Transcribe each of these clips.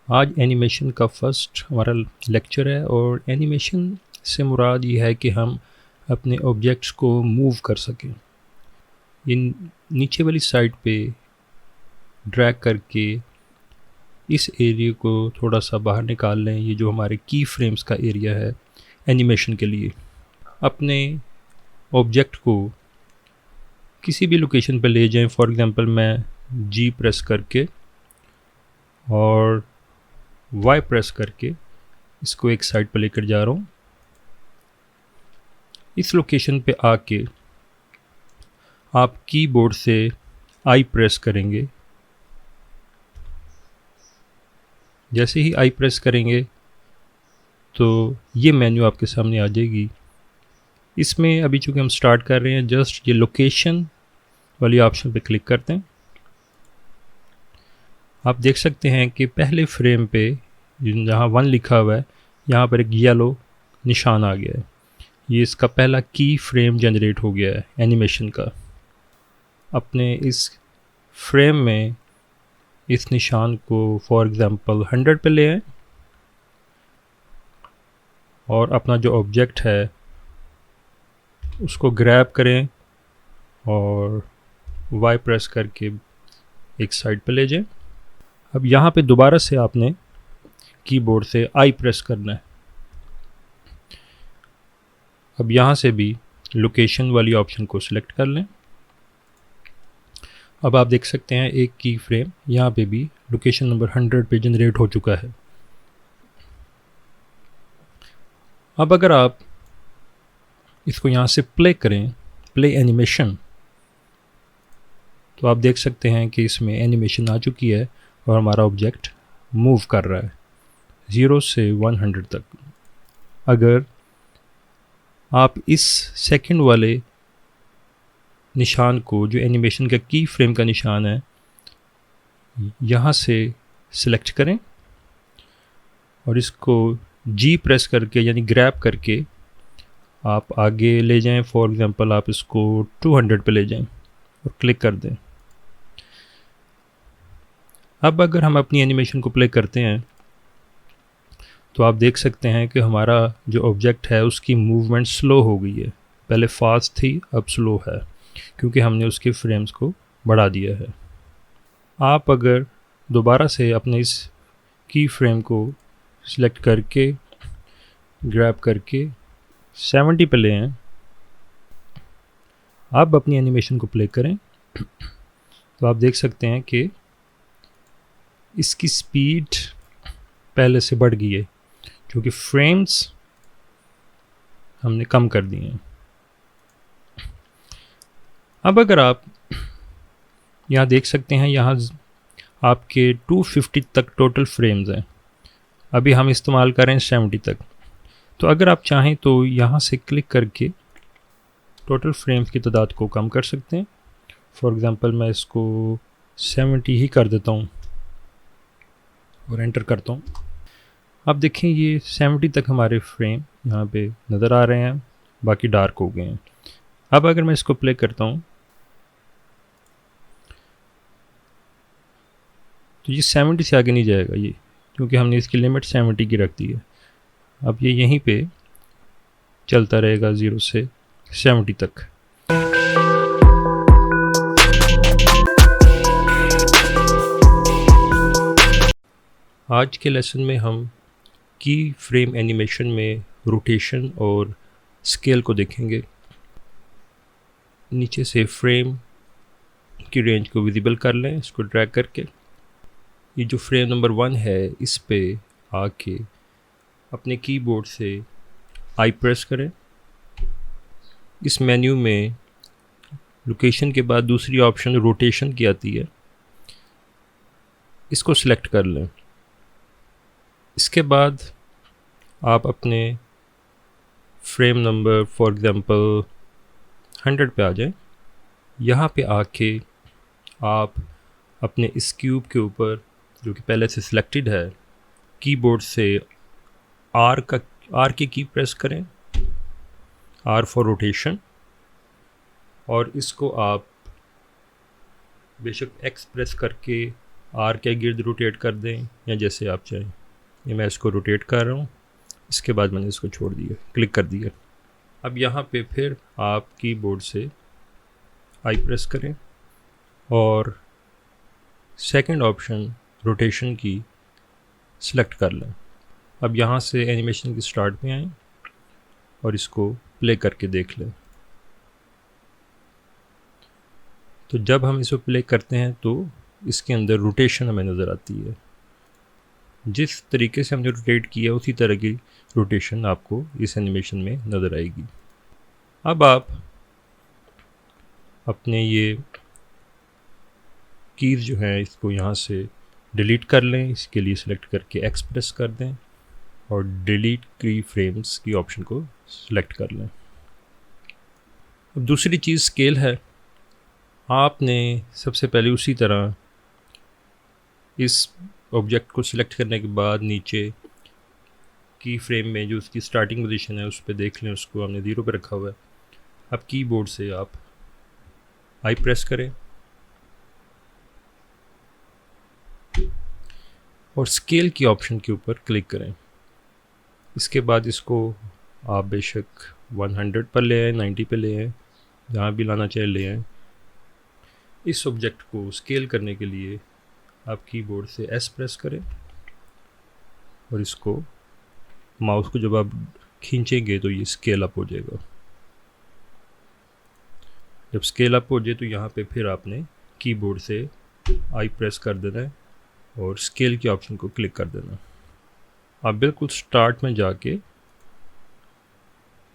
आज एनिमेशन का फर्स्ट हमारा लेक्चर है और एनिमेशन से मुराद ये है कि हम अपने ऑब्जेक्ट्स को मूव कर सकें। इन नीचे वाली साइड पे ड्रैग करके इस एरिया को थोड़ा सा बाहर निकाल लें। ये जो हमारे की फ्रेम्स का एरिया है एनिमेशन के लिए। अपने ऑब्जेक्ट को किसी भी लोकेशन पे ले जाएं। फॉर एग्जांपल मैं जी प्रेस करके और वाई प्रेस करके इसको एक साइड पर लेकर जा रहा हूँ। इस लोकेशन पे आके आप कीबोर्ड से आई प्रेस करेंगे। जैसे ही आई प्रेस करेंगे तो ये मेन्यू आपके सामने आ जाएगी। इसमें अभी चूँकि हम स्टार्ट कर रहे हैं, जस्ट ये लोकेशन वाली ऑप्शन पे क्लिक करते हैं। आप देख सकते हैं कि पहले फ्रेम पे जहाँ 1 लिखा हुआ है यहाँ पर एक येलो निशान आ गया है। ये इसका पहला की फ्रेम जनरेट हो गया है एनिमेशन का। अपने इस फ्रेम में इस निशान को फॉर एग्ज़ाम्पल 100 पे ले आएं और अपना जो ऑब्जेक्ट है उसको ग्रैब करें और वाई प्रेस करके एक साइड पे ले जाएं। अब यहाँ पे दोबारा से आपने कीबोर्ड से आई प्रेस करना है। अब यहाँ से भी लोकेशन वाली ऑप्शन को सिलेक्ट कर लें। अब आप देख सकते हैं एक की फ्रेम यहाँ पे भी लोकेशन नंबर 100 पे जनरेट हो चुका है। अब अगर आप इसको यहाँ से प्ले करें, प्ले एनिमेशन, तो आप देख सकते हैं कि इसमें एनिमेशन आ चुकी है और हमारा ऑब्जेक्ट मूव कर रहा है 0 से 100 तक। अगर आप इस सेकंड वाले निशान को, जो एनिमेशन का की फ्रेम का निशान है, यहाँ से सिलेक्ट करें और इसको जी प्रेस करके यानी ग्रैब करके आप आगे ले जाएं। फॉर एग्जांपल आप इसको 200 पे ले जाएं और क्लिक कर दें। अब अगर हम अपनी एनिमेशन को प्ले करते हैं तो आप देख सकते हैं कि हमारा जो ऑब्जेक्ट है उसकी मूवमेंट स्लो हो गई है। पहले फास्ट थी, अब स्लो है, क्योंकि हमने उसके फ्रेम्स को बढ़ा दिया है। आप अगर दोबारा से अपने इस की फ्रेम को सिलेक्ट करके ग्रैब करके 70 पे ले आएं, आप अपनी एनिमेशन को प्ले करें तो आप देख सकते हैं कि इसकी स्पीड पहले से बढ़ गई है, क्योंकि फ्रेम्स हमने कम कर दिए हैं। अब अगर आप यहाँ देख सकते हैं, यहाँ आपके 250 तक टोटल फ्रेम्स हैं। अभी हम इस्तेमाल करें 70 तक। तो अगर आप चाहें तो यहाँ से क्लिक करके टोटल फ्रेम्स की तादाद को कम कर सकते हैं। फॉर एग्ज़ाम्पल मैं इसको 70 ही कर देता हूँ और एंटर करता हूँ। अब देखें ये 70 तक हमारे फ्रेम यहाँ पे नज़र आ रहे हैं, बाकी डार्क हो गए हैं। अब अगर मैं इसको प्ले करता हूँ तो ये 70 से आगे नहीं जाएगा ये, क्योंकि हमने इसकी लिमिट 70 की रख दी है। अब ये यहीं पे चलता रहेगा 0 से 70 तक। आज के लेसन में हम की फ्रेम एनिमेशन में रोटेशन और स्केल को देखेंगे। नीचे से फ्रेम की रेंज को विजिबल कर लें, इसको ड्रैग करके। ये जो फ्रेम नंबर 1 है इस पे आके अपने कीबोर्ड से आई प्रेस करें। इस मेन्यू में लोकेशन के बाद दूसरी ऑप्शन रोटेशन की आती है, इसको सिलेक्ट कर लें। इसके बाद आप अपने फ्रेम नंबर फॉर एग्ज़ाम्पल 100 पे आ जाएं। यहाँ पे आके आप अपने इस क्यूब के ऊपर, जो कि पहले से सिलेक्टेड है, कीबोर्ड से आर की प्रेस करें, आर फॉर रोटेशन, और इसको आप बेशक एक्स प्रेस करके आर के गिर्द रोटेट कर दें या जैसे आप चाहें। ये मैं इसको रोटेट कर रहा हूँ, इसके बाद मैंने इसको छोड़ दिया, क्लिक कर दिया। अब यहाँ पे फिर आप कीबोर्ड से आई प्रेस करें और सेकंड ऑप्शन रोटेशन की सिलेक्ट कर लें। अब यहाँ से एनिमेशन की स्टार्ट में आएँ और इसको प्ले करके देख लें। तो जब हम इसको प्ले करते हैं तो इसके अंदर रोटेशन हमें नज़र आती है। जिस तरीके से हमने रोटेट किया उसी तरह की रोटेशन आपको इस एनिमेशन में नज़र आएगी। अब आप अपने ये कीज़ जो हैं इसको यहाँ से डिलीट कर लें। इसके लिए सिलेक्ट करके एक्स प्रेस कर दें और डिलीट की फ्रेम्स की ऑप्शन को सिलेक्ट कर लें। अब दूसरी चीज़ स्केल है। आपने सबसे पहले उसी तरह इस ऑब्जेक्ट को सिलेक्ट करने के बाद नीचे की फ्रेम में जो उसकी स्टार्टिंग पोजीशन है उस पर देख लें, उसको हमने 0 पे रखा हुआ है। अब कीबोर्ड से आप आई प्रेस करें और स्केल की ऑप्शन के ऊपर क्लिक करें। इसके बाद इसको आप बेशक 100 पर ले आएँ, 90 पे ले आएँ, जहाँ भी लाना चाहे ले आएँ। इस ऑब्जेक्ट को स्केल करने के लिए आप कीबोर्ड से एस प्रेस करें और इसको माउस को जब आप खींचेंगे तो ये स्केल अप हो जाएगा। जब स्केल अप हो जाए तो यहाँ पे फिर आपने कीबोर्ड से आई प्रेस कर देना है और स्केल के ऑप्शन को क्लिक कर देना। आप बिल्कुल स्टार्ट में जाके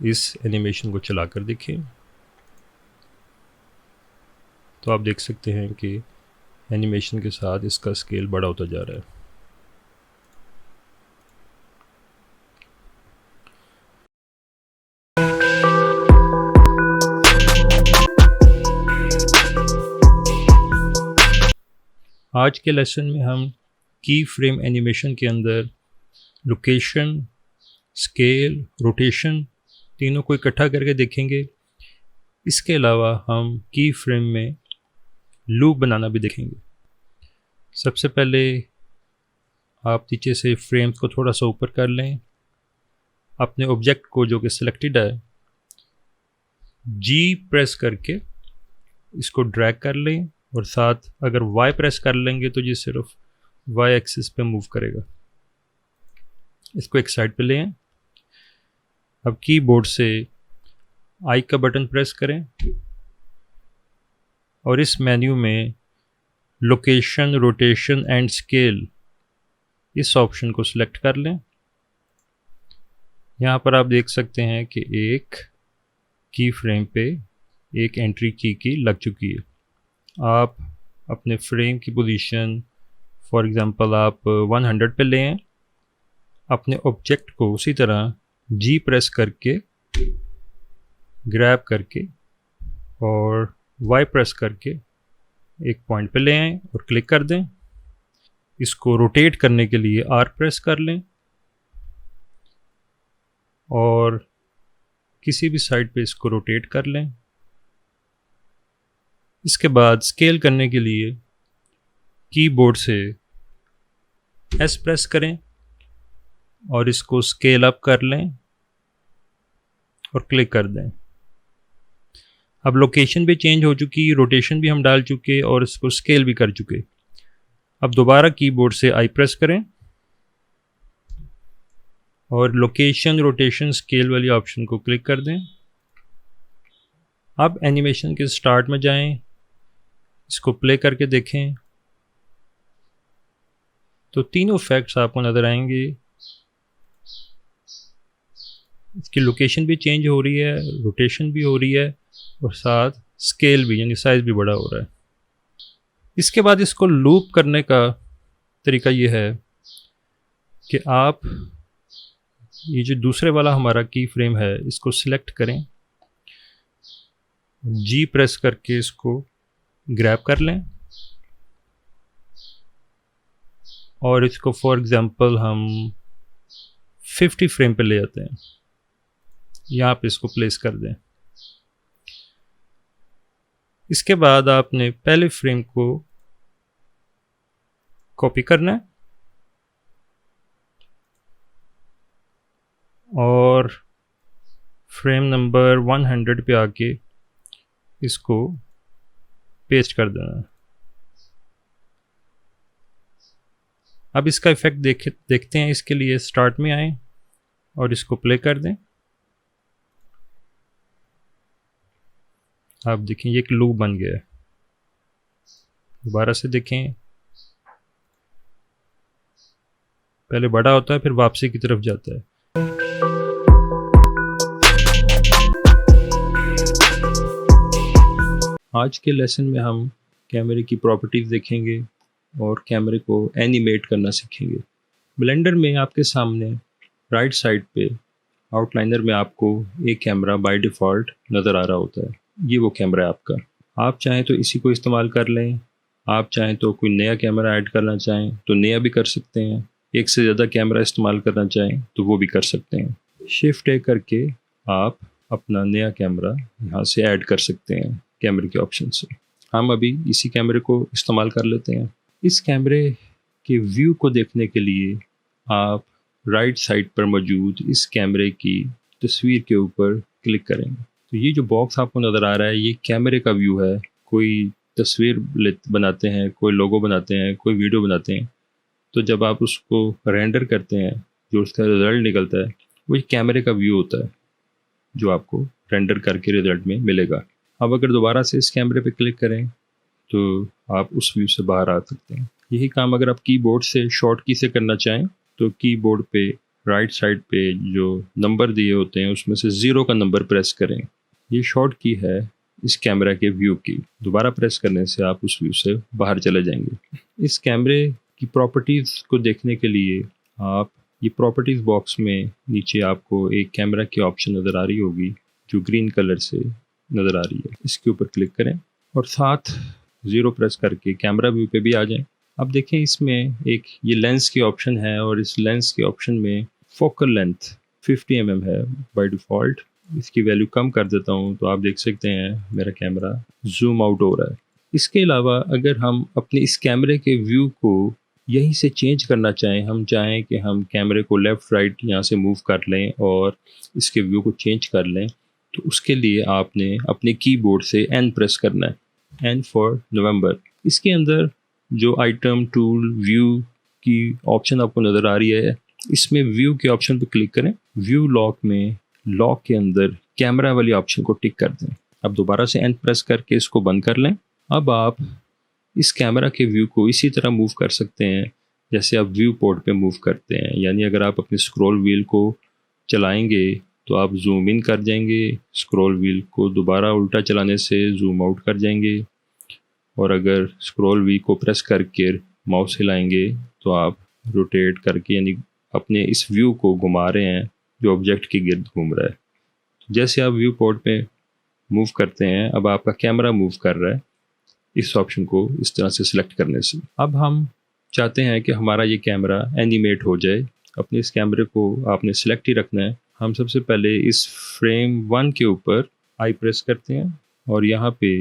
इस एनिमेशन को चला कर देखें तो आप देख सकते हैं कि एनिमेशन के साथ इसका स्केल बड़ा होता जा रहा है। आज के लेसन में हम की फ्रेम एनिमेशन के अंदर लोकेशन, स्केल, रोटेशन तीनों को इकट्ठा करके देखेंगे। इसके अलावा हम की फ्रेम में लूप बनाना भी देखेंगे। सबसे पहले आप नीचे से फ्रेम को थोड़ा सा ऊपर कर लें। अपने ऑब्जेक्ट को जो कि सिलेक्टेड है जी प्रेस करके इसको ड्रैग कर लें और साथ अगर वाई प्रेस कर लेंगे तो ये सिर्फ वाई एक्सिस पे मूव करेगा। इसको एक साइड पे ले आएं। अब कीबोर्ड से आई का बटन प्रेस करें और इस मेन्यू में लोकेशन, रोटेशन एंड स्केल इस ऑप्शन को सिलेक्ट कर लें। यहाँ पर आप देख सकते हैं कि एक की फ्रेम पे एक एंट्री की लग चुकी है। आप अपने फ्रेम की पोजीशन फॉर एग्ज़ाम्पल आप 100 पे लें। अपने ऑब्जेक्ट को उसी तरह जी प्रेस करके ग्रैब करके और वाई प्रेस करके एक पॉइंट पे ले आएं और क्लिक कर दें। इसको रोटेट करने के लिए आर प्रेस कर लें और किसी भी साइड पे इसको रोटेट कर लें। इसके बाद स्केल करने के लिए कीबोर्ड से एस प्रेस करें और इसको स्केल अप कर लें और क्लिक कर दें। अब लोकेशन भी चेंज हो चुकी, रोटेशन भी हम डाल चुके और इसको स्केल भी कर चुके। अब दोबारा कीबोर्ड से आई प्रेस करें और लोकेशन, रोटेशन, स्केल वाली ऑप्शन को क्लिक कर दें। अब एनिमेशन के स्टार्ट में जाएं, इसको प्ले करके देखें तो तीनों इफेक्ट्स आपको नज़र आएंगे। इसकी लोकेशन भी चेंज हो रही है, रोटेशन भी हो रही है और साथ स्केल भी यानी साइज़ भी बड़ा हो रहा है। इसके बाद इसको लूप करने का तरीका ये है कि आप ये जो दूसरे वाला हमारा की फ्रेम है इसको सिलेक्ट करें, जी प्रेस करके इसको ग्रैब कर लें और इसको फॉर एग्जांपल हम 50 फ्रेम पे ले जाते हैं। यहाँ पे इसको प्लेस कर दें। इसके बाद आपने पहले फ्रेम को कॉपी करना है और फ्रेम नंबर 100 पे आके इसको पेस्ट कर देना है। अब इसका इफ़ेक्ट देखते हैं। इसके लिए स्टार्ट में आएँ और इसको प्ले कर दें। आप देखें ये एक लूप बन गया है। दोबारा से देखें, पहले बड़ा होता है फिर वापसी की तरफ जाता है। आज के लेसन में हम कैमरे की प्रॉपर्टीज़ देखेंगे और कैमरे को एनिमेट करना सीखेंगे। ब्लेंडर में आपके सामने राइट साइड पे आउटलाइनर में आपको एक कैमरा बाय डिफ़ॉल्ट नज़र आ रहा होता है। ये वो कैमरा है आपका। आप चाहें तो इसी को इस्तेमाल कर लें, आप चाहें तो कोई नया कैमरा ऐड करना चाहें तो नया भी कर सकते हैं, एक से ज़्यादा कैमरा इस्तेमाल करना चाहें तो वो भी कर सकते हैं। शिफ्ट ए करके आप अपना नया कैमरा यहाँ से ऐड कर सकते हैं कैमरे के ऑप्शन से। हम अभी इसी कैमरे को इस्तेमाल कर लेते हैं। इस कैमरे के व्यू को देखने के लिए आप राइट साइड पर मौजूद इस कैमरे की तस्वीर के ऊपर क्लिक करेंगे तो ये जो बॉक्स आपको नज़र आ रहा है ये कैमरे का व्यू है। कोई तस्वीर बनाते हैं, कोई लोगो बनाते हैं, कोई वीडियो बनाते हैं, तो जब आप उसको रेंडर करते हैं जो उसका रिज़ल्ट निकलता है वो एक कैमरे का व्यू होता है जो आपको रेंडर करके रिज़ल्ट में मिलेगा। अब अगर दोबारा से इस कैमरे पे क्लिक करें तो आप उस व्यू से बाहर आ सकते हैं। यही काम अगर आप कीबोर्ड से शॉर्ट की से करना चाहें तो कीबोर्ड पे राइट साइड पे जो नंबर दिए होते हैं उसमें से 0 का नंबर प्रेस करें। ये शॉर्ट की है इस कैमरा के व्यू की। दोबारा प्रेस करने से आप उस व्यू से बाहर चले जाएंगे। इस कैमरे की प्रॉपर्टीज़ को देखने के लिए आप ये प्रॉपर्टीज़ बॉक्स में नीचे आपको एक कैमरा की ऑप्शन नज़र आ रही होगी जो ग्रीन कलर से नज़र आ रही है। इसके ऊपर क्लिक करें और साथ 0 प्रेस करके कैमरा व्यू पे भी आ जाएं। अब देखें इसमें एक ये लेंस की ऑप्शन है और इस लेंस के ऑप्शन में फोकल लेंथ 50 mm है बाय डिफ़ॉल्ट। इसकी वैल्यू कम कर देता हूँ तो आप देख सकते हैं मेरा कैमरा जूम आउट हो रहा है। इसके अलावा अगर हम अपने इस कैमरे के व्यू को यहीं से चेंज करना चाहें, हम चाहें कि हम कैमरे को लेफ़्ट राइट यहाँ से मूव कर लें और इसके व्यू को चेंज कर लें, तो उसके लिए आपने अपने कीबोर्ड से N प्रेस करना है, N फॉर नवंबर। इसके अंदर जो आइटम टूल व्यू की ऑप्शन आपको नज़र आ रही है इसमें व्यू के ऑप्शन पर क्लिक करें। व्यू लॉक में लॉक के अंदर कैमरा वाली ऑप्शन को टिक कर दें। अब दोबारा से N प्रेस करके इसको बंद कर लें। अब आप इस कैमरा के व्यू को इसी तरह मूव कर सकते हैं जैसे आप व्यू पोर्ट पे मूव करते हैं। यानी अगर आप अपने स्क्रॉल व्हील को चलाएंगे तो आप जूम इन कर जाएंगे, स्क्रॉल व्हील को दोबारा उल्टा चलाने से जूम आउट कर जाएंगे, और अगर स्क्रॉल व्हील को प्रेस करके माउस हिलाएंगे तो आप रोटेट करके यानी अपने इस व्यू को घुमा रहे हैं जो ऑब्जेक्ट के गिर्द घूम रहा है। जैसे आप व्यू पोर्ट पे मूव करते हैं अब आपका कैमरा मूव कर रहा है इस ऑप्शन को इस तरह से सिलेक्ट करने से। अब हम चाहते हैं कि हमारा ये कैमरा एनिमेट हो जाए। अपने इस कैमरे को आपने सिलेक्ट ही रखना है। हम सबसे पहले इस फ्रेम 1 के ऊपर आई प्रेस करते हैं और यहाँ पे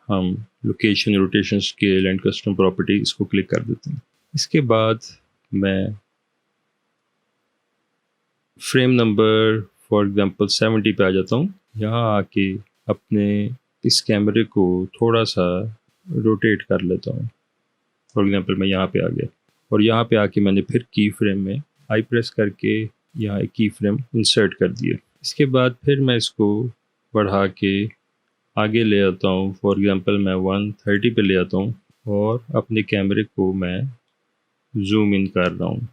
हम location, rotation, scale and custom property इसको क्लिक कर देते हैं। इसके बाद मैं फ्रेम नंबर फॉर एग्जांपल 70 पे आ जाता हूँ। यहाँ आके अपने इस कैमरे को थोड़ा सा रोटेट कर लेता हूँ। फॉर एग्जांपल मैं यहाँ पे आ गया और यहाँ पे आके मैंने फिर की फ्रेम में आई प्रेस करके यहाँ एक की फ्रेम इंसर्ट कर दिया। इसके बाद फिर मैं इसको बढ़ा के आगे ले आता हूँ। फॉर एग्जांपल मैं 130 पे ले आता हूँ और अपने कैमरे को मैं जूम इन कर रहा हूँ।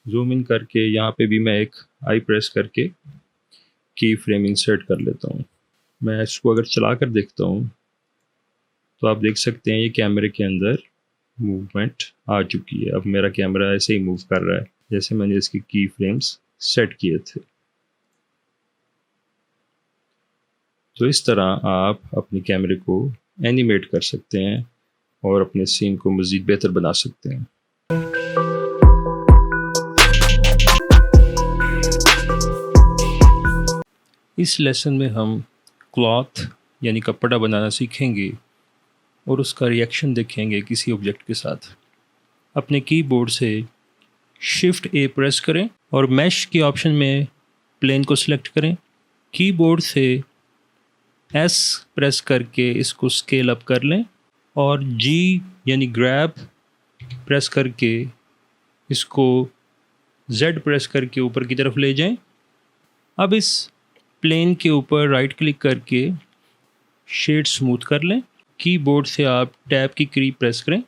जूम इन करके यहाँ पे भी मैं एक आई प्रेस करके की फ्रेम इंसर्ट कर लेता हूँ। मैं इसको अगर चला कर देखता हूँ तो आप देख सकते हैं ये कैमरे के अंदर मूवमेंट आ चुकी है। अब मेरा कैमरा ऐसे ही मूव कर रहा है जैसे मैंने इसकी की फ्रेम्स सेट किए थे। तो इस तरह आप अपने कैमरे को एनिमेट कर सकते हैं और अपने सीन को मज़ीद बेहतर बना सकते हैं। इस लेसन में हम क्लॉथ यानी कपड़ा बनाना सीखेंगे और उसका रिएक्शन देखेंगे किसी ऑब्जेक्ट के साथ। अपने कीबोर्ड से शिफ्ट ए प्रेस करें और मैश के ऑप्शन में प्लेन को सिलेक्ट करें। कीबोर्ड से एस प्रेस करके इसको स्केल अप कर लें और जी यानी ग्रैब प्रेस करके इसको जेड प्रेस करके ऊपर की तरफ ले जाएं। अब इस प्लेन के ऊपर राइट क्लिक करके शेड स्मूथ कर लें। कीबोर्ड से आप टैब की की प्रेस करें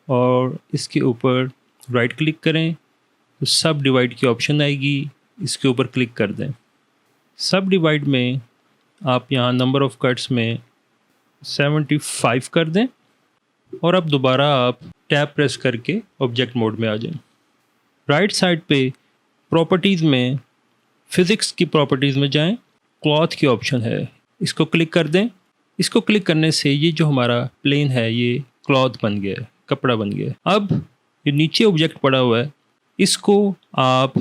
और इसके ऊपर राइट क्लिक करें तो सब डिवाइड की ऑप्शन आएगी, इसके ऊपर क्लिक कर दें। सब डिवाइड में आप यहाँ नंबर ऑफ़ कट्स में 75 कर दें और अब दोबारा आप टैब प्रेस करके ऑब्जेक्ट मोड में आ जाएं। राइट साइड पे प्रॉपर्टीज़ में फ़िज़िक्स की प्रॉपर्टीज़ में जाएं, क्लॉथ की ऑप्शन है, इसको क्लिक कर दें। इसको क्लिक करने से ये जो हमारा प्लेन है ये क्लॉथ बन गया है, कपड़ा बन गया है। अब ये नीचे ऑब्जेक्ट पड़ा हुआ है, इसको आप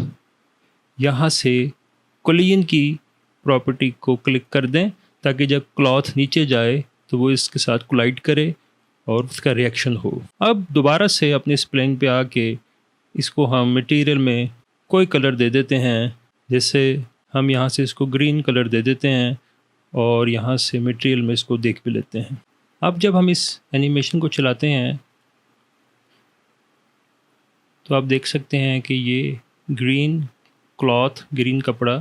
यहाँ से कोलिजन की प्रॉपर्टी को क्लिक कर दें ताकि जब क्लॉथ नीचे जाए तो वो इसके साथ कोलाइड करे और उसका रिएक्शन हो। अब दोबारा से अपने इस प्लेन पे आके इसको हम मटेरियल में कोई कलर दे देते हैं, जैसे हम यहाँ से इसको ग्रीन कलर दे देते हैं और यहाँ से मटेरियल में इसको देख भी लेते हैं। अब जब हम इस एनिमेशन को चलाते हैं तो आप देख सकते हैं कि ये ग्रीन क्लॉथ, ग्रीन कपड़ा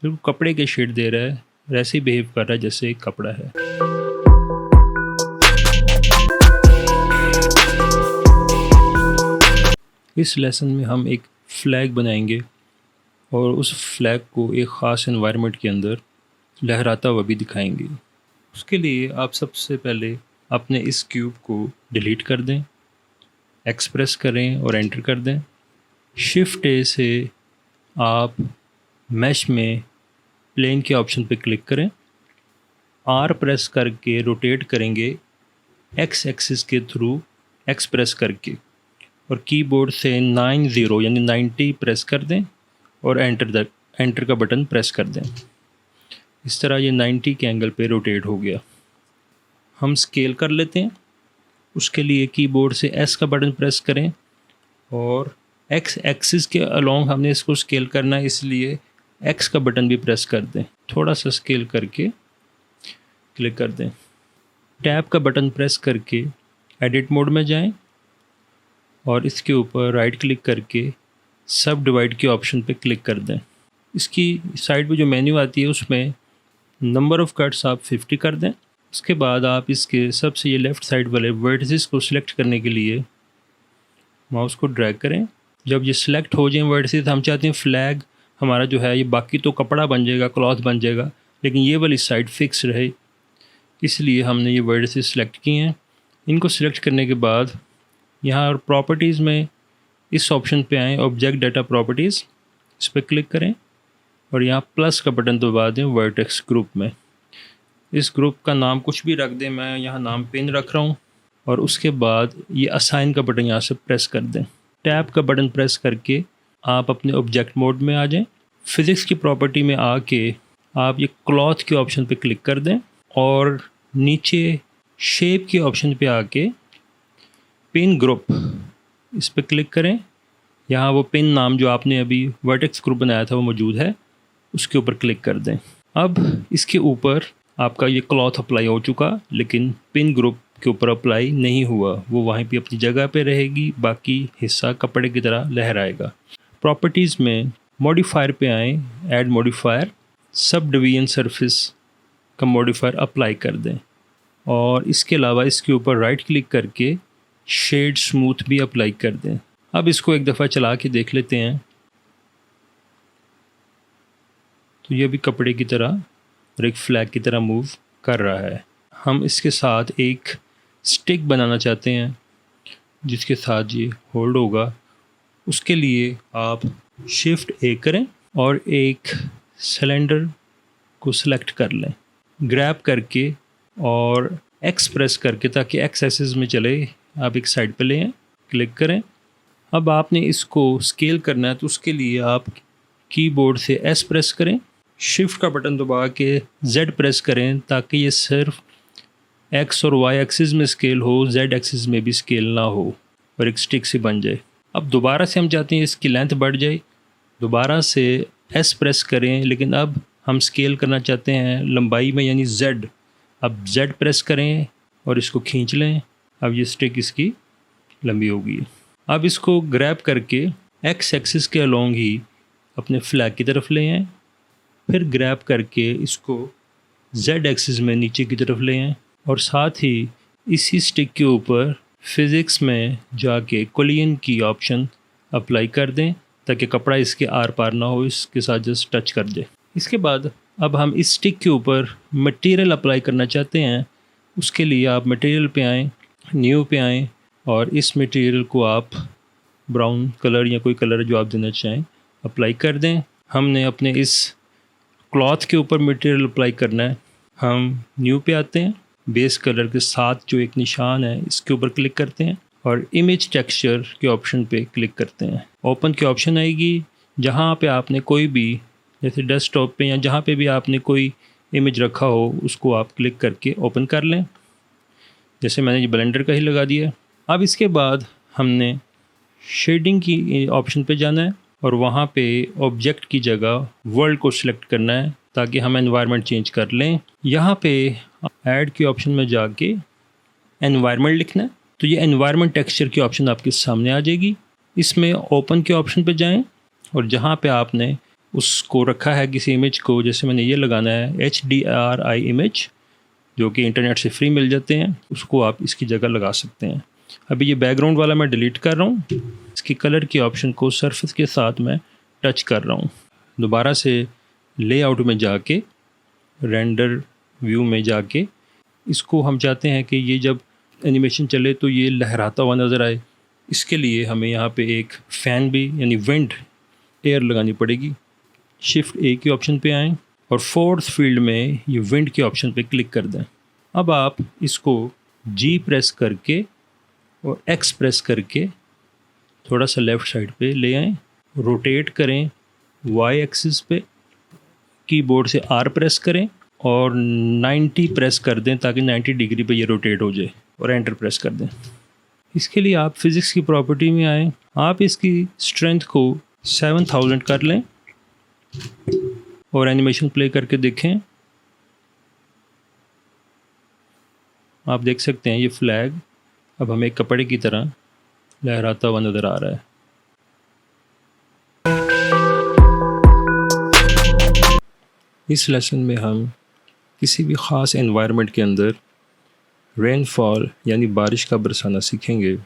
बिल्कुल कपड़े के शेड दे रहा है, वैसे ही बिहेव कर रहा है जैसे एक कपड़ा है। इस लेसन में हम एक फ्लैग बनाएंगे और उस फ्लैग को एक ख़ास एनवायरनमेंट के अंदर लहराता हुआ भी दिखाएंगे। उसके लिए आप सबसे पहले अपने इस क्यूब को डिलीट कर दें, एक्सप्रेस करें और एंटर कर दें। शिफ्ट ए से आप मैश में प्लेन के ऑप्शन पे क्लिक करें, आर प्रेस करके रोटेट करेंगे एक्स एक्सिस के थ्रू, एक्स प्रेस करके, और कीबोर्ड से 90 यानी 90 प्रेस कर दें और एंटर का बटन प्रेस कर दें। इस तरह ये 90 के एंगल पे रोटेट हो गया। हम स्केल कर लेते हैं। उसके लिए कीबोर्ड से एस का बटन प्रेस करें और एक्स एक्सिस के अलोंग हमने इसको स्केल करना है, इसलिए एक्स का बटन भी प्रेस कर दें। थोड़ा सा स्केल करके क्लिक कर दें। टैब का बटन प्रेस करके एडिट मोड में जाएं और इसके ऊपर राइट क्लिक करके सब डिवाइड के ऑप्शन पे क्लिक कर दें। इसकी साइड पे जो मेन्यू आती है उसमें नंबर ऑफ़ कट्स आप 50 कर दें। उसके बाद आप इसके सबसे ये लेफ़्ट साइड वाले वर्टिसेस को सिलेक्ट करने के लिए माउस को ड्रैग करें। जब ये सिलेक्ट हो जाए वर्टिसेस, हम चाहते हैं फ्लैग हमारा जो है ये बाकी तो कपड़ा बन जाएगा, क्लॉथ बन जाएगा, लेकिन ये वाली साइड फिक्स रहे, इसलिए हमने ये वर्टिसेस सिलेक्ट किए हैं। इनको सिलेक्ट करने के बाद यहाँ प्रॉपर्टीज़ में इस ऑप्शन पे आएँ, ऑब्जेक्ट डाटा प्रॉपर्टीज़, इस पर क्लिक करें और यहाँ प्लस का बटन दबा दें वर्टेक्स ग्रुप में। इस ग्रुप का नाम कुछ भी रख दें, मैं यहाँ नाम पिन रख रहा हूँ, और उसके बाद ये असाइन का बटन यहाँ से प्रेस कर दें। टैब का बटन प्रेस करके आप अपने ऑब्जेक्ट मोड में आ जाएं। फ़िज़िक्स की प्रॉपर्टी में आके आप ये क्लॉथ के ऑप्शन पे क्लिक कर दें और नीचे शेप के ऑप्शन पे आके पिन ग्रुप, इस पर क्लिक करें। यहाँ वो पिन नाम जो आपने अभी वर्टेक्स ग्रुप बनाया था वो मौजूद है, उसके ऊपर क्लिक कर दें। अब इसके ऊपर आपका ये क्लॉथ अप्लाई हो चुका, लेकिन पिन ग्रुप के ऊपर अप्लाई नहीं हुआ, वो वहीं पे अपनी जगह पे रहेगी, बाकी हिस्सा कपड़े की तरह लहराएगा। प्रॉपर्टीज़ में मॉडिफायर पे आएँ, add modifier, sub division surface का मॉडिफायर अप्लाई कर दें और इसके अलावा इसके ऊपर राइट क्लिक करके शेड स्मूथ भी अप्लाई कर दें। अब इसको एक दफ़ा चला के देख लेते हैं। तो ये भी कपड़े की तरह और एक फ्लैग की तरह मूव कर रहा है। हम इसके साथ एक स्टिक बनाना चाहते हैं जिसके साथ ये होल्ड होगा। उसके लिए आप शिफ्ट ए करें और एक सिलेंडर को सिलेक्ट कर लें, ग्रैब करके और एक्स प्रेस करके, ताकि एक्स एक्सिस में चले, आप एक साइड पे लें, क्लिक करें। अब आपने इसको स्केल करना है तो उसके लिए आप कीबोर्ड से एस प्रेस करें, शिफ्ट का बटन दबा के जेड प्रेस करें ताकि ये सिर्फ एक्स और वाई एक्सिस में स्केल हो, जेड एक्सिस में भी स्केल ना हो। और एक स्टिक सी बन जाए। अब दोबारा से हम चाहते हैं इसकी लेंथ बढ़ जाए, दोबारा से एस प्रेस करें, लेकिन अब हम स्केल करना चाहते हैं लंबाई में, यानी जेड। अब जेड प्रेस करें और इसको खींच लें। अब ये स्टिक इसकी लंबी होगी। अब इसको ग्रैब करके एक्स एक्सिस के अलोंग ही अपने फ्लैग की तरफ ले आएं, फिर ग्रैब करके इसको जेड एक्सिस में नीचे की तरफ ले आएं, और साथ ही इसी स्टिक के ऊपर फिज़िक्स में जाके कोलियन की ऑप्शन अप्लाई कर दें ताकि कपड़ा इसके आर पार ना हो, इसके साथ जस्ट टच कर दे। इसके बाद अब हम इस स्टिक के ऊपर मटेरियल अप्लाई करना चाहते हैं। उसके लिए आप मटेरियल पे आएँ, न्यू पे आएँ, और इस मटेरियल को आप ब्राउन कलर या कोई कलर जो आप देना चाहें अप्लाई कर दें। हमने अपने इस क्लॉथ के ऊपर मटेरियल अप्लाई करना है। हम न्यू पे आते हैं, बेस कलर के साथ जो एक निशान है इसके ऊपर क्लिक करते हैं और इमेज टेक्सचर के ऑप्शन पे क्लिक करते हैं। ओपन की ऑप्शन आएगी, जहाँ पे आपने कोई भी, जैसे डेस्कटॉप पे या जहाँ पे भी आपने कोई इमेज रखा हो उसको आप क्लिक करके ओपन कर लें। जैसे मैंने ये ब्लेंडर का ही लगा दिया। अब इसके बाद हमने शेडिंग की ऑप्शन पे जाना है और वहाँ पे ऑब्जेक्ट की जगह वर्ल्ड को सिलेक्ट करना है ताकि हम एनवायरनमेंट चेंज कर लें। यहाँ पे ऐड की ऑप्शन में जाके एनवायरनमेंट लिखना है, तो ये एनवायरनमेंट टेक्सचर की ऑप्शन आपके सामने आ जाएगी। इसमें ओपन के ऑप्शन पे जाएं और जहाँ पे आपने उसको रखा है किसी इमेज को, जैसे मैंने ये लगाना है HDRI इमेज, जो कि इंटरनेट से फ्री मिल जाते हैं, उसको आप इसकी जगह लगा सकते हैं। अभी ये बैकग्राउंड वाला मैं डिलीट कर रहा हूँ। इसकी कलर की ऑप्शन को सरफेस के साथ मैं टच कर रहा हूँ। दोबारा से लेआउट में जाके रेंडर व्यू में जाके इसको हम चाहते हैं कि ये जब एनिमेशन चले तो ये लहराता हुआ नज़र आए। इसके लिए हमें यहाँ पे एक फ़ैन भी, यानी विंड एयर लगानी पड़ेगी। शिफ्ट A की ऑप्शन पे आएँ और फोर्थ फील्ड में ये विंड के ऑप्शन पे क्लिक कर दें। अब आप इसको G प्रेस करके और X प्रेस करके थोड़ा सा लेफ़्ट साइड पे ले आएँ, रोटेट करें Y एक्सिस पे, कीबोर्ड से R प्रेस करें और 90 प्रेस कर दें ताकि 90 डिग्री पे ये रोटेट हो जाए, और एंटर प्रेस कर दें। इसके लिए आप फिज़िक्स की प्रॉपर्टी में आएँ, आप इसकी स्ट्रेंथ को 7000 कर लें और एनिमेशन प्ले करके देखें। आप देख सकते हैं ये फ्लैग अब हमें कपड़े की तरह लहराता हुआ नज़र आ रहा है। इस लेसन में हम किसी भी ख़ास एनवायरनमेंट के अंदर रेनफॉल यानी बारिश का बरसाना सीखेंगे,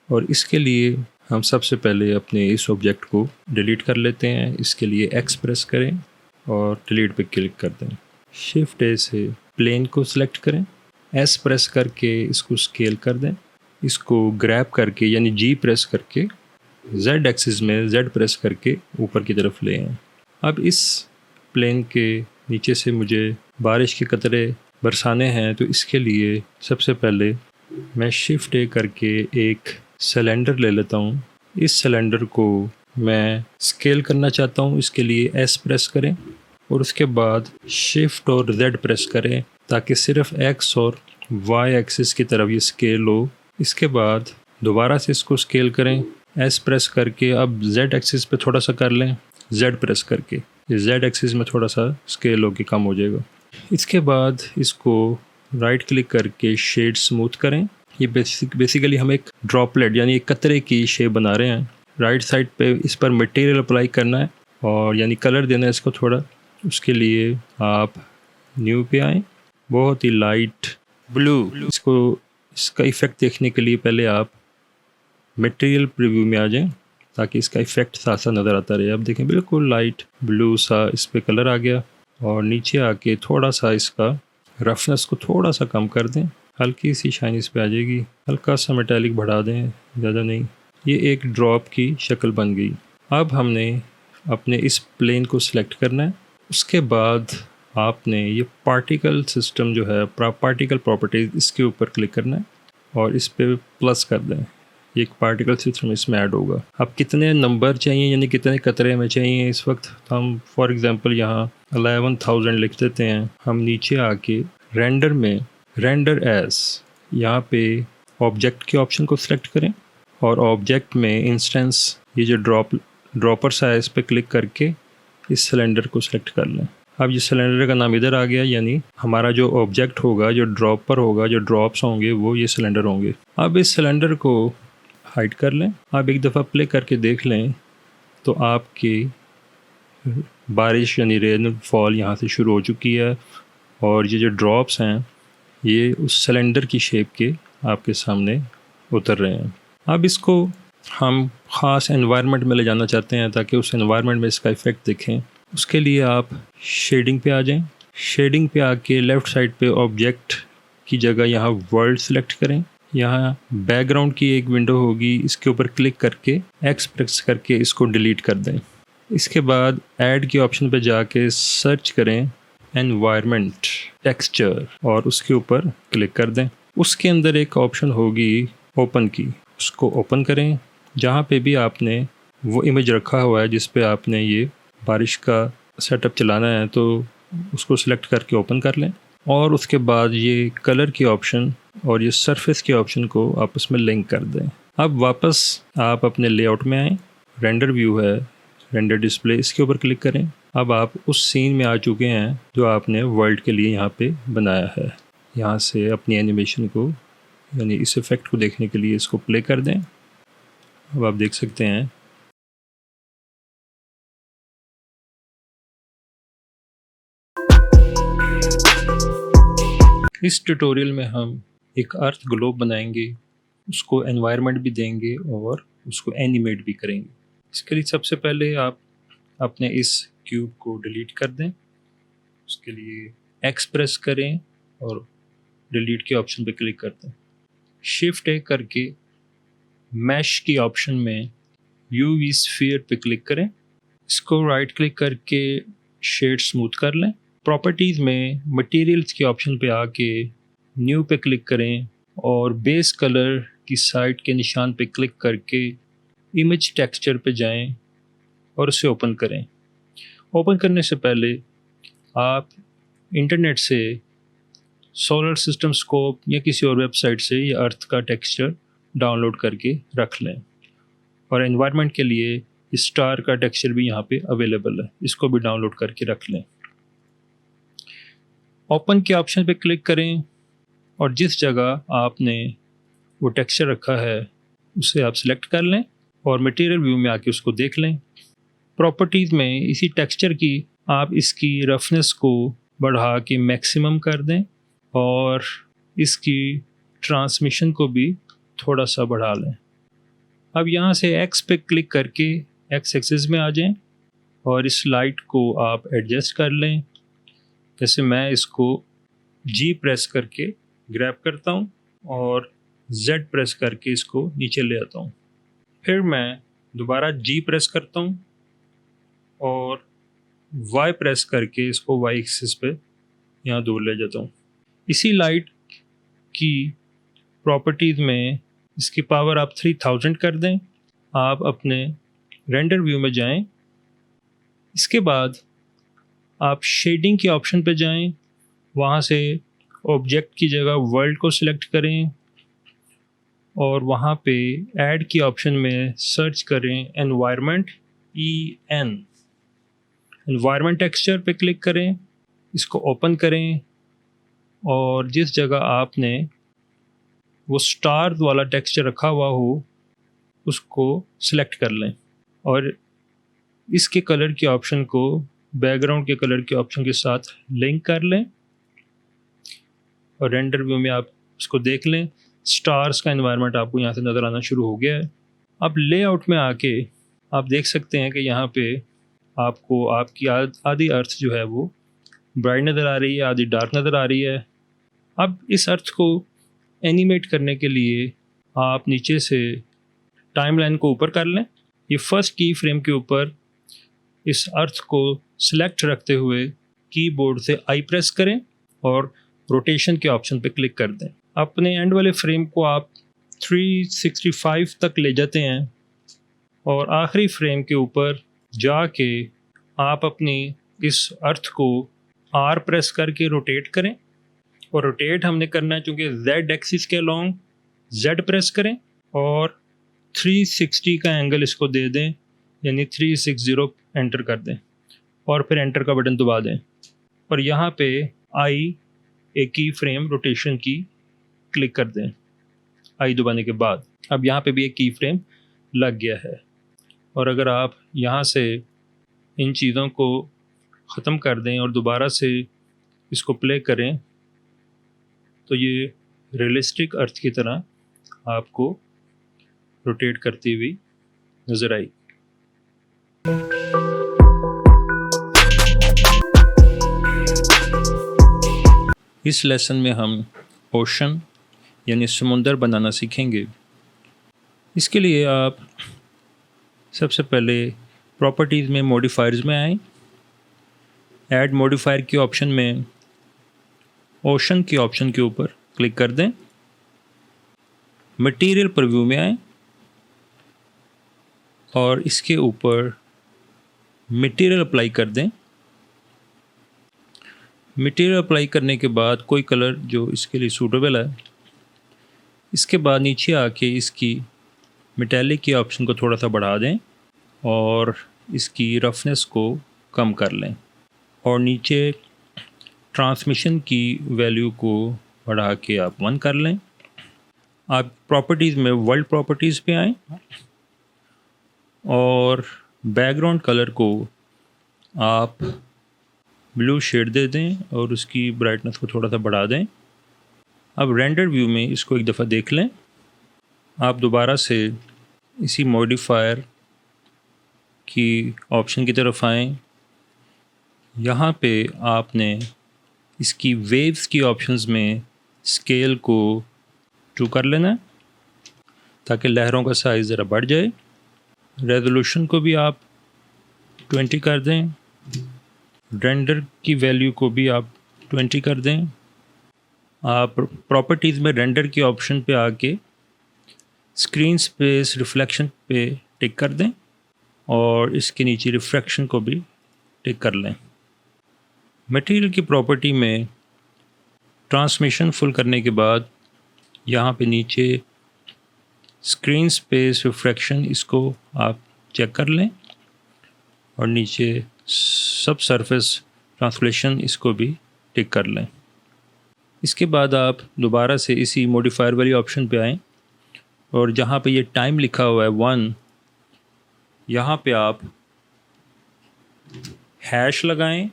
और इसके लिए हम सबसे पहले अपने इस ऑब्जेक्ट को डिलीट कर लेते हैं। इसके लिए X प्रेस करें और डिलीट पे क्लिक कर दें। शिफ्ट A से प्लेन को सिलेक्ट करें, S प्रेस करके इसको स्केल कर दें। इसको ग्रैब करके यानी G प्रेस करके Z एक्सिस में Z प्रेस करके ऊपर की तरफ ले आएं। अब इस प्लेन के नीचे से मुझे बारिश के कतरे बरसाने हैं, तो इसके लिए सबसे पहले मैं शिफ्ट A करके एक सिलेंडर ले लेता हूँ। इस सिलेंडर को मैं स्केल करना चाहता हूँ। इसके लिए S प्रेस करें और उसके बाद शिफ्ट और Z प्रेस करें ताकि सिर्फ X और Y एक्सिस की तरफ ये स्केल हो। इसके बाद दोबारा से इसको स्केल करें, S प्रेस करके अब Z एक्सिस पे थोड़ा सा कर लें, Z प्रेस करके ये Z एक्सिस में थोड़ा सा स्केल होके कम हो जाएगा। इसके बाद इसको राइट क्लिक करके शेड स्मूथ करें। ये बेसिकली हम एक ड्रॉपलेट यानी एक कतरे की शेप बना रहे हैं। राइट साइड पे इस पर मटेरियल अप्लाई करना है और यानी कलर देना है इसको थोड़ा। उसके लिए आप न्यू पे आएँ, बहुत ही लाइट ब्लू। इसका इफ़ेक्ट देखने के लिए पहले आप मटेरियल प्रीव्यू में आ जाएं ताकि इसका इफ़ेक्ट साथ साथ नज़र आता रहे। अब देखें बिल्कुल लाइट ब्लू सा इस पर कलर आ गया, और नीचे आके थोड़ा सा इसका रफनेस को थोड़ा सा कम कर दें, हल्की सी शाइन इस पे आ जाएगी। हल्का सा मेटालिक बढ़ा दें, ज़्यादा नहीं। ये एक ड्रॉप की शक्ल बन गई। अब हमने अपने इस प्लेन को सिलेक्ट करना है। उसके बाद आपने ये पार्टिकल सिस्टम जो है, पार्टिकल प्रॉपर्टीज, इसके ऊपर क्लिक करना है और इस पर प्लस कर दें। एक पार्टिकल सिस्टम इसमें ऐड होगा। अब कितने नंबर चाहिए यानी कितने कतरे में चाहिए इस वक्त हम फॉर एग्जांपल यहाँ 11,000 लिख देते हैं। हम नीचे आके रेंडर में रेंडर एस यहाँ पे ऑब्जेक्ट के ऑप्शन को सिलेक्ट करें और ऑब्जेक्ट में इंस्टेंस ये जो ड्रॉपर सा है इस पर क्लिक करके इस सिलेंडर को सिलेक्ट कर लें। अब ये सिलेंडर का नाम इधर आ गया, यानी हमारा जो ऑब्जेक्ट होगा, जो ड्रॉपर होगा, जो ड्रॉप्स होंगे वो ये सिलेंडर होंगे। अब इस सिलेंडर को हाइड कर लें। आप एक दफ़ा प्ले करके देख लें तो आपकी बारिश यानी रेन फॉल यहाँ से शुरू हो चुकी है और ये जो ड्रॉप्स हैं ये उस सिलेंडर की शेप के आपके सामने उतर रहे हैं। अब इसको हम ख़ास एनवायरनमेंट में ले जाना चाहते हैं ताकि उस एनवायरनमेंट में इसका इफ़ेक्ट देखें। उसके लिए आप शेडिंग पे आ जाएं। शेडिंग पे आके लेफ़्ट साइड पे ऑब्जेक्ट की जगह यहाँ वर्ल्ड सेलेक्ट करें। यहाँ बैकग्राउंड की एक विंडो होगी, इसके ऊपर क्लिक करके एक्स प्रेस करके इसको डिलीट कर दें। इसके बाद ऐड के ऑप्शन पे जाके सर्च करें एनवायरनमेंट टेक्सचर और उसके ऊपर क्लिक कर दें। उसके अंदर एक ऑप्शन होगी ओपन की, उसको ओपन करें। जहाँ पे भी आपने वो इमेज रखा हुआ है जिस पे आपने ये बारिश का सेटअप चलाना है तो उसको सिलेक्ट करके ओपन कर लें और उसके बाद ये कलर की ऑप्शन और ये सरफेस के ऑप्शन को आपस में लिंक कर दें। अब वापस आप अपने लेआउट में आएँ, रेंडर व्यू है, रेंडर डिस्प्ले, इसके ऊपर क्लिक करें। अब आप उस सीन में आ चुके हैं जो आपने वर्ल्ड के लिए यहाँ पे बनाया है। यहाँ से अपनी एनिमेशन को यानी इस इफ़ेक्ट को देखने के लिए इसको प्ले कर दें। अब आप देख सकते हैं इस ट्यूटोरियल में हम एक अर्थ ग्लोब बनाएंगे, उसको एनवायरनमेंट भी देंगे और उसको एनिमेट भी करेंगे। इसके लिए सबसे पहले आप अपने इस क्यूब को डिलीट कर दें। उसके लिए एक्स प्रेस करें और डिलीट के ऑप्शन पे क्लिक कर दें। शिफ्ट ए करके मैश की ऑप्शन में यूवी स्फीयर पे क्लिक करें। इसको राइट क्लिक करके शेड स्मूथ कर लें। प्रॉपर्टीज़ में मटेरियल्स के ऑप्शन पे आके न्यू पे क्लिक करें और बेस कलर की साइड के निशान पे क्लिक करके इमेज टेक्सचर पे जाएं और उसे ओपन करें। ओपन करने से पहले आप इंटरनेट से सोलर सिस्टम स्कोप या किसी और वेबसाइट से ये अर्थ का टेक्सचर डाउनलोड करके रख लें और एनवायरनमेंट के लिए स्टार का टेक्सचर भी यहाँ पे अवेलेबल है, इसको भी डाउनलोड करके रख लें। ओपन के ऑप्शन पे क्लिक करें और जिस जगह आपने वो टेक्सचर रखा है उसे आप सिलेक्ट कर लें और मटेरियल व्यू में आके उसको देख लें। प्रॉपर्टीज़ में इसी टेक्सचर की आप इसकी रफनेस को बढ़ा के मैक्सिमम कर दें और इसकी ट्रांसमिशन को भी थोड़ा सा बढ़ा लें। अब यहाँ से एक्स पे क्लिक करके एक्स एक्सिस में आ जाएं और इस लाइट को आप एडजस्ट कर लें। जैसे मैं इसको जी प्रेस करके ग्रैब करता हूँ और जेड प्रेस करके इसको नीचे ले आता हूँ। फिर मैं दोबारा जी प्रेस करता हूँ और वाई प्रेस करके इसको वाई एक्सिस पे यहाँ दूर ले जाता हूँ। इसी लाइट की प्रॉपर्टीज़ में इसकी पावर आप 3000 कर दें। आप अपने रेंडर व्यू में जाएं। इसके बाद आप शेडिंग के ऑप्शन पे जाएं, वहाँ से ऑब्जेक्ट की जगह वर्ल्ड को सिलेक्ट करें और वहाँ पे ऐड की ऑप्शन में सर्च करें एनवायरनमेंट एनवायरनमेंट टेक्सचर पे क्लिक करें। इसको ओपन करें और जिस जगह आपने वो स्टार वाला टेक्सचर रखा हुआ हो उसको सिलेक्ट कर लें और इसके कलर के ऑप्शन को बैकग्राउंड के कलर के ऑप्शन के साथ लिंक कर लें और रेंडर व्यू में आप उसको देख लें। स्टार्स का एनवायरनमेंट आपको यहाँ से नज़र आना शुरू हो गया है। अब लेआउट में आके आप देख सकते हैं कि यहाँ पे आपको आपकी आधी अर्थ जो है वो ब्राइट नज़र आ रही है, आधी डार्क नज़र आ रही है। अब इस अर्थ को एनिमेट करने के लिए आप नीचे से टाइमलाइन को ऊपर कर लें। ये फर्स्ट की फ्रेम के ऊपर इस अर्थ को सिलेक्ट रखते हुए कीबोर्ड से आई प्रेस करें और रोटेशन के ऑप्शन पे क्लिक कर दें। अपने एंड वाले फ्रेम को आप 365 तक ले जाते हैं और आखिरी फ्रेम के ऊपर जाके आप अपनी इस अर्थ को आर प्रेस करके रोटेट करें और रोटेट हमने करना है चूँकि जेड एक्सिस के अलोंग Z प्रेस करें और 360 का एंगल इसको दे दें, यानी 360 एंटर कर दें और फिर एंटर का बटन दबा दें। और यहाँ पे आई एक की फ्रेम रोटेशन की क्लिक कर दें आई दबाने के बाद। अब यहाँ पे भी एक की फ्रेम लग गया है। और अगर आप यहाँ से इन चीज़ों को ख़त्म कर दें और दोबारा से इसको प्ले करें तो ये रियलिस्टिक अर्थ की तरह आपको रोटेट करती हुई नज़र आई। इस लेसन में हम ओशन यानी समुंदर बनाना सीखेंगे। इसके लिए आप सबसे पहले प्रॉपर्टीज़ में मॉडिफायर्स में आएँ। ऐड मॉडिफायर के ऑप्शन में ओशन के ऑप्शन के ऊपर क्लिक कर दें। मटेरियल प्रीव्यू में आएँ और इसके ऊपर मटेरियल अप्लाई कर दें। मटेरियल अप्लाई करने के बाद कोई कलर जो इसके लिए सूटेबल है, इसके बाद नीचे आके इसकी मेटालिक के ऑप्शन को थोड़ा सा बढ़ा दें और इसकी रफनेस को कम कर लें और नीचे ट्रांसमिशन की वैल्यू को बढ़ा के आप 1 कर लें। आप प्रॉपर्टीज़ में वर्ल्ड प्रॉपर्टीज़ पे आएँ और बैकग्राउंड कलर को आप ब्लू शेड दे दें और उसकी ब्राइटनेस को थोड़ा सा बढ़ा दें। अब रेंडर व्यू में इसको एक दफ़ा देख लें। आप दोबारा से इसी मॉडिफायर की ऑप्शन की तरफ आएँ। यहाँ पे आपने इसकी वेव्स की ऑप्शंस में स्केल को 2 कर लेना है ताकि लहरों का साइज़ ज़रा बढ़ जाए। रेजोल्यूशन को भी आप 20 कर दें। रेंडर की वैल्यू को भी आप 20 कर दें। आप प्रॉपर्टीज़ में रेंडर के ऑप्शन पे आके स्क्रीन स्पेस रिफ्लेक्शन पे टिक कर दें और इसके नीचे रिफ्रैक्शन को भी टिक कर लें। मटेरियल की प्रॉपर्टी में ट्रांसमिशन फुल करने के बाद यहाँ पे नीचे स्क्रीन स्पेस रिफ्रैक्शन इसको आप चेक कर लें और नीचे सब सरफेस ट्रांसलेशन इसको भी टिक कर लें। इसके बाद आप दोबारा से इसी मॉडिफायर वाली ऑप्शन पे आएँ और जहाँ पे ये टाइम लिखा हुआ है 1, यहाँ पे आप हैश लगाएं,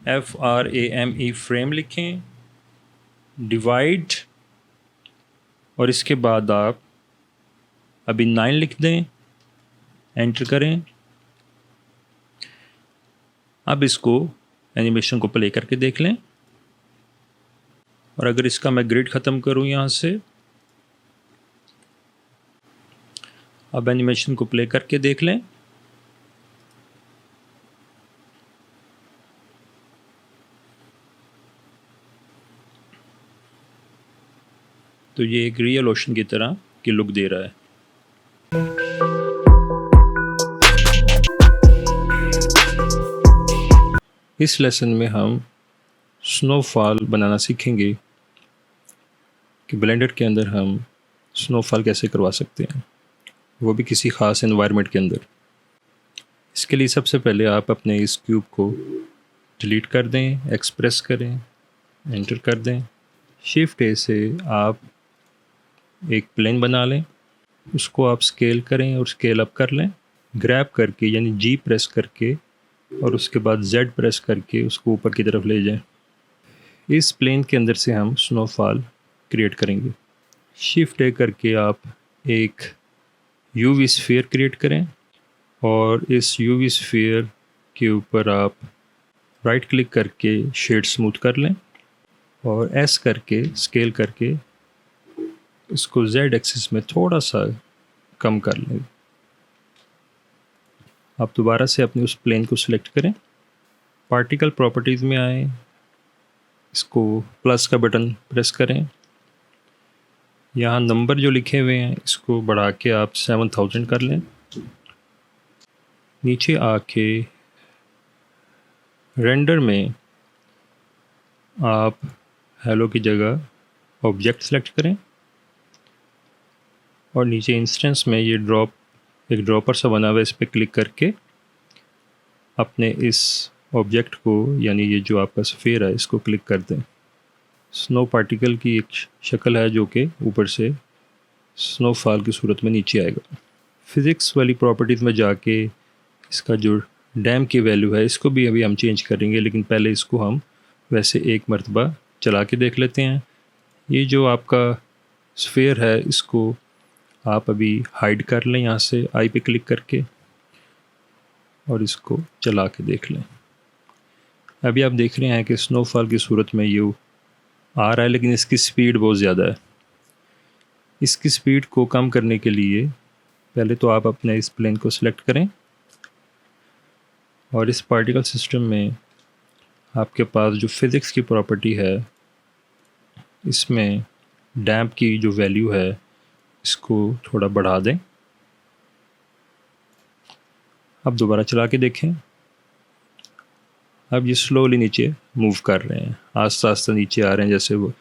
FRAME फ्रेम लिखें, डिवाइड और इसके बाद आप अभी 9 लिख दें, एंटर करें। अब इसको एनिमेशन को प्ले करके देख लें और अगर इसका मैं ग्रिड ख़त्म करूं यहाँ से, अब एनिमेशन को प्ले करके देख लें। तो ये एक रियल ओशन की तरह की लुक दे रहा है। इस लेसन में हम स्नोफॉल बनाना सीखेंगे कि ब्लेंडर के अंदर हम स्नोफॉल कैसे करवा सकते हैं, वो भी किसी ख़ास एनवायरनमेंट के अंदर। इसके लिए सबसे पहले आप अपने इस क्यूब को डिलीट कर दें, एक्सप्रेस करें, एंटर कर दें। शिफ्ट ए से आप एक प्लेन बना लें, उसको आप स्केल करें और स्केल अप कर लें। ग्रैब करके यानी जी प्रेस करके और उसके बाद जेड प्रेस करके उसको ऊपर की तरफ ले जाएं। इस प्लेन के अंदर से हम स्नोफॉल क्रिएट करेंगे। शिफ्ट ए करके आप एक यूवी स्फीयर क्रिएट करें और इस यूवी स्फीयर के ऊपर आप राइट क्लिक करके शेड स्मूथ कर लें और एस करके स्केल करके इसको जेड एक्सिस में थोड़ा सा कम कर लें। आप दोबारा से अपने उस प्लेन को सिलेक्ट करें, पार्टिकल प्रॉपर्टीज़ में आएँ, इसको प्लस का बटन प्रेस करें। यहाँ नंबर जो लिखे हुए हैं इसको बढ़ा के आप 7000 कर लें। नीचे आके रेंडर में आप हेलो की जगह ऑब्जेक्ट सेलेक्ट करें और नीचे इंस्टेंस में ये एक ड्रॉपर सा बना हुआ है, इस पर क्लिक करके अपने इस ऑब्जेक्ट को, यानी ये जो आपका स्फीयर है, इसको क्लिक कर दें। स्नो पार्टिकल की एक शक्ल है जो कि ऊपर से स्नोफॉल की सूरत में नीचे आएगा। फ़िज़िक्स वाली प्रॉपर्टीज़ में जाके इसका जो डैम की वैल्यू है इसको भी अभी हम चेंज करेंगे, लेकिन पहले इसको हम वैसे एक मरतबा चला के देख लेते हैं। ये जो आपका स्फीयर है इसको आप अभी हाइड कर लें यहाँ से आई पे क्लिक करके, और इसको चला के देख लें। अभी आप देख रहे हैं कि स्नोफॉल की सूरत में ये आ रहा है, लेकिन इसकी स्पीड बहुत ज़्यादा है। इसकी स्पीड को कम करने के लिए पहले तो आप अपने इस प्लेन को सिलेक्ट करें, और इस पार्टिकल सिस्टम में आपके पास जो फ़िज़िक्स की प्रॉपर्टी है इसमें डैम्प की जो वैल्यू है इसको थोड़ा बढ़ा दें। अब दोबारा चला के देखें। अब ये स्लोली नीचे मूव कर रहे हैं, आस्ते आस्ते नीचे आ रहे हैं जैसे वो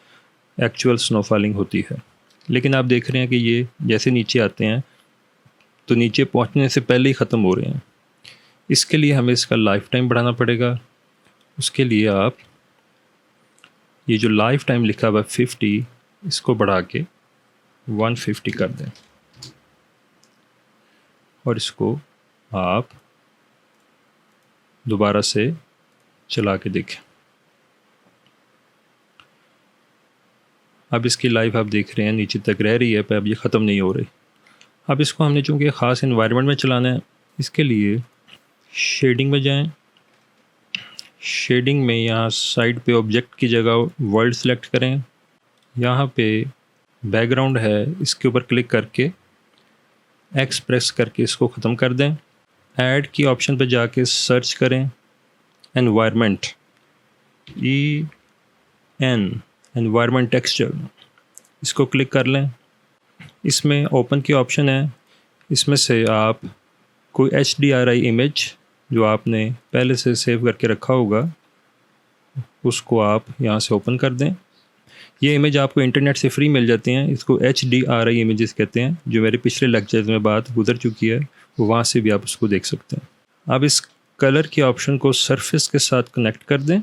एक्चुअल स्नोफॉलिंग होती है। लेकिन आप देख रहे हैं कि ये जैसे नीचे आते हैं तो नीचे पहुंचने से पहले ही ख़त्म हो रहे हैं। इसके लिए हमें इसका लाइफ टाइम बढ़ाना पड़ेगा। उसके लिए आप ये जो लाइफ टाइम लिखा हुआ 50, इसको बढ़ा के 150 कर दें, और इसको आप दोबारा से चला के देखें। अब इसकी लाइफ आप देख रहे हैं नीचे तक रह रही है, पर अब ये ख़त्म नहीं हो रही। अब इसको हमने चूँकि ख़ास इन्वायरमेंट में चलाना है, इसके लिए शेडिंग में जाएं। शेडिंग में यहाँ साइड पे ऑब्जेक्ट की जगह वर्ल्ड सेलेक्ट करें। यहाँ पे बैकग्राउंड है, इसके ऊपर क्लिक करके एक्स प्रेस करके इसको ख़त्म कर दें। ऐड की ऑप्शन पे जाके सर्च करें एनवायरनमेंट, एनवायरनमेंट टेक्सचर, इसको क्लिक कर लें। इसमें ओपन की ऑप्शन है, इसमें से आप कोई HDRI इमेज जो आपने पहले से सेव करके रखा होगा उसको आप यहाँ से ओपन कर दें। ये इमेज आपको इंटरनेट से फ्री मिल जाती हैं, इसको HDRI इमेजेस कहते हैं। जो मेरे पिछले लेक्चर्स में बात गुजर चुकी है वो वहाँ से भी आप उसको देख सकते हैं। अब इस कलर के ऑप्शन को सरफेस के साथ कनेक्ट कर दें।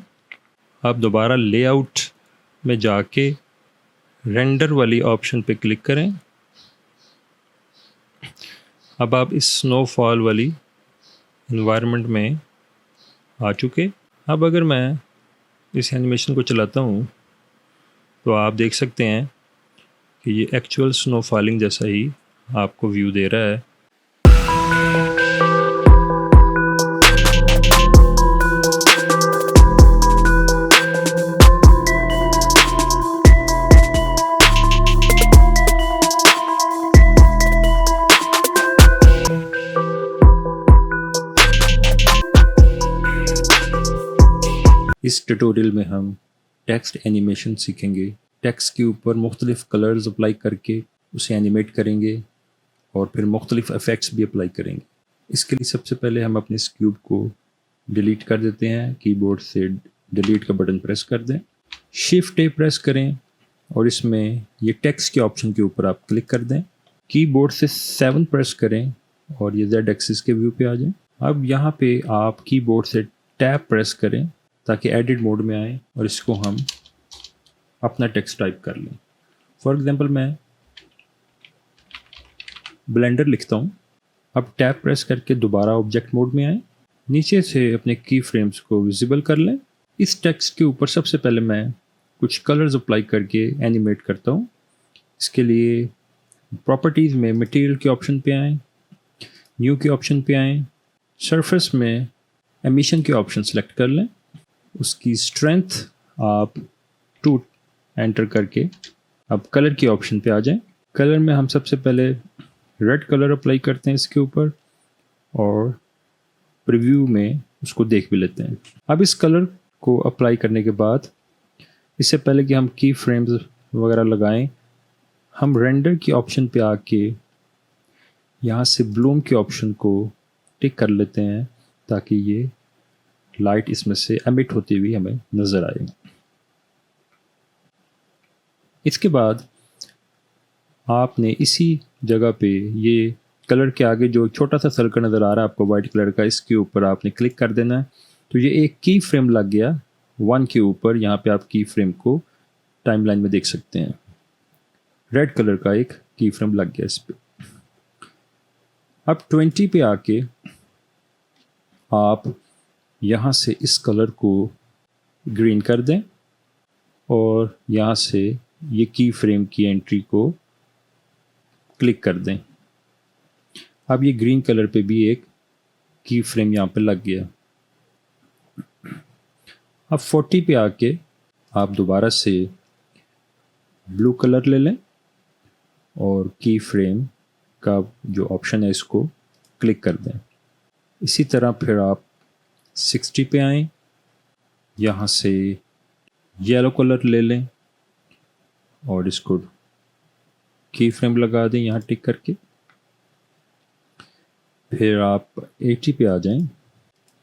आप दोबारा लेआउट में जाके रेंडर वाली ऑप्शन पे क्लिक करें। अब आप इस स्नोफॉल वाली इन्वायरमेंट में आ चुके। अब अगर मैं इस एनिमेशन को चलाता हूँ तो आप देख सकते हैं कि ये एक्चुअल स्नोफॉलिंग जैसा ही आपको व्यू दे रहा है। इस ट्यूटोरियल में हम टेक्स्ट एनिमेशन सीखेंगे। टेक्स्ट के ऊपर मुख्तलिफ कलर्स अप्लाई करके उसे एनिमेट करेंगे और फिर मुख्तलिफ इफ़ेक्ट्स भी अप्लाई करेंगे। इसके लिए सबसे पहले हम अपने इस क्यूब को डिलीट कर देते हैं। कीबोर्ड से डिलीट का बटन प्रेस कर दें, शिफ्ट A प्रेस करें और इसमें ये टेक्स्ट के ऑप्शन के ऊपर आप क्लिक कर दें। कीबोर्ड से 7 प्रेस करें और ये Z एक्सिस के व्यू पे आ जाए। अब यहाँ पे आप कीबोर्ड से टैब प्रेस करें ताकि एडिट मोड में आए और इसको हम अपना टेक्स्ट टाइप कर लें। फॉर एग्जांपल मैं ब्लेंडर लिखता हूँ। अब टैब प्रेस करके दोबारा ऑब्जेक्ट मोड में आए, नीचे से अपने की फ्रेम्स को विजिबल कर लें। इस टेक्स्ट के ऊपर सबसे पहले मैं कुछ कलर्स अप्लाई करके एनिमेट करता हूँ। इसके लिए प्रॉपर्टीज़ में मटेरियल के ऑप्शन पे आएँ, न्यू के ऑप्शन पे आएँ, सरफेस में एमिशन के ऑप्शन सेलेक्ट कर लें। उसकी स्ट्रेंथ आप 2 एंटर करके अब कलर के ऑप्शन पे आ जाएं। कलर में हम सबसे पहले रेड कलर अप्लाई करते हैं इसके ऊपर और प्रीव्यू में उसको देख भी लेते हैं। अब इस कलर को अप्लाई करने के बाद इससे पहले कि हम की फ्रेम्स वगैरह लगाएं, हम रेंडर के ऑप्शन पे आके यहाँ से ब्लूम के ऑप्शन को टिक कर लेते हैं ताकि ये लाइट इसमें से एमिट होती हुई हमें नज़र आए। इसके बाद आपने इसी जगह पे ये कलर के आगे जो छोटा सा सर्कल नज़र आ रहा है आपको वाइट कलर का, इसके ऊपर आपने क्लिक कर देना है। तो ये एक की फ्रेम लग गया 1 के ऊपर। यहाँ पे आप की फ्रेम को टाइमलाइन में देख सकते हैं, रेड कलर का एक की फ्रेम लग गया इस पे। अब 20 पे आके आप यहाँ से इस कलर को ग्रीन कर दें और यहाँ से ये की फ्रेम की एंट्री को क्लिक कर दें। अब ये ग्रीन कलर पे भी एक की फ्रेम यहाँ पे लग गया। अब 40 पे आके आप दोबारा से ब्लू कलर ले लें और की फ्रेम का जो ऑप्शन है इसको क्लिक कर दें। इसी तरह फिर आप 60 पे आएँ, यहाँ से येलो कलर ले लें और इसको की फ्रेम लगा दें यहाँ टिक करके। फिर आप 80 पे आ जाएं,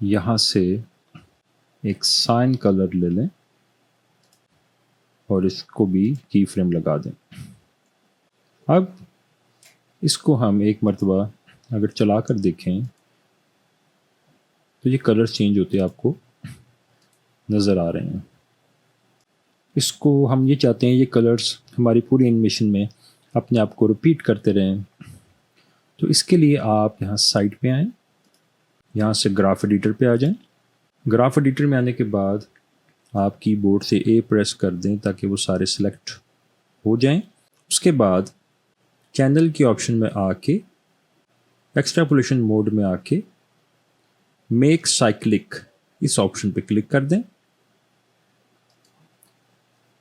यहाँ से एक साइन कलर ले लें और इसको भी की फ्रेम लगा दें। अब इसको हम एक मरतबा अगर चला कर देखें तो ये कलर चेंज होते आपको नज़र आ रहे हैं। इसको हम ये चाहते हैं ये कलर्स हमारी पूरी एनिमेशन में अपने आप को रिपीट करते रहें। तो इसके लिए आप यहाँ साइड पे आएँ, यहाँ से ग्राफ एडिटर पे आ जाएं। ग्राफ एडिटर में आने के बाद आप कीबोर्ड से ए प्रेस कर दें ताकि वो सारे सिलेक्ट हो जाएं। उसके बाद चैनल के ऑप्शन में आके एक्सट्रापोलेशन मोड में आके मेक साइक्लिक इस ऑप्शन पे क्लिक कर दें।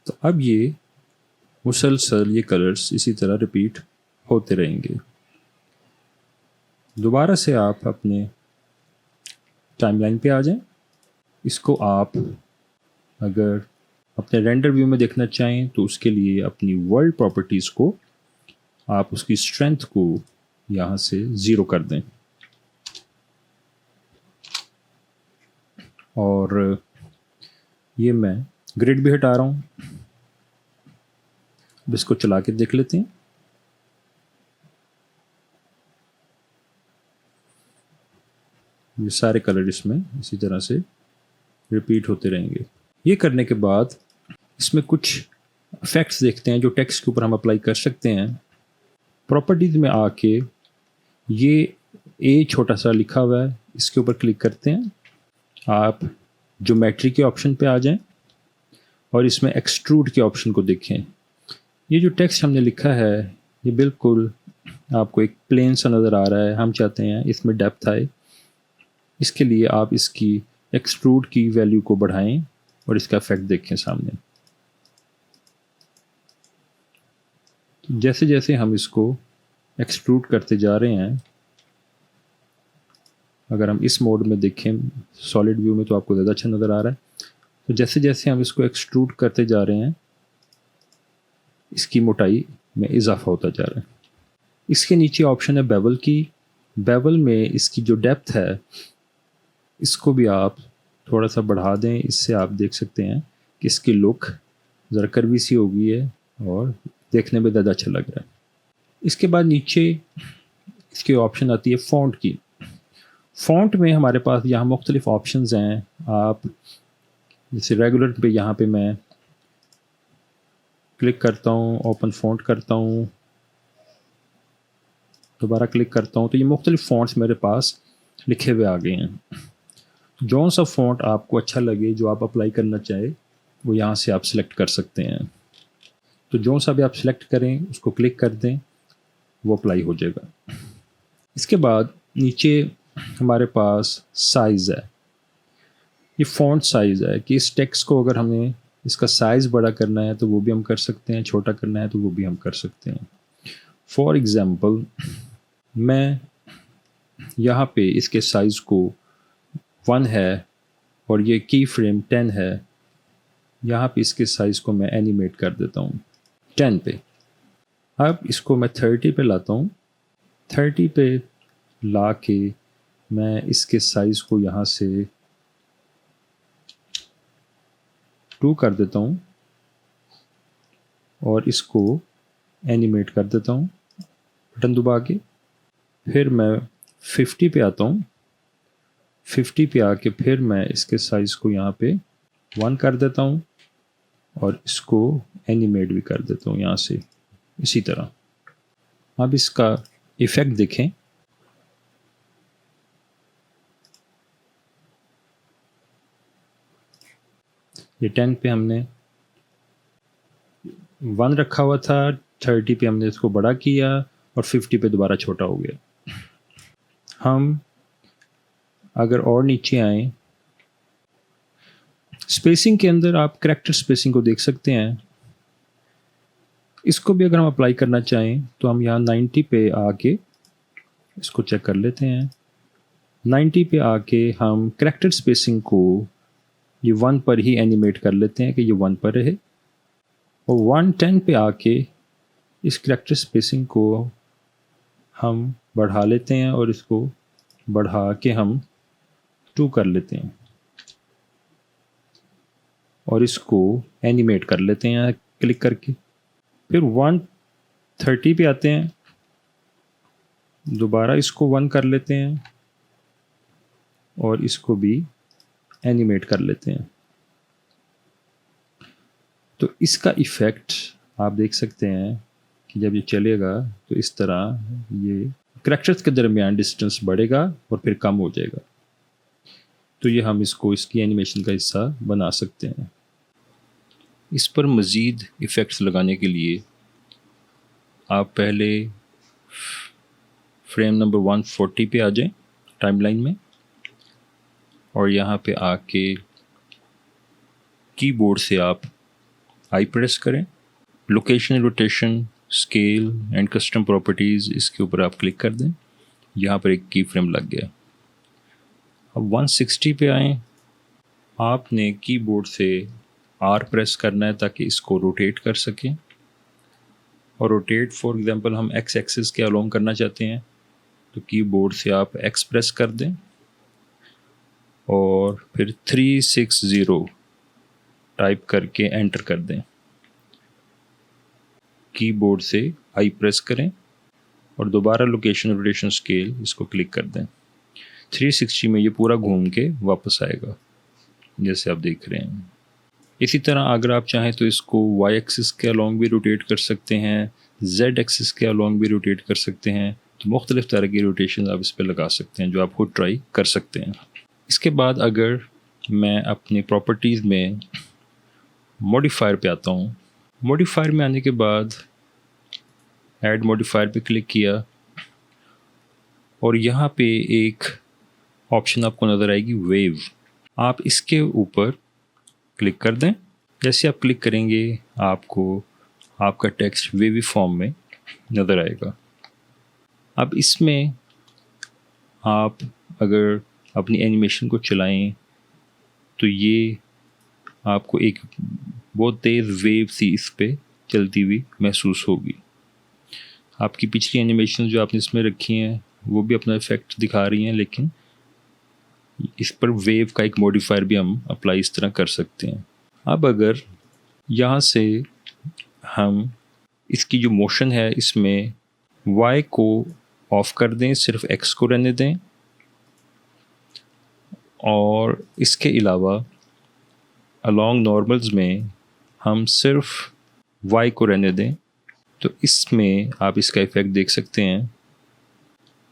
तो अब ये मुसलसल ये कलर्स इसी तरह रिपीट होते रहेंगे। दोबारा से आप अपने टाइमलाइन पे आ जाएं। इसको आप अगर अपने रेंडर व्यू में देखना चाहें तो उसके लिए अपनी वर्ल्ड प्रॉपर्टीज़ को आप उसकी स्ट्रेंथ को यहाँ से 0 कर दें और ये मैं ग्रिड भी हटा रहा हूँ। अब इसको चला के देख लेते हैं। ये सारे कलर इसमें इसी तरह से रिपीट होते रहेंगे। ये करने के बाद इसमें कुछ इफेक्ट्स देखते हैं जो टेक्स्ट के ऊपर हम अप्लाई कर सकते हैं। प्रॉपर्टीज़ में आके ये ए छोटा सा लिखा हुआ है, इसके ऊपर क्लिक करते हैं। आप ज्योमेट्री के ऑप्शन पे आ जाएं और इसमें एक्सट्रूड के ऑप्शन को देखें। ये जो टेक्स्ट हमने लिखा है ये बिल्कुल आपको एक प्लेन सा नज़र आ रहा है। हम चाहते हैं इसमें डेप्थ आए, इसके लिए आप इसकी एक्सट्रूड की वैल्यू को बढ़ाएं और इसका इफेक्ट देखें सामने। जैसे जैसे हम इसको एक्सट्रूड करते जा रहे हैं, अगर हम इस मोड में देखें सॉलिड व्यू में तो आपको ज़्यादा अच्छा नज़र आ रहा है। तो जैसे जैसे हम इसको एक्सट्रूड करते जा रहे हैं इसकी मोटाई में इजाफा होता जा रहा है। इसके नीचे ऑप्शन है बेवल की। बेवल में इसकी जो डेप्थ है इसको भी आप थोड़ा सा बढ़ा दें। इससे आप देख सकते हैं कि इसकी लुक ज़रा कर्वी सी हो गई है और देखने में ज़्यादा अच्छा लग रहा है। इसके बाद नीचे इसकी ऑप्शन आती है फ़ॉन्ट की। फ़ॉन्ट में हमारे पास यहाँ मुख्तलिफ़ ऑप्शंस हैं। आप जैसे रेगुलर पे यहाँ पे मैं क्लिक करता हूँ, ओपन फ़ॉन्ट करता हूँ, दोबारा क्लिक करता हूँ तो ये मुख्तलिफ़ फ़ॉन्ट्स मेरे पास लिखे हुए आ गए हैं। जो सा फ़ॉन्ट आपको अच्छा लगे, जो आप अप्लाई करना चाहे, वो यहाँ से आप सिलेक्ट कर सकते हैं। तो जो सा भी आप सिलेक्ट करें उसको क्लिक कर दें, वो अप्लाई हो जाएगा। इसके बाद नीचे हमारे पास साइज़ है। ये फ़ॉन्ट साइज़ है कि इस टेक्स्ट को अगर हमें इसका साइज़ बड़ा करना है तो वो भी हम कर सकते हैं, छोटा करना है तो वो भी हम कर सकते हैं। फॉर एग्ज़ाम्पल मैं यहाँ पे इसके साइज़ को 1 है और ये की फ्रेम 10 है। यहाँ पे इसके साइज़ को मैं एनिमेट कर देता हूँ 10 पे। अब इसको मैं 30 पे लाता हूँ। 30 पे ला के मैं इसके साइज़ को यहाँ से 2 कर देता हूँ और इसको एनिमेट कर देता हूँ बटन दबा के। फिर मैं 50 पे आता हूँ। 50 पे आके फिर मैं इसके साइज़ को यहाँ पे 1 कर देता हूँ और इसको एनिमेट भी कर देता हूँ यहाँ से इसी तरह। अब इसका इफ़ेक्ट देखें। ये 10 पे हमने 1 रखा हुआ था, 30 पे हमने इसको बड़ा किया और 50 पे दोबारा छोटा हो गया। हम अगर और नीचे आए, स्पेसिंग के अंदर आप करैक्टर स्पेसिंग को देख सकते हैं। इसको भी अगर हम अप्लाई करना चाहें तो हम यहाँ 90 पे आके इसको चेक कर लेते हैं। 90 पे आके हम करैक्टर स्पेसिंग को ये 1 पर ही एनिमेट कर लेते हैं कि ये 1 पर रहे, और 110 पे आके इस करैक्टर स्पेसिंग को हम बढ़ा लेते हैं और इसको बढ़ा के हम 2 कर लेते हैं और इसको एनिमेट कर लेते हैं क्लिक करके। फिर 130 पे आते हैं, दोबारा इसको 1 कर लेते हैं और इसको भी एनिमेट कर लेते हैं। तो इसका इफ़ेक्ट आप देख सकते हैं कि जब ये चलेगा तो इस तरह ये करैक्टर्स के दरमियान डिस्टेंस बढ़ेगा और फिर कम हो जाएगा। तो ये हम इसको इसकी एनिमेशन का हिस्सा बना सकते हैं। इस पर मज़ीद इफ़ेक्ट्स लगाने के लिए आप पहले फ्रेम नंबर 140 पे आ जाएं टाइमलाइन में, और यहाँ पे आके कीबोर्ड से आप आई प्रेस करें। Location, rotation, scale and custom properties, इसके ऊपर आप क्लिक कर दें। यहाँ पर एक की फ्रेम लग गया। अब 160 पे आएँ। आपने कीबोर्ड से आर प्रेस करना है ताकि इसको रोटेट कर सकें, और रोटेट फॉर एग्जांपल हम एक्स एक्सिस के अलोंग करना चाहते हैं तो कीबोर्ड से आप एक्स प्रेस कर दें और फिर 360 टाइप करके एंटर कर दें। कीबोर्ड से आई प्रेस करें और दोबारा लोकेशन, रोटेशन, स्केल इसको क्लिक कर दें। 360 में ये पूरा घूम के वापस आएगा जैसे आप देख रहे हैं। इसी तरह अगर आप चाहें तो इसको वाई एक्सिस के अलोंग भी रोटेट कर सकते हैं, जेड एक्सिस के अलोंग भी रोटेट कर सकते हैं। तो मुख्तलिफ़ तरह की रोटेशन आप इस पर लगा सकते हैं जो आप खुद ट्राई कर सकते हैं। इसके बाद अगर मैं अपनी प्रॉपर्टीज़ में मॉडिफायर पे आता हूँ, मॉडिफायर में आने के बाद ऐड मॉडिफायर पे क्लिक किया और यहाँ पे एक ऑप्शन आपको नज़र आएगी वेव। आप इसके ऊपर क्लिक कर दें। जैसे आप क्लिक करेंगे आपको आपका टेक्स्ट वेवी फॉर्म में नज़र आएगा। अब इसमें आप अगर अपनी एनिमेशन को चलाएं तो ये आपको एक बहुत तेज़ वेव सी इस पे चलती हुई महसूस होगी। आपकी पिछली एनिमेशन जो आपने इसमें रखी हैं वो भी अपना इफ़ेक्ट दिखा रही हैं, लेकिन इस पर वेव का एक मॉडिफायर भी हम अप्लाई इस तरह कर सकते हैं। अब अगर यहाँ से हम इसकी जो मोशन है इसमें y को ऑफ कर दें, सिर्फ x को रहने दें, और इसके अलावा अलोंग नॉर्मल्स में हम सिर्फ y को रहने दें, तो इसमें आप इसका इफ़ेक्ट देख सकते हैं।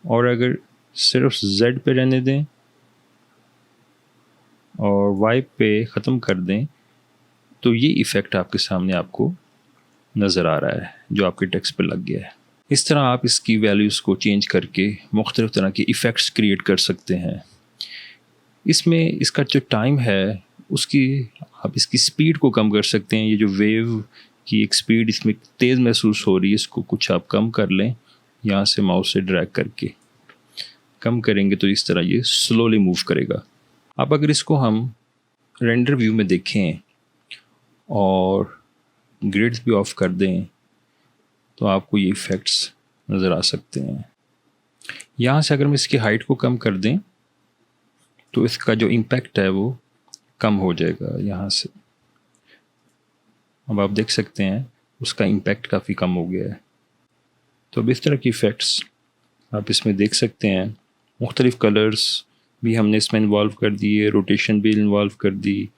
और अगर सिर्फ z पे रहने दें और y पे ख़त्म कर दें तो ये इफ़ेक्ट आपके सामने आपको नज़र आ रहा है जो आपके टेक्स्ट पे लग गया है। इस तरह आप इसकी वैल्यूज़ को चेंज करके मुख्तलिफ़ तरह के इफ़ेक्ट्स क्रिएट कर सकते हैं। इसमें इसका जो टाइम है उसकी आप इसकी स्पीड को कम कर सकते हैं। ये जो वेव की एक स्पीड इसमें तेज़ महसूस हो रही है, इसको कुछ आप कम कर लें, यहाँ से माउस से ड्रैग करके कम करेंगे तो इस तरह ये स्लोली मूव करेगा। अब अगर इसको हम रेंडर व्यू में देखें और ग्रिड्स भी ऑफ कर दें तो आपको ये इफ़ेक्ट्स नज़र आ सकते हैं। यहाँ से अगर हम इसकी हाइट को कम कर दें तो इसका जो इम्पैक्ट है वो कम हो जाएगा यहाँ से। अब आप देख सकते हैं उसका इम्पैक्ट काफ़ी कम हो गया है। तो अब इस तरह की इफ़ेक्ट्स आप इसमें देख सकते हैं। मुख्तलिफ़ कलर्स भी हमने इसमें इन्वॉल्व कर दिए, रोटेशन भी इन्वॉल्व कर दी,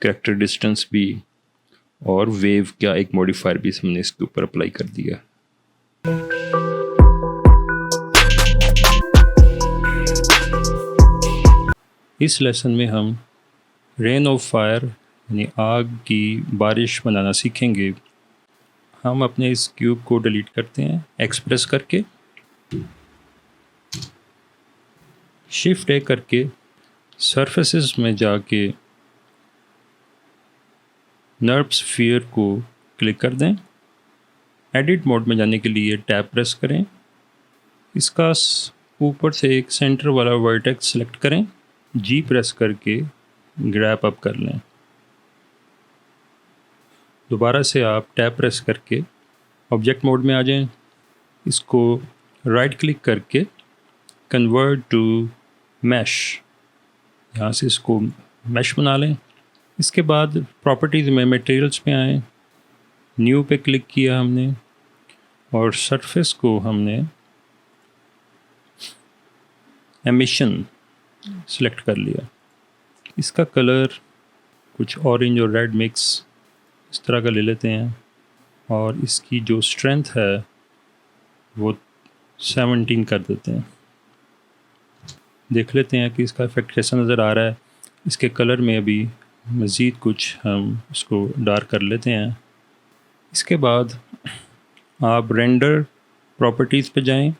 कैरेक्टर डिस्टेंस भी, और वेव का एक मॉडिफायर भी हमने इसके ऊपर अप्लाई कर दिया। इस लेसन में हम रेन ऑफ फायर यानी आग की बारिश बनाना सीखेंगे। हम अपने इस क्यूब को डिलीट करते हैं एक्सप्रेस करके, शिफ्ट ए करके सरफेसेस में जाके नर्व स्फीयर को क्लिक कर दें। एडिट मोड में जाने के लिए टैब प्रेस करें, इसका ऊपर से एक सेंटर वाला वर्टेक्स सेलेक्ट करें, जी प्रेस करके ग्रैब अप कर लें। दोबारा से आप टैब प्रेस करके ऑब्जेक्ट मोड में आ जाएं, इसको राइट क्लिक करके कन्वर्ट टू मैश, यहाँ से इसको मैश बना लें। इसके बाद प्रॉपर्टीज़ में मटेरियल्स में आए, न्यू पे क्लिक किया हमने और सरफेस को हमने एमिशन सेलेक्ट कर लिया। इसका कलर कुछ ऑरेंज और रेड मिक्स इस तरह का ले लेते हैं और इसकी जो स्ट्रेंथ है वो 17 कर देते हैं। देख लेते हैं कि इसका इफ़ेक्ट कैसा नज़र आ रहा है। इसके कलर में अभी मज़ीद कुछ हम इसको डार्क कर लेते हैं। इसके बाद आप रेंडर प्रॉपर्टीज़ पे जाएं,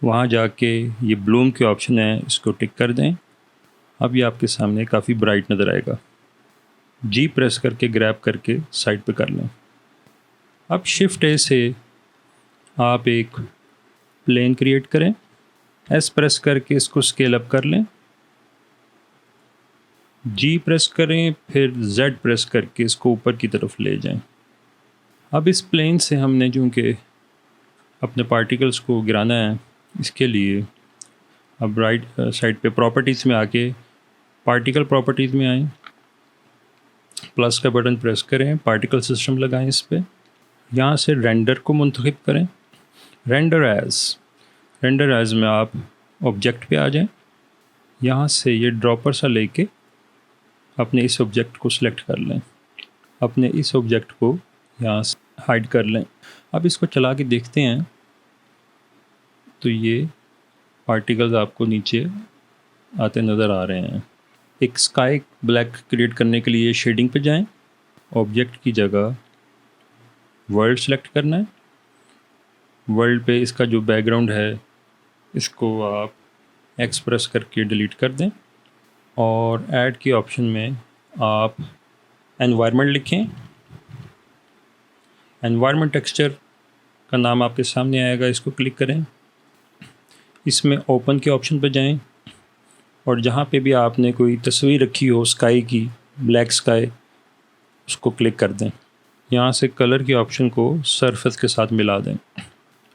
वहाँ जाके ये ब्लूम के ऑप्शन है, इसको टिक कर दें। अब ये आपके सामने काफ़ी ब्राइट नज़र आएगा। जी प्रेस करके ग्रैब करके साइड पे कर लें। अब शिफ्ट ए से आप एक प्लेन क्रिएट करें, एस प्रेस करके इसको स्केल अप कर लें, जी प्रेस करें, फिर जेड प्रेस करके इसको ऊपर की तरफ ले जाएं। अब इस प्लेन से हमने चूँकि अपने पार्टिकल्स को गिराना है, इसके लिए अब राइट साइड पे प्रॉपर्टीज़ में आके पार्टिकल प्रॉपर्टीज़ में आएँ, प्लस का बटन प्रेस करें, पार्टिकल सिस्टम लगाएं इस पर, यहाँ से रेंडर को मुंतखब करें, रेंडर एज में आप ऑब्जेक्ट पे आ जाएं, यहाँ से ये ड्रॉपर सा लेके अपने इस ऑब्जेक्ट को सिलेक्ट कर लें, अपने इस ऑब्जेक्ट को यहाँ से हाइड कर लें। अब इसको चला के देखते हैं तो ये पार्टिकल्स आपको नीचे आते नज़र आ रहे हैं। एक स्काई ब्लैक क्रिएट करने के लिए शेडिंग पे जाएं, ऑब्जेक्ट की जगह वर्ल्ड सेलेक्ट करना है, वर्ल्ड पे इसका जो बैकग्राउंड है इसको आप एक्सप्रेस करके डिलीट कर दें और ऐड के ऑप्शन में आप एनवायरनमेंट लिखें। एनवायरनमेंट टेक्सचर का नाम आपके सामने आएगा, इसको क्लिक करें, इसमें ओपन के ऑप्शन पर जाएं और जहाँ पे भी आपने कोई तस्वीर रखी हो स्काई की, ब्लैक स्काई, उसको क्लिक कर दें। यहाँ से कलर के ऑप्शन को सरफेस के साथ मिला दें।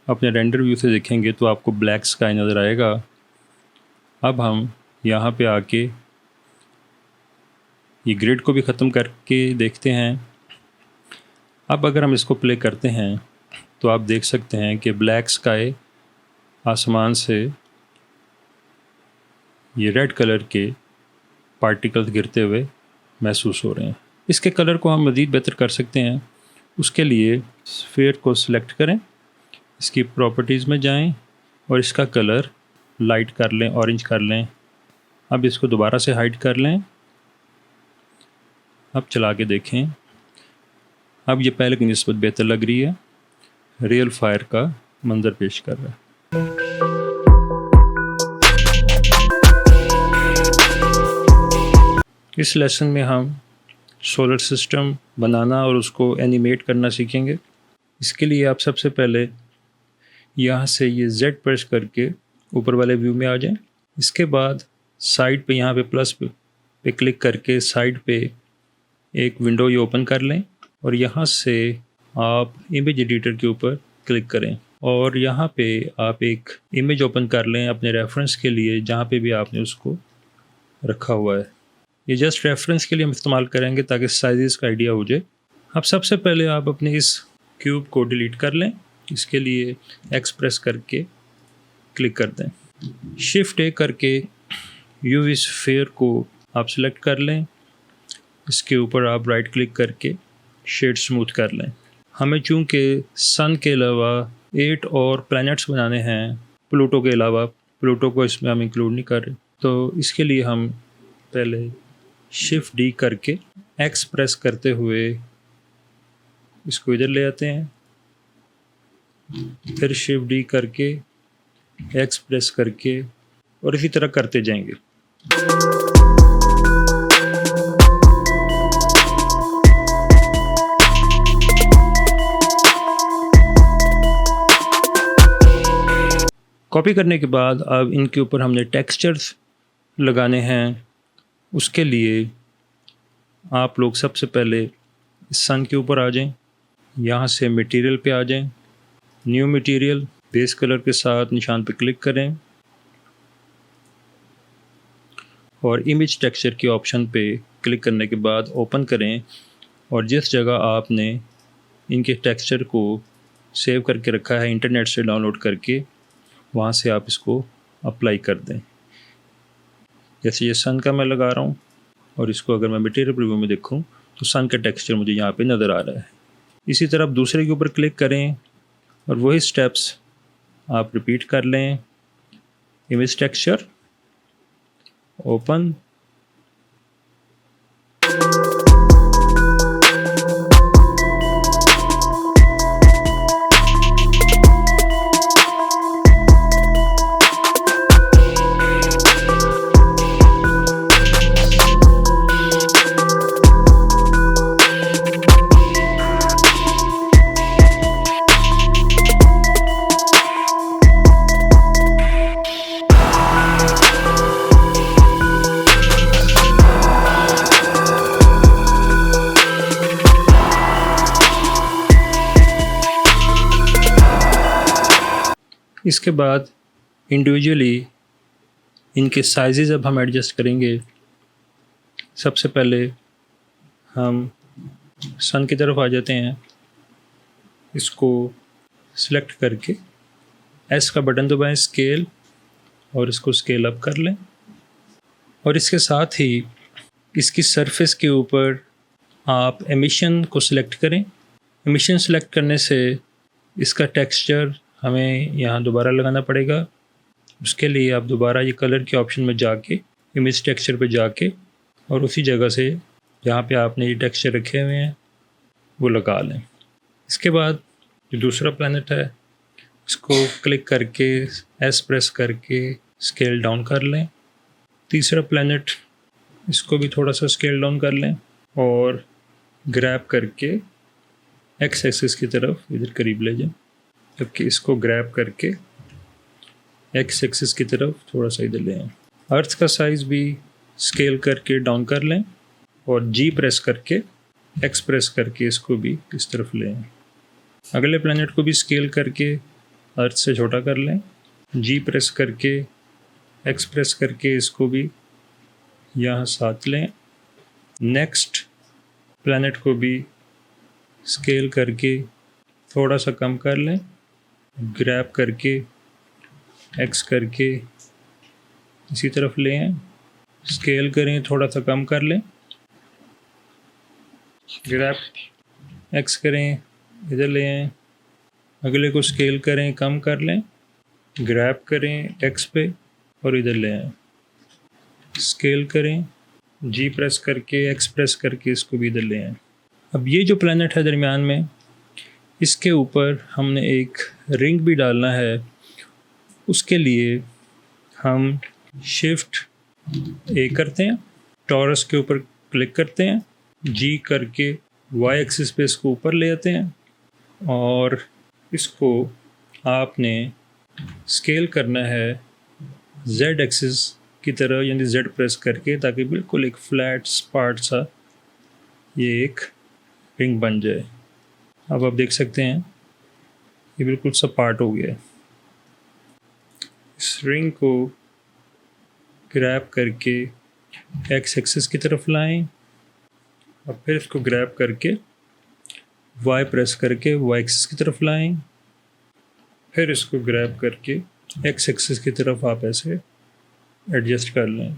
अपने रेंडर व्यू से देखेंगे तो आपको ब्लैक स्काई नज़र आएगा। अब हम यहाँ पे आके ये ग्रिड को भी ख़त्म करके देखते हैं। अब अगर हम इसको प्ले करते हैं तो आप देख सकते हैं कि ब्लैक स्काई आसमान से ये रेड कलर के पार्टिकल्स गिरते हुए महसूस हो रहे हैं। इसके कलर को हम मज़ीद बेहतर कर सकते हैं। उसके लिए स्फीयर को सिलेक्ट करें, इसकी प्रॉपर्टीज़ में जाएं और इसका कलर लाइट कर लें, ऑरेंज कर लें। अब इसको दोबारा से हाइड कर लें। अब चला के देखें, अब ये पहले की निस्बत बेहतर लग रही है, रियल फायर का मंजर पेश कर रहा है। इस लेसन में हम सोलर सिस्टम बनाना और उसको एनिमेट करना सीखेंगे। इसके लिए आप सबसे पहले यहाँ से ये Z प्रेस करके ऊपर वाले व्यू में आ जाएं। इसके बाद साइड पे यहाँ पे प्लस पे क्लिक करके साइड पे एक विंडो ये ओपन कर लें और यहाँ से आप इमेज एडिटर के ऊपर क्लिक करें और यहाँ पे आप एक इमेज ओपन कर लें अपने रेफरेंस के लिए, जहाँ पे भी आपने उसको रखा हुआ है। ये जस्ट रेफरेंस के लिए हम इस्तेमाल करेंगे ताकि साइज़ का आइडिया हो जाए। अब सबसे पहले आप अपने इस क्यूब को डिलीट कर लें इसके लिए एक्स प्रेस करके क्लिक कर दें। शिफ्ट ए करके यूवी स्फीयर को आप सिलेक्ट कर लें। इसके ऊपर आप राइट क्लिक करके शेड स्मूथ कर लें। हमें चूँकि सन के अलावा 8 और प्लैनेट्स बनाने हैं प्लूटो के अलावा, प्लूटो को इसमें हम इंक्लूड नहीं कर रहे, तो इसके लिए हम पहले शिफ्ट डी करके एक्स प्रेस करते हुए इसको इधर ले आते हैं, फिर शिफ्ट डी करके एक्स प्रेस करके और इसी तरह करते जाएंगे। कॉपी करने के बाद अब इनके ऊपर हमने टेक्सचर्स लगाने हैं। उसके लिए आप लोग सबसे पहले सन के ऊपर आ जाएं, यहाँ से मटेरियल पे आ जाएं, न्यू मटेरियल बेस कलर के साथ निशान पे क्लिक करें और इमेज टेक्सचर के ऑप्शन पे क्लिक करने के बाद ओपन करें और जिस जगह आपने इनके टेक्सचर को सेव करके रखा है इंटरनेट से डाउनलोड करके, वहाँ से आप इसको अप्लाई कर दें। जैसे ये सन का मैं लगा रहा हूँ और इसको अगर मैं मटेरियल प्रीव्यू में देखूँ तो सन का टेक्सचर मुझे यहाँ पे नज़र आ रहा है। इसी तरह आप दूसरे के ऊपर क्लिक करें और वही स्टेप्स आप रिपीट कर लें। इमेज टेक्सचर ओपन, इसके बाद इंडिविजुअली इनके साइजेस अब हम एडजस्ट करेंगे। सबसे पहले हम सन की तरफ आ जाते हैं, इसको सिलेक्ट करके एस का बटन दबाएं स्केल और इसको स्केल अप कर लें और इसके साथ ही इसकी सरफेस के ऊपर आप एमिशन को सिलेक्ट करें। एमिशन सिलेक्ट करने से इसका टेक्सचर हमें यहाँ दोबारा लगाना पड़ेगा। उसके लिए आप दोबारा ये कलर के ऑप्शन में जाके इमेज टेक्सचर पे जाके और उसी जगह से जहाँ पे आपने ये टेक्सचर रखे हुए हैं वो लगा लें। इसके बाद जो दूसरा प्लैनेट है इसको क्लिक करके एस प्रेस करके स्केल डाउन कर लें। तीसरा प्लैनेट इसको भी थोड़ा सा स्केल डाउन कर लें और ग्रैब करके एक्स एक्सिस की तरफ इधर करीब ले जाएं, जबकि इसको ग्रैब करके एक्स एक्सिस की तरफ थोड़ा सा इधर ले आएं। अर्थ का साइज़ भी स्केल करके डाउन कर लें और जी प्रेस करके एक्स प्रेस करके इसको भी इस तरफ ले आएं। अगले प्लैनेट को भी स्केल करके अर्थ से छोटा कर लें, जी प्रेस करके एक्स प्रेस करके इसको भी यहाँ साथ लें। नेक्स्ट प्लैनेट को भी स्केल करके थोड़ा सा कम कर लें, ग्रैब करके एक्स करके इसी तरफ ले आएं, स्केल करें थोड़ा सा कम कर लें, ग्रैब एक्स करें इधर ले आएं, अगले को स्केल करें कम कर लें, ग्रैब करें एक्स पे और इधर ले आएं, स्केल करें जी प्रेस करके एक्स प्रेस करके इसको भी इधर ले आएं। अब ये जो प्लैनेट है दरमियान में, इसके ऊपर हमने एक रिंग भी डालना है। उसके लिए हम शिफ्ट ए करते हैं, टॉरस के ऊपर क्लिक करते हैं, जी करके वाई एक्सिस पे इसको ऊपर ले आते हैं और इसको आपने स्केल करना है जेड एक्सिस की तरह, यानी जेड प्रेस करके, ताकि बिल्कुल एक फ्लैट स्पार्ट सा ये एक रिंग बन जाए। अब आप देख सकते हैं ये बिल्कुल सपाट हो गया है। इस रिंग को ग्रैब करके एक्स एक्सिस की तरफ लाएं और फिर इसको ग्रैब करके वाई प्रेस करके वाई एक्सिस की तरफ लाएं फिर इसको ग्रैब करके एक्स एक्सिस की तरफ आप ऐसे एडजस्ट कर लें।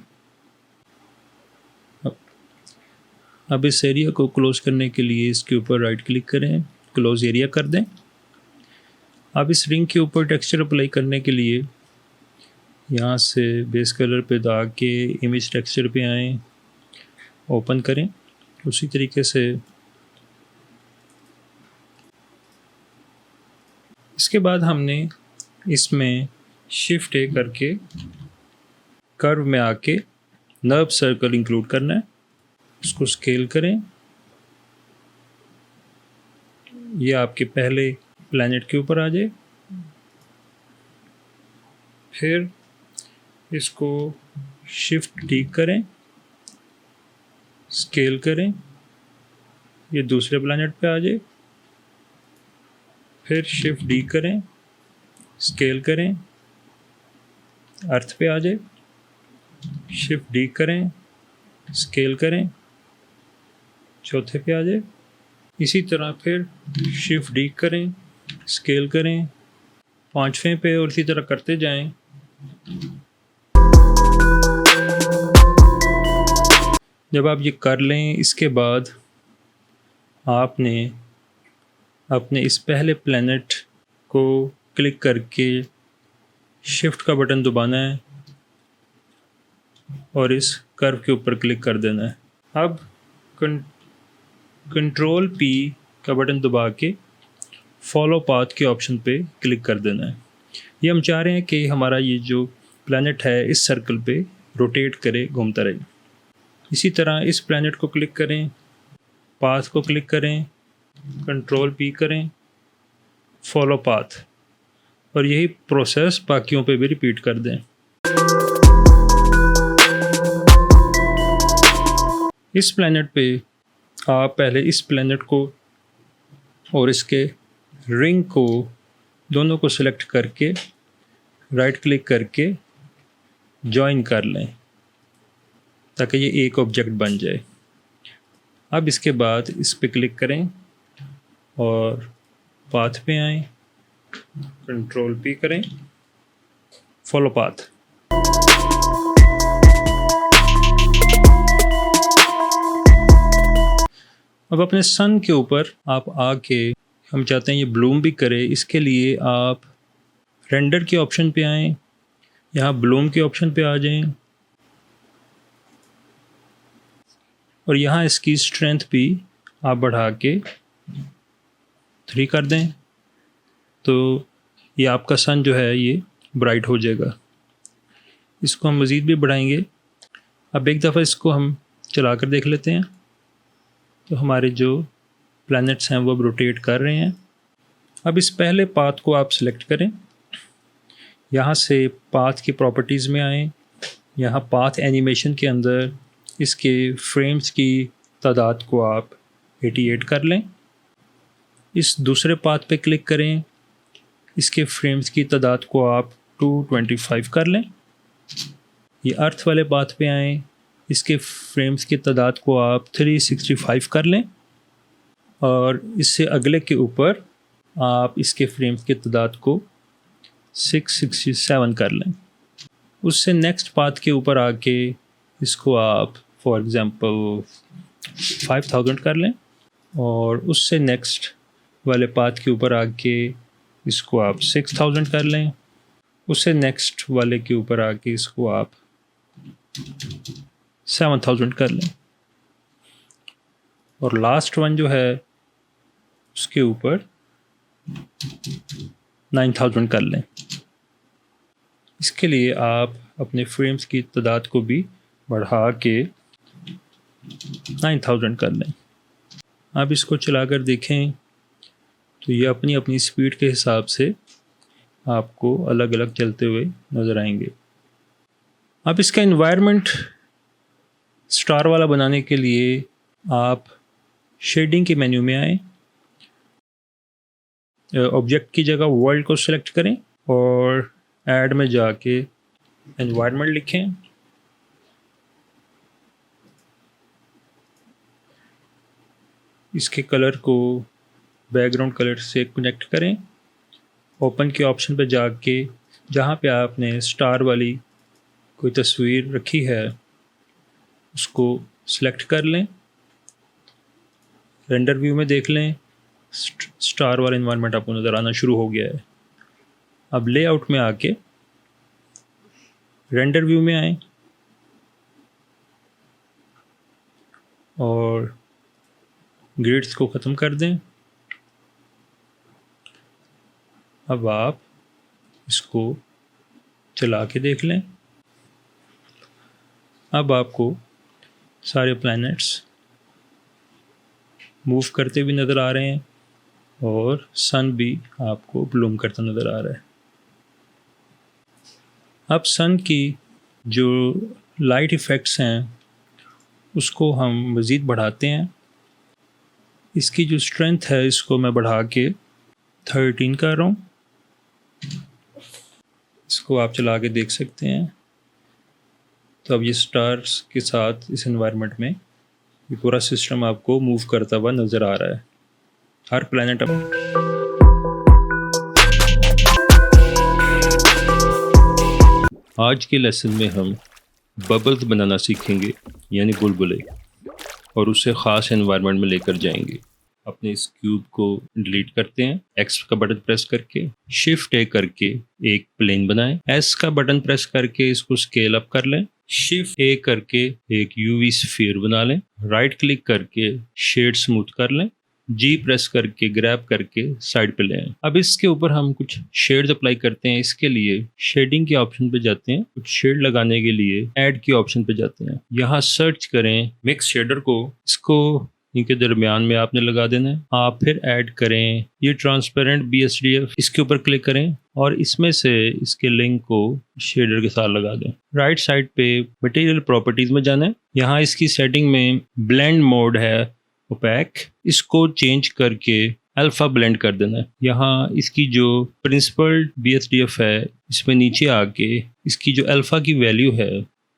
अब इस एरिया को क्लोज करने के लिए इसके ऊपर राइट क्लिक करें, क्लोज एरिया कर दें। अब इस रिंग के ऊपर टेक्सचर अप्लाई करने के लिए यहाँ से बेस कलर पे दाग के इमेज टेक्सचर पे आएँ, ओपन करें। उसी तरीके से इसके बाद हमने इसमें शिफ्ट ए करके कर्व में आके नर्व सर्कल इंक्लूड करना है। इसको स्केल करें, ये आपके पहले प्लैनेट के ऊपर आ जाए। फिर इसको शिफ्ट डी करें, स्केल करें, ये दूसरे प्लैनेट पे आ जाए। फिर शिफ्ट डी करें, स्केल करें, अर्थ पे आ जाए। शिफ्ट डी करें, स्केल करें, चौथे पे आ जाए। इसी तरह फिर शिफ्ट डी करें, स्केल करें, पांचवें पे, और इसी तरह करते जाएं। जब आप ये कर लें, इसके बाद आपने अपने इस पहले प्लैनेट को क्लिक करके शिफ्ट का बटन दबाना है और इस कर्व के ऊपर क्लिक कर देना है। अब कंट्रोल पी का बटन दबा के फॉलो पाथ के ऑप्शन पे क्लिक कर देना है। ये हम चाह रहे हैं कि हमारा ये जो प्लैनेट है इस सर्कल पे रोटेट करे, घूमता रहे। इसी तरह इस प्लैनेट को क्लिक करें, पाथ को क्लिक करें, कंट्रोल पी करें, फॉलो पाथ, और यही प्रोसेस बाकियों पे भी रिपीट कर दें। इस प्लैनेट पे आप पहले इस प्लैनेट को और इसके रिंग को दोनों को सिलेक्ट करके राइट क्लिक करके जॉइन कर लें ताकि ये एक ऑब्जेक्ट बन जाए। अब इसके बाद इस पे क्लिक करें और पाथ पे आएं, कंट्रोल पी करें, फॉलो पाथ। अब अपने सन के ऊपर आप आके, हम चाहते हैं ये ब्लूम भी करे, इसके लिए आप रेंडर के ऑप्शन पे आएं, यहाँ ब्लूम के ऑप्शन पे आ जाएं और यहाँ इसकी स्ट्रेंथ भी आप बढ़ा के 3 कर दें, तो ये आपका सन जो है ये ब्राइट हो जाएगा। इसको हम मज़ीद भी बढ़ाएंगे। अब एक दफ़ा इसको हम चला कर देख लेते हैं, तो हमारे जो प्लैनेट्स हैं वो अब रोटेट कर रहे हैं। अब इस पहले पाथ को आप सिलेक्ट करें, यहाँ से पाथ की प्रॉपर्टीज़ में आएँ, यहाँ पाथ एनिमेशन के अंदर इसके फ्रेम्स की तादाद को आप 88 कर लें। इस दूसरे पाथ पे क्लिक करें, इसके फ्रेम्स की तादाद को आप 225 कर लें। ये अर्थ वाले पाथ पे आएँ, इसके फ्रेम्स की तादाद को आप 365 कर लें और इससे अगले के ऊपर आप इसके फ्रेम्स की तादाद को 667 कर लें। उससे नेक्स्ट पाथ के ऊपर आके इसको आप फॉर एग्ज़ाम्पल 5000 कर लें और उससे नेक्स्ट वाले पाथ के ऊपर आके इसको आप 6000 कर लें। उससे नेक्स्ट वाले के ऊपर आके इसको आप 7000 कर लें और लास्ट वन जो है उसके ऊपर 9000 कर लें। इसके लिए आप अपने फ्रेम्स की तादाद को भी बढ़ा के 9000 कर लें। आप इसको चलाकर देखें तो ये अपनी अपनी स्पीड के हिसाब से आपको अलग अलग चलते हुए नज़र आएंगे। अब इसका एनवायरनमेंट स्टार वाला बनाने के लिए आप शेडिंग के मेन्यू में आएँ, ऑब्जेक्ट की जगह वर्ल्ड को सिलेक्ट करें और ऐड में जाके एनवायरनमेंट लिखें। इसके कलर को बैकग्राउंड कलर से कनेक्ट करें ओपन के ऑप्शन पे जाके जहाँ पे आपने स्टार वाली कोई तस्वीर रखी है उसको सिलेक्ट कर लें। रेंडर व्यू में देख लें स्टार वाला इन्वायरमेंट आपको नज़र आना शुरू हो गया है। अब लेआउट में आके रेंडर व्यू में आएँ और ग्रिड्स को ख़त्म कर दें। अब आप इसको चला के देख लें। अब आपको सारे प्लैनेट्स मूव करते हुए नज़र आ रहे हैं और सन भी आपको ब्लूम करता नज़र आ रहा है। अब सन की जो लाइट इफ़ेक्ट्स हैं उसको हम मज़ीद बढ़ाते हैं। इसकी जो स्ट्रेंथ है इसको मैं बढ़ा के 13 कर रहा हूँ। इसको आप चला के देख सकते हैं। तो अब ये स्टार्स के साथ इस एनवायरनमेंट में ये पूरा सिस्टम आपको मूव करता हुआ नज़र आ रहा है। हर प्लैनेट आज के लेसन में हम बबल्स बनाना सीखेंगे, यानी बुलबुले, और उसे ख़ास एनवायरनमेंट में लेकर जाएंगे। अपने इस क्यूब को डिलीट करते हैं। एक्स का बटन प्रेस करके शिफ्ट ए करके एक प्लेन बनाएं। एस का बटन प्रेस करके इसको स्केल अप कर लें। शिफ्ट ए करके एक यूवी स्फीयर बना लें। राइट क्लिक करके शेड स्मूथ कर लें। जी प्रेस करके ग्रैब करके साइड पे ले आएं। अब इसके ऊपर हम कुछ शेड्स अप्लाई करते हैं। इसके लिए शेडिंग के ऑप्शन पे जाते हैं। कुछ शेड लगाने के लिए ऐड के ऑप्शन पे जाते हैं। यहाँ सर्च करें मिक्स शेडर को, इसको इनके दरमियान में आपने लगा देना है। आप फिर ऐड करें ये ट्रांसपेरेंट BSDF, इसके ऊपर क्लिक करें और इसमें से इसके लिंक को शेडर के साथ लगा दें। राइट साइड पे मटेरियल प्रॉपर्टीज में जाना है। यहाँ इसकी सेटिंग में ब्लेंड मोड है ओपैक, इसको चेंज करके अल्फा ब्लेंड कर देना है। यहाँ इसकी जो प्रिंसिपल BSDF है इसमें नीचे आके इसकी जो अल्फा की वैल्यू है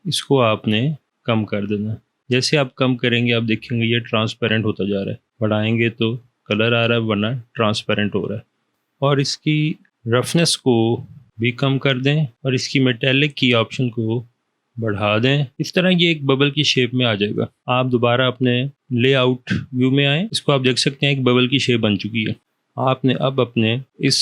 इसको आपने कम कर देना है। जैसे आप कम करेंगे आप देखेंगे ये ट्रांसपेरेंट होता जा रहा है। बढ़ाएंगे तो कलर आ रहा है वरना ट्रांसपेरेंट हो रहा है। और इसकी रफनेस को भी कम कर दें और इसकी मेटेलिक की ऑप्शन को बढ़ा दें। इस तरह ये एक बबल की शेप में आ जाएगा। आप दोबारा अपने लेआउट व्यू में आए। इसको आप देख सकते हैं एक बबल की शेप बन चुकी है। आपने अब अपने इस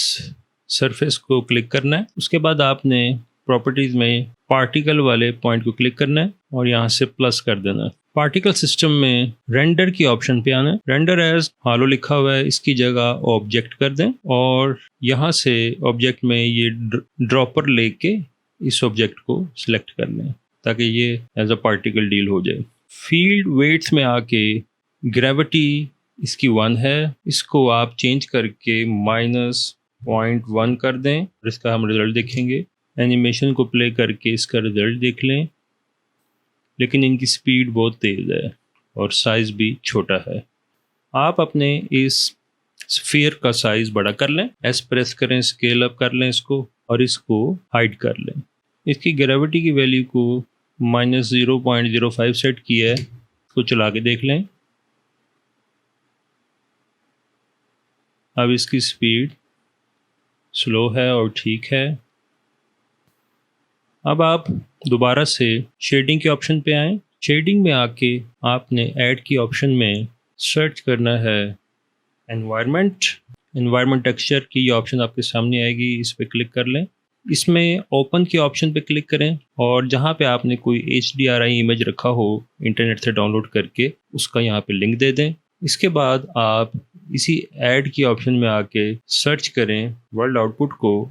सरफेस को क्लिक करना है। उसके बाद आपने प्रॉपर्टीज़ में पार्टिकल वाले पॉइंट को क्लिक करना है और यहाँ से प्लस कर देना है। पार्टिकल सिस्टम में रेंडर की ऑप्शन पे आना है। रेंडर एज हालो लिखा हुआ है, इसकी जगह ऑब्जेक्ट कर दें और यहाँ से ऑब्जेक्ट में ये ड्रॉपर लेके इस ऑब्जेक्ट को सिलेक्ट कर लें ताकि ये एज अ पार्टिकल डील हो जाए। फील्ड वेट्स में आके ग्रेविटी इसकी 1 है, इसको आप चेंज करके -0.1 कर दें और इसका हम रिजल्ट देखेंगे। एनिमेशन को प्ले करके इसका रिजल्ट देख लें, लेकिन इनकी स्पीड बहुत तेज़ है और साइज़ भी छोटा है। आप अपने इस स्फीयर का साइज़ बड़ा कर लें, एस प्रेस करें, स्केल अप कर लें इसको और इसको हाइड कर लें। इसकी ग्रेविटी की वैल्यू को -0.05 सेट किया है, इसको चला के देख लें। अब इसकी स्पीड स्लो है और ठीक है। अब आप दोबारा से शेडिंग के ऑप्शन पे आएँ। शेडिंग में आके आपने ऐड की ऑप्शन में सर्च करना है एनवायरनमेंट टेक्सचर की। ये ऑप्शन आपके सामने आएगी, इस पर क्लिक कर लें। इसमें ओपन के ऑप्शन पे क्लिक करें और जहाँ पे आपने कोई HDRI इमेज रखा हो इंटरनेट से डाउनलोड करके उसका यहाँ पे लिंक दे दें। इसके बाद आप इसी ऐड की ऑप्शन में आके सर्च करें वर्ल्ड आउटपुट को,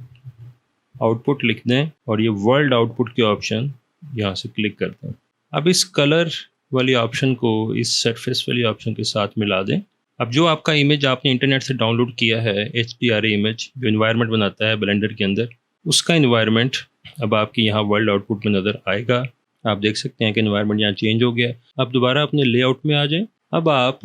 आउटपुट लिख दें और ये वर्ल्ड आउटपुट के ऑप्शन यहाँ से क्लिक कर दें। अब इस कलर वाली ऑप्शन को इस सरफेस वाली ऑप्शन के साथ मिला दें। अब जो आपका इमेज आपने इंटरनेट से डाउनलोड किया है HDRI इमेज जो इन्वायरमेंट बनाता है ब्लेंडर के अंदर, उसका इन्वायरमेंट अब आपके यहाँ वर्ल्ड आउटपुट में नज़र आएगा। आप देख सकते हैं कि इन्वायरमेंट यहाँ चेंज हो गया है। अब दोबारा अपने लेआउट में आ जाएं। अब आप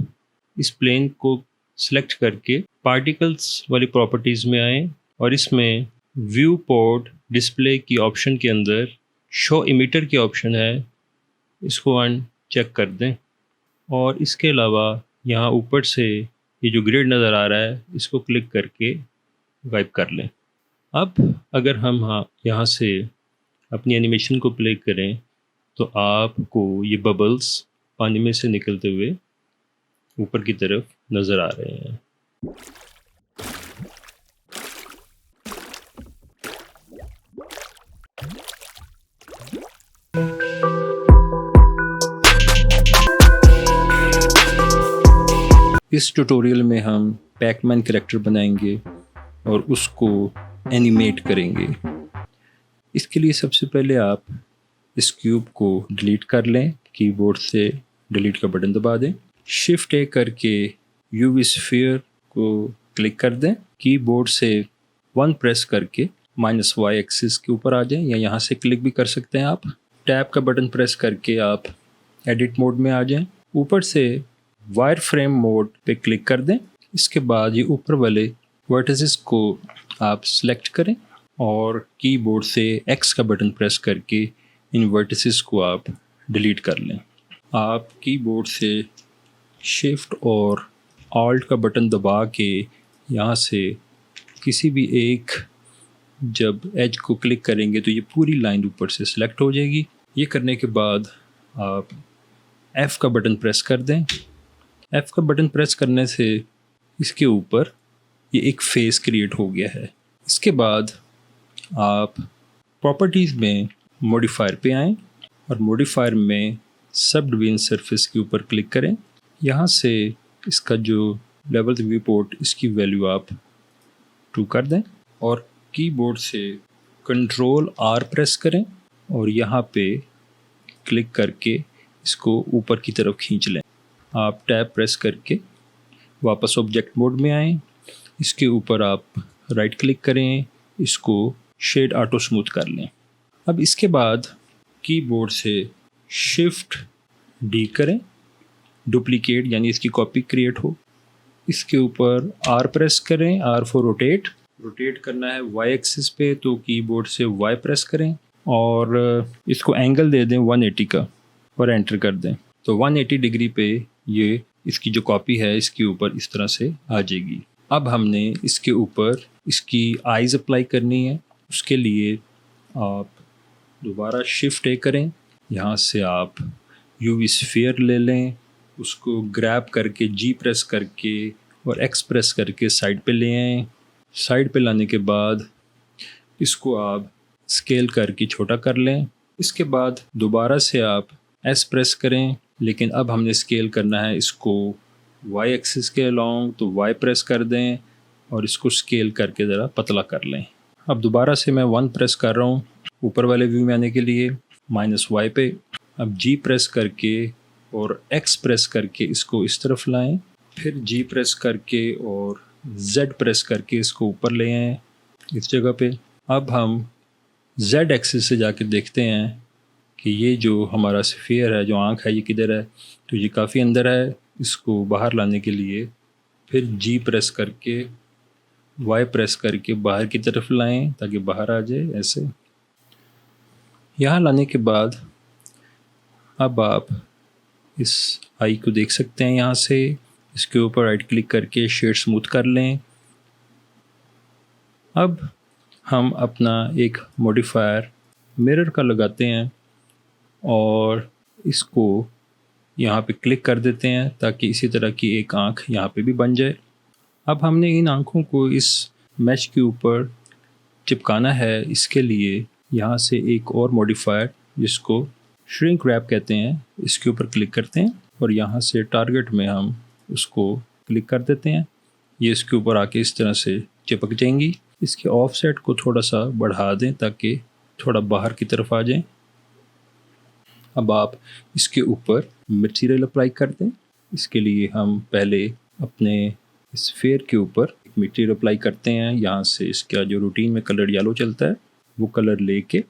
इस प्लेन को सिलेक्ट करके पार्टिकल्स वाली प्रॉपर्टीज़ में आएँ और इसमें व्यू पोर्ट डिस्प्ले की ऑप्शन के अंदर शो इमिटर की ऑप्शन है, इसको अनचेक कर दें और इसके अलावा यहाँ ऊपर से ये जो ग्रिड नज़र आ रहा है इसको क्लिक करके गायब कर लें। अब अगर हम यहाँ से अपनी एनिमेशन को प्ले करें तो आपको ये बबल्स पानी में से निकलते हुए ऊपर की तरफ नज़र आ रहे हैं। इस ट्यूटोरियल में हम पैकमैन कैरेक्टर बनाएंगे और उसको एनिमेट करेंगे। इसके लिए सबसे पहले आप इस क्यूब को डिलीट कर लें, कीबोर्ड से डिलीट का बटन दबा दें। शिफ्ट ए करके यूवी स्फीयर को क्लिक कर दें। कीबोर्ड से 1 प्रेस करके -y एक्सिस के ऊपर आ जाएं, या यहाँ से क्लिक भी कर सकते हैं आप। टैब का बटन प्रेस करके आप एडिट मोड में आ जाएं। ऊपर से वायर फ्रेम मोड पे क्लिक कर दें। इसके बाद ये ऊपर वाले वर्टिसेस को आप सेलेक्ट करें और कीबोर्ड से X का बटन प्रेस करके इन वर्टिसेस को आप डिलीट कर लें। आप कीबोर्ड से शिफ्ट और ऑल्ट का बटन दबा के यहाँ से किसी भी एक जब एज को क्लिक करेंगे तो ये पूरी लाइन ऊपर से सिलेक्ट हो जाएगी। ये करने के बाद आप F का बटन प्रेस कर दें। F का बटन प्रेस करने से इसके ऊपर ये एक फेस क्रिएट हो गया है। इसके बाद आप प्रॉपर्टीज़ में मॉडिफायर पे आएँ और मॉडिफायर में सब डिवीजन सरफेस के ऊपर क्लिक करें। यहाँ से इसका जो लेवल व्यू पोर्ट इसकी वैल्यू आप 2 कर दें और कीबोर्ड से कंट्रोल R प्रेस करें और यहाँ पे क्लिक करके इसको ऊपर की तरफ खींच लें। आप टैब प्रेस करके वापस ऑब्जेक्ट मोड में आएँ। इसके ऊपर आप राइट क्लिक करें, इसको शेड ऑटो स्मूथ कर लें। अब इसके बाद कीबोर्ड से शिफ्ट D करें, डुप्लीकेट यानी इसकी कॉपी क्रिएट हो। इसके ऊपर R प्रेस करें, R फॉर रोटेट करना है Y एक्सिस पे, तो कीबोर्ड से Y प्रेस करें और इसको एंगल दे दें 180 का और एंटर कर दें। तो 180 डिग्री पे ये इसकी जो कॉपी है इसके ऊपर इस तरह से आ जाएगी। अब हमने इसके ऊपर इसकी आइज़ अप्लाई करनी है। उसके लिए आप दोबारा शिफ्ट ए करें, यहाँ से आप यूवी स्फीयर ले लें, उसको ग्रैब करके G प्रेस करके और X प्रेस करके साइड पे ले आएँ। साइड पे लाने के बाद इसको आप स्केल करके छोटा कर लें। इसके बाद दोबारा से आप S प्रेस करें, लेकिन अब हमने स्केल करना है इसको Y एक्सिस के अलॉन्ग, तो Y प्रेस कर दें और इसको स्केल करके ज़रा पतला कर लें। अब दोबारा से मैं 1 प्रेस कर रहा हूँ ऊपर वाले व्यू में आने के लिए, -y पे। अब G प्रेस करके और X प्रेस करके इसको इस तरफ लाएं, फिर G प्रेस करके और Z प्रेस करके इसको ऊपर ले आएं इस जगह पे। अब हम Z एक्सिस से जाके देखते हैं कि ये जो हमारा स्फीयर है, जो आँख है, ये किधर है। तो ये काफ़ी अंदर है। इसको बाहर लाने के लिए फिर G प्रेस करके Y प्रेस करके बाहर की तरफ लाएं ताकि बाहर आ जाए ऐसे। यहाँ लाने के बाद अब आप इस आई को देख सकते हैं। यहाँ से इसके ऊपर राइट क्लिक करके शेड स्मूथ कर लें। अब हम अपना एक मॉडिफायर मिरर का लगाते हैं और इसको यहाँ पे क्लिक कर देते हैं ताकि इसी तरह की एक आँख यहाँ पे भी बन जाए। अब हमने इन आँखों को इस मैश के ऊपर चिपकाना है। इसके लिए यहाँ से एक और मॉडिफायर जिसको श्रिंक रैप कहते हैं, इसके ऊपर क्लिक करते हैं और यहाँ से टारगेट में हम उसको क्लिक कर देते हैं। ये इसके ऊपर आके इस तरह से चिपक जाएंगी। इसके ऑफसेट को थोड़ा सा बढ़ा दें ताकि थोड़ा बाहर की तरफ आ जाए। अब आप इसके ऊपर मटेरियल अप्लाई कर दें। इसके लिए हम पहले अपने स्फीयर के ऊपर मटेरियल अप्लाई करते हैं। यहाँ से इसका जो रूटीन में कलर येलो चलता है वो कलर लेके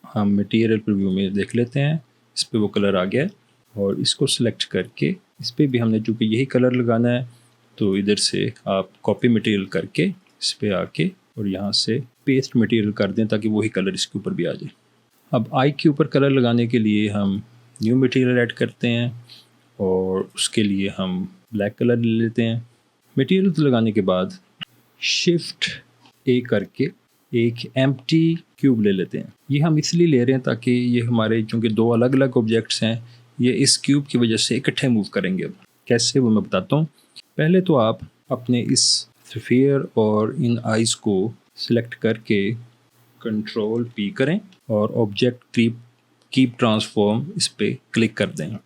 हम मटेरियल प्रीव्यू में देख लेते हैं। इस पर वो कलर आ गया है और इसको सिलेक्ट करके इस पर भी हमने चूँकि यही कलर लगाना है, तो इधर से आप कॉपी मटेरियल करके इस पर आके और यहाँ से पेस्ट मटेरियल कर दें ताकि वही कलर इसके ऊपर भी आ जाए। अब आई के ऊपर कलर लगाने के लिए हम न्यू मटेरियल ऐड करते हैं और उसके लिए हम ब्लैक कलर ले लेते हैं। मटेरियल लगाने के बाद शिफ्ट ए करके एक एम्प्टी क्यूब ले लेते हैं। ये हम इसलिए ले रहे हैं ताकि ये हमारे, चूँकि दो अलग अलग ऑब्जेक्ट्स हैं, ये इस क्यूब की वजह से इकट्ठे मूव करेंगे। कैसे, वो मैं बताता हूँ। पहले तो आप अपने इस स्फीयर और इन आइज़ को सिलेक्ट करके कंट्रोल P करें और ऑब्जेक्ट कीप ट्रांसफॉर्म इस पर क्लिक कर दें।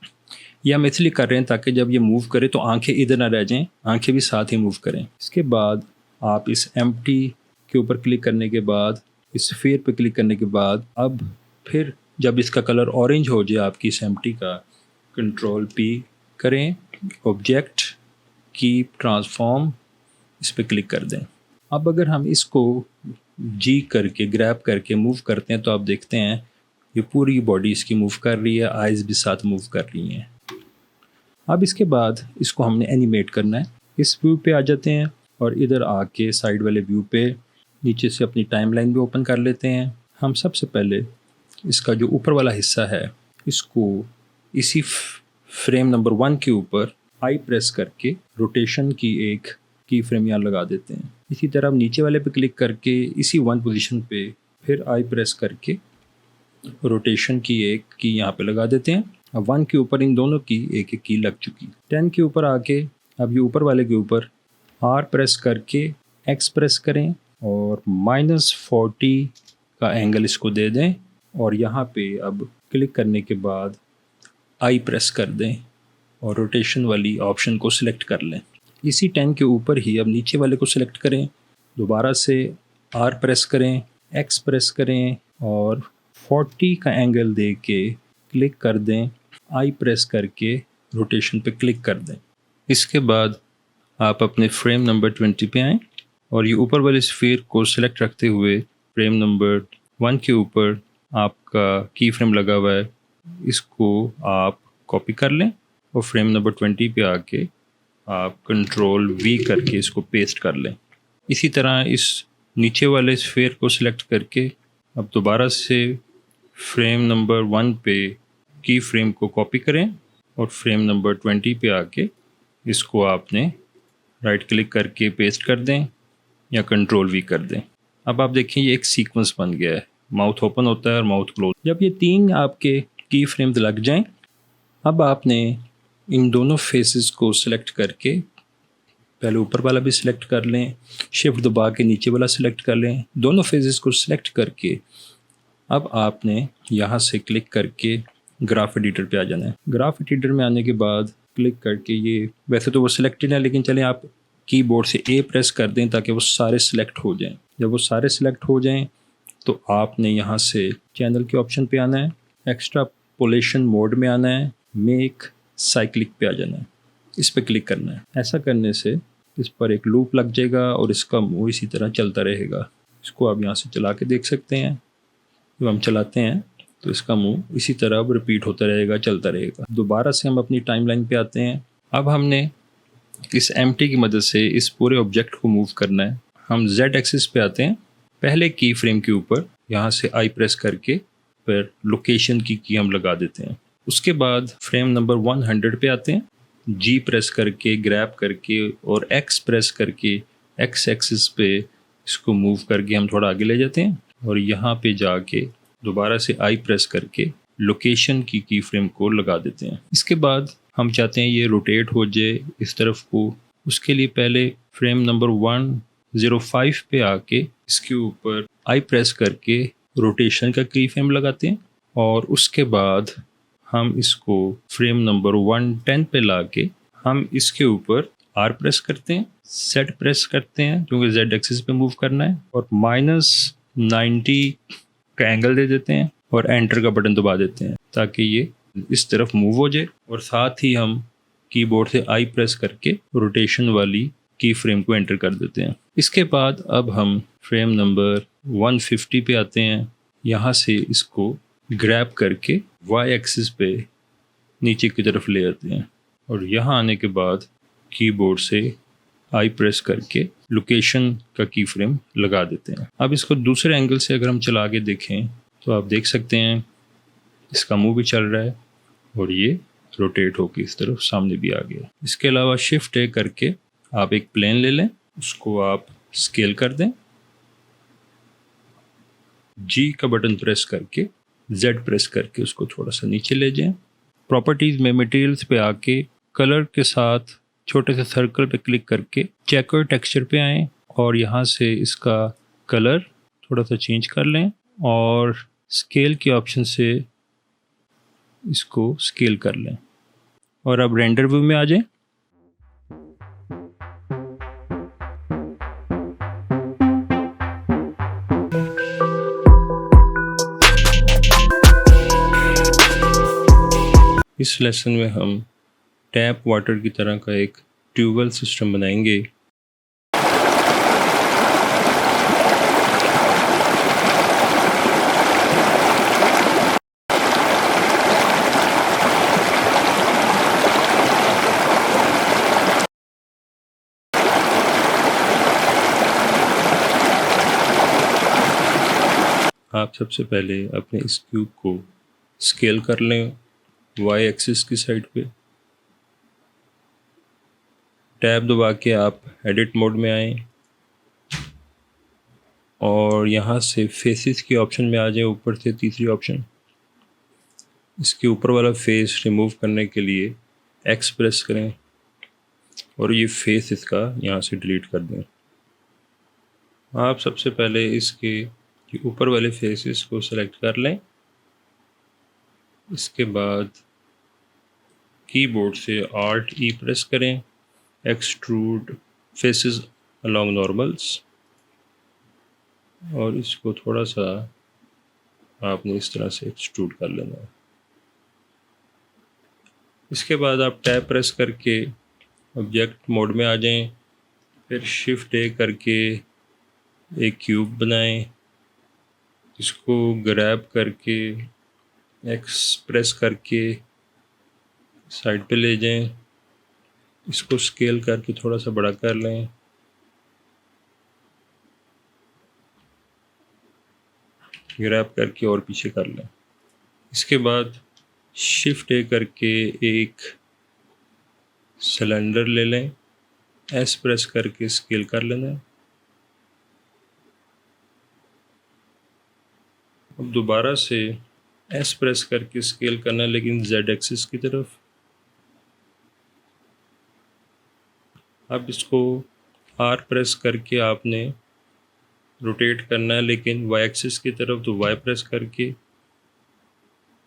ये हम इसलिए कर रहे हैं ताकि जब ये मूव करे तो आंखें इधर ना रह जाएं, आंखें भी साथ ही मूव करें। इसके बाद आप इस एम्प्टी के ऊपर क्लिक करने के बाद, इस स्फीयर पे क्लिक करने के बाद, अब फिर जब इसका कलर ऑरेंज हो जाए आपकी इस एम्प्टी का, कंट्रोल P करें, ऑब्जेक्ट कीप ट्रांसफॉर्म इस पर क्लिक कर दें। अब अगर हम इसको G करके ग्रैब करके मूव करते हैं तो आप देखते हैं ये पूरी बॉडी इसकी मूव कर रही है, आइज़ भी साथ मूव कर रही हैं। अब इसके बाद इसको हमने एनिमेट करना है। इस व्यू पे आ जाते हैं और इधर आके साइड वाले व्यू पे नीचे से अपनी टाइमलाइन भी ओपन कर लेते हैं। हम सबसे पहले इसका जो ऊपर वाला हिस्सा है इसको इसी फ्रेम नंबर 1 के ऊपर आई प्रेस करके रोटेशन की एक की फ्रेम यहाँ लगा देते हैं। इसी तरह हम नीचे वाले पे क्लिक करके इसी 1 पोजीशन पे फिर आई प्रेस करके रोटेशन की एक की यहाँ पे लगा देते हैं। अब 1 के ऊपर इन दोनों की एक एक की लग चुकी। 10 के ऊपर आके अब ये ऊपर वाले के ऊपर R प्रेस करके X प्रेस करें और -40 का एंगल इसको दे दें और यहाँ पे अब क्लिक करने के बाद I प्रेस कर दें और रोटेशन वाली ऑप्शन को सिलेक्ट कर लें। इसी 10 के ऊपर ही अब नीचे वाले को सिलेक्ट करें, दोबारा से R प्रेस करें, X प्रेस करें और 40 का एंगल दे के क्लिक कर दें, आई प्रेस करके रोटेशन पे क्लिक कर दें। इसके बाद आप अपने फ्रेम नंबर 20 पे आएँ और ये ऊपर वाले स्फीयर को सिलेक्ट रखते हुए फ्रेम नंबर 1 के ऊपर आपका की फ्रेम लगा हुआ है, इसको आप कॉपी कर लें और फ्रेम नंबर 20 पे आके आप कंट्रोल V करके इसको पेस्ट कर लें। इसी तरह इस नीचे वाले स्फीयर को सिलेक्ट करके अब दोबारा से फ्रेम नंबर 1 पे की फ्रेम को कॉपी करें और फ्रेम नंबर 20 पे आके इसको आपने राइट क्लिक करके पेस्ट कर दें या कंट्रोल V कर दें। अब आप देखें ये एक सीक्वेंस बन गया है, माउथ ओपन होता है और माउथ क्लोज। जब ये 3 आपके की फ्रेम्स लग जाएं, अब आपने इन दोनों फेसेस को सिलेक्ट करके पहले ऊपर वाला भी सिलेक्ट कर लें, शिफ्ट दबा के नीचे वाला सिलेक्ट कर लें, दोनों फेसेस को सिलेक्ट करके अब आपने यहाँ से क्लिक करके ग्राफ एडिटर पे आ जाना है। ग्राफ एडिटर में आने के बाद क्लिक करके ये वैसे तो वो सिलेक्टेड है, लेकिन चलें आप कीबोर्ड से A प्रेस कर दें ताकि वो सारे सिलेक्ट हो जाएं। जब वो सारे सिलेक्ट हो जाएं तो आपने यहाँ से चैनल के ऑप्शन पे आना है, एक्स्ट्रापोलेशन मोड में आना है, मेक साइक्लिक पे आ जाना है, इस पर क्लिक करना है। ऐसा करने से इस पर एक लूप लग जाएगा और इसका मुँह इसी तरह चलता रहेगा। इसको आप यहाँ से चला के देख सकते हैं। जब हम चलाते हैं तो इसका मुंह इसी तरह अब रिपीट होता रहेगा, चलता रहेगा। दोबारा से हम अपनी टाइमलाइन पे आते हैं। अब हमने इस एम्प्टी की मदद से इस पूरे ऑब्जेक्ट को मूव करना है। हम Z एक्सिस पे आते हैं, पहले की फ्रेम के ऊपर यहाँ से आई प्रेस करके फिर लोकेशन की हम लगा देते हैं। उसके बाद फ्रेम नंबर 100 पे आते हैं, G प्रेस करके ग्रैब करके और X प्रेस करके X एक्सिस पे इसको मूव करके हम थोड़ा आगे ले जाते हैं और यहाँ पे जाके दोबारा से आई प्रेस करके लोकेशन की फ्रेम को लगा देते हैं। इसके बाद हम चाहते हैं ये रोटेट हो जाए इस तरफ को, उसके लिए पहले फ्रेम नंबर 105 पे आके इसके ऊपर आई प्रेस करके रोटेशन का की फ्रेम लगाते हैं और उसके बाद हम इसको फ्रेम नंबर 110 पे लाके हम इसके ऊपर R प्रेस करते हैं, Z प्रेस करते हैं क्योंकि Z एक्सिस पे मूव करना है और -90 का एंगल दे देते हैं और एंटर का बटन दबा देते हैं ताकि ये इस तरफ मूव हो जाए और साथ ही हम कीबोर्ड से आई प्रेस करके रोटेशन वाली की फ्रेम को एंटर कर देते हैं। इसके बाद अब हम फ्रेम नंबर 150 पे आते हैं, यहाँ से इसको ग्रैब करके Y एक्सिस पे नीचे की तरफ ले आते हैं और यहाँ आने के बाद कीबोर्ड से आई प्रेस करके लोकेशन का की फ्रेम लगा देते हैं। अब इसको दूसरे एंगल से अगर हम चला के देखें तो आप देख सकते हैं इसका मुंह भी चल रहा है और ये रोटेट होकर इस तरफ सामने भी आ गया। इसके अलावा शिफ्ट A करके आप एक प्लेन ले लें, उसको आप स्केल कर दें जी का बटन प्रेस करके Z प्रेस करके उसको थोड़ा सा नीचे ले जाएं। प्रॉपर्टीज़ में मटेरियल्स पे आके कलर के साथ छोटे से सर्कल पे क्लिक करके चेकर टेक्सचर पे आएँ और यहाँ से इसका कलर थोड़ा सा चेंज कर लें और स्केल के ऑप्शन से इसको स्केल कर लें और अब रेंडर व्यू में आ जाएं। इस लेसन में हम टैप वाटर की तरह का एक ट्यूबवेल सिस्टम बनाएंगे। आप सबसे पहले अपने इस क्यूब को स्केल कर लें वाई एक्सिस की साइड पे। टैब दबा के आप एडिट मोड में आएँ और यहाँ से फेसेस के ऑप्शन में आ जाए, ऊपर से तीसरी ऑप्शन। इसके ऊपर वाला फेस रिमूव करने के लिए एक्स प्रेस करें और ये फेस इसका यहाँ से डिलीट कर दें। आप सबसे पहले इसके ऊपर वाले फेसेस को सेलेक्ट कर लें। इसके बाद कीबोर्ड से Alt E प्रेस करें, एक्सट्रूड फेसेस अलोंग नॉर्मल्स, और इसको थोड़ा सा आपने इस तरह से एक्सट्रूड कर लेना है। इसके बाद आप टैब प्रेस करके ऑब्जेक्ट मोड में आ जाएं, फिर शिफ्ट A करके एक क्यूब बनाएं, इसको ग्रैब करके एक्स प्रेस करके साइड पे ले जाएं, इसको स्केल करके थोड़ा सा बड़ा कर लें, ग्रैब करके और पीछे कर लें। इसके बाद शिफ्ट A करके एक सिलेंडर ले लें, एस प्रेस करके स्केल कर लेना है। अब दोबारा से एस प्रेस करके स्केल करना है, लेकिन Z एक्सिस की तरफ। अब इसको R प्रेस करके आपने रोटेट करना है, लेकिन Y एक्सिस की तरफ, तो Y प्रेस करके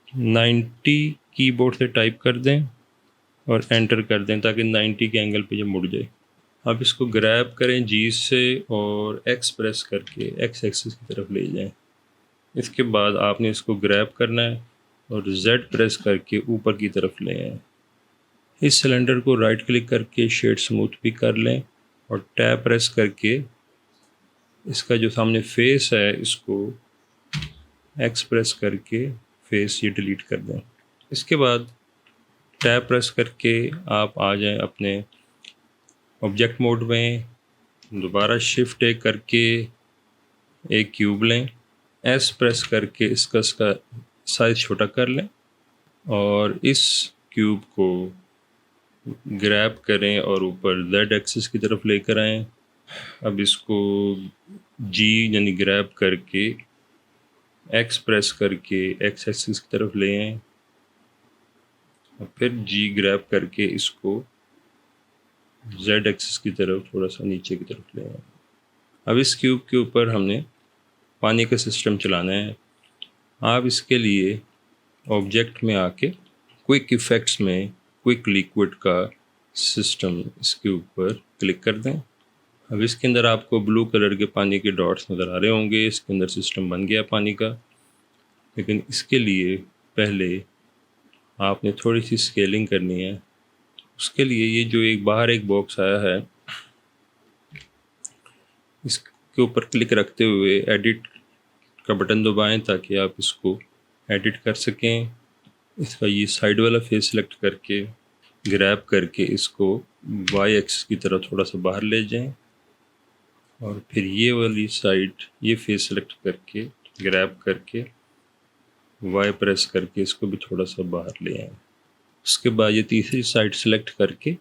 90 कीबोर्ड से टाइप कर दें और एंटर कर दें ताकि 90 के एंगल पे ये मुड़ जाए। अब इसको ग्रैब करें G से और X प्रेस करके X एक्सिस की तरफ ले जाएं। इसके बाद आपने इसको ग्रैब करना है और Z प्रेस करके ऊपर की तरफ ले आएं। इस सिलेंडर को राइट क्लिक करके शेड स्मूथ भी कर लें और टैब प्रेस करके इसका जो सामने फेस है इसको X प्रेस करके फेस ये डिलीट कर दें। इसके बाद टैब प्रेस करके आप आ जाएं अपने ऑब्जेक्ट मोड में, दोबारा शिफ्ट A करके एक क्यूब लें, S प्रेस करके इसका साइज़ छोटा कर लें और इस क्यूब को ग्रैब करें और ऊपर Z एक्सिस की तरफ लेकर आएं। अब इसको G यानी ग्रैब करके X प्रेस करके X एक्सिस की तरफ ले आएं और फिर G ग्रैब करके इसको Z एक्सिस की तरफ थोड़ा सा नीचे की तरफ ले आएं। अब इस क्यूब के ऊपर हमने पानी का सिस्टम चलाना है। आप इसके लिए ऑब्जेक्ट में आके क्विक इफ़ेक्ट्स में क्विक लिक्विड का सिस्टम इसके ऊपर क्लिक कर दें। अब इसके अंदर आपको ब्लू कलर के पानी के डॉट्स नज़र आ रहे होंगे। इसके अंदर सिस्टम बन गया पानी का, लेकिन इसके लिए पहले आपने थोड़ी सी स्केलिंग करनी है। उसके लिए ये जो एक बाहर एक बॉक्स आया है, इसके ऊपर क्लिक रखते हुए एडिट का बटन दबाएं ताकि आप इसको एडिट कर सकें। इसका ये साइड वाला फेस सेलेक्ट करके ग्रैब करके इसको वाई एक्सिस की तरफ थोड़ा सा बाहर ले जाएं और फिर ये वाली साइड ये फेस सेलेक्ट करके ग्रैब करके वाई प्रेस करके इसको भी थोड़ा सा बाहर ले आएं। उसके बाद ये तीसरी साइड सेलेक्ट करके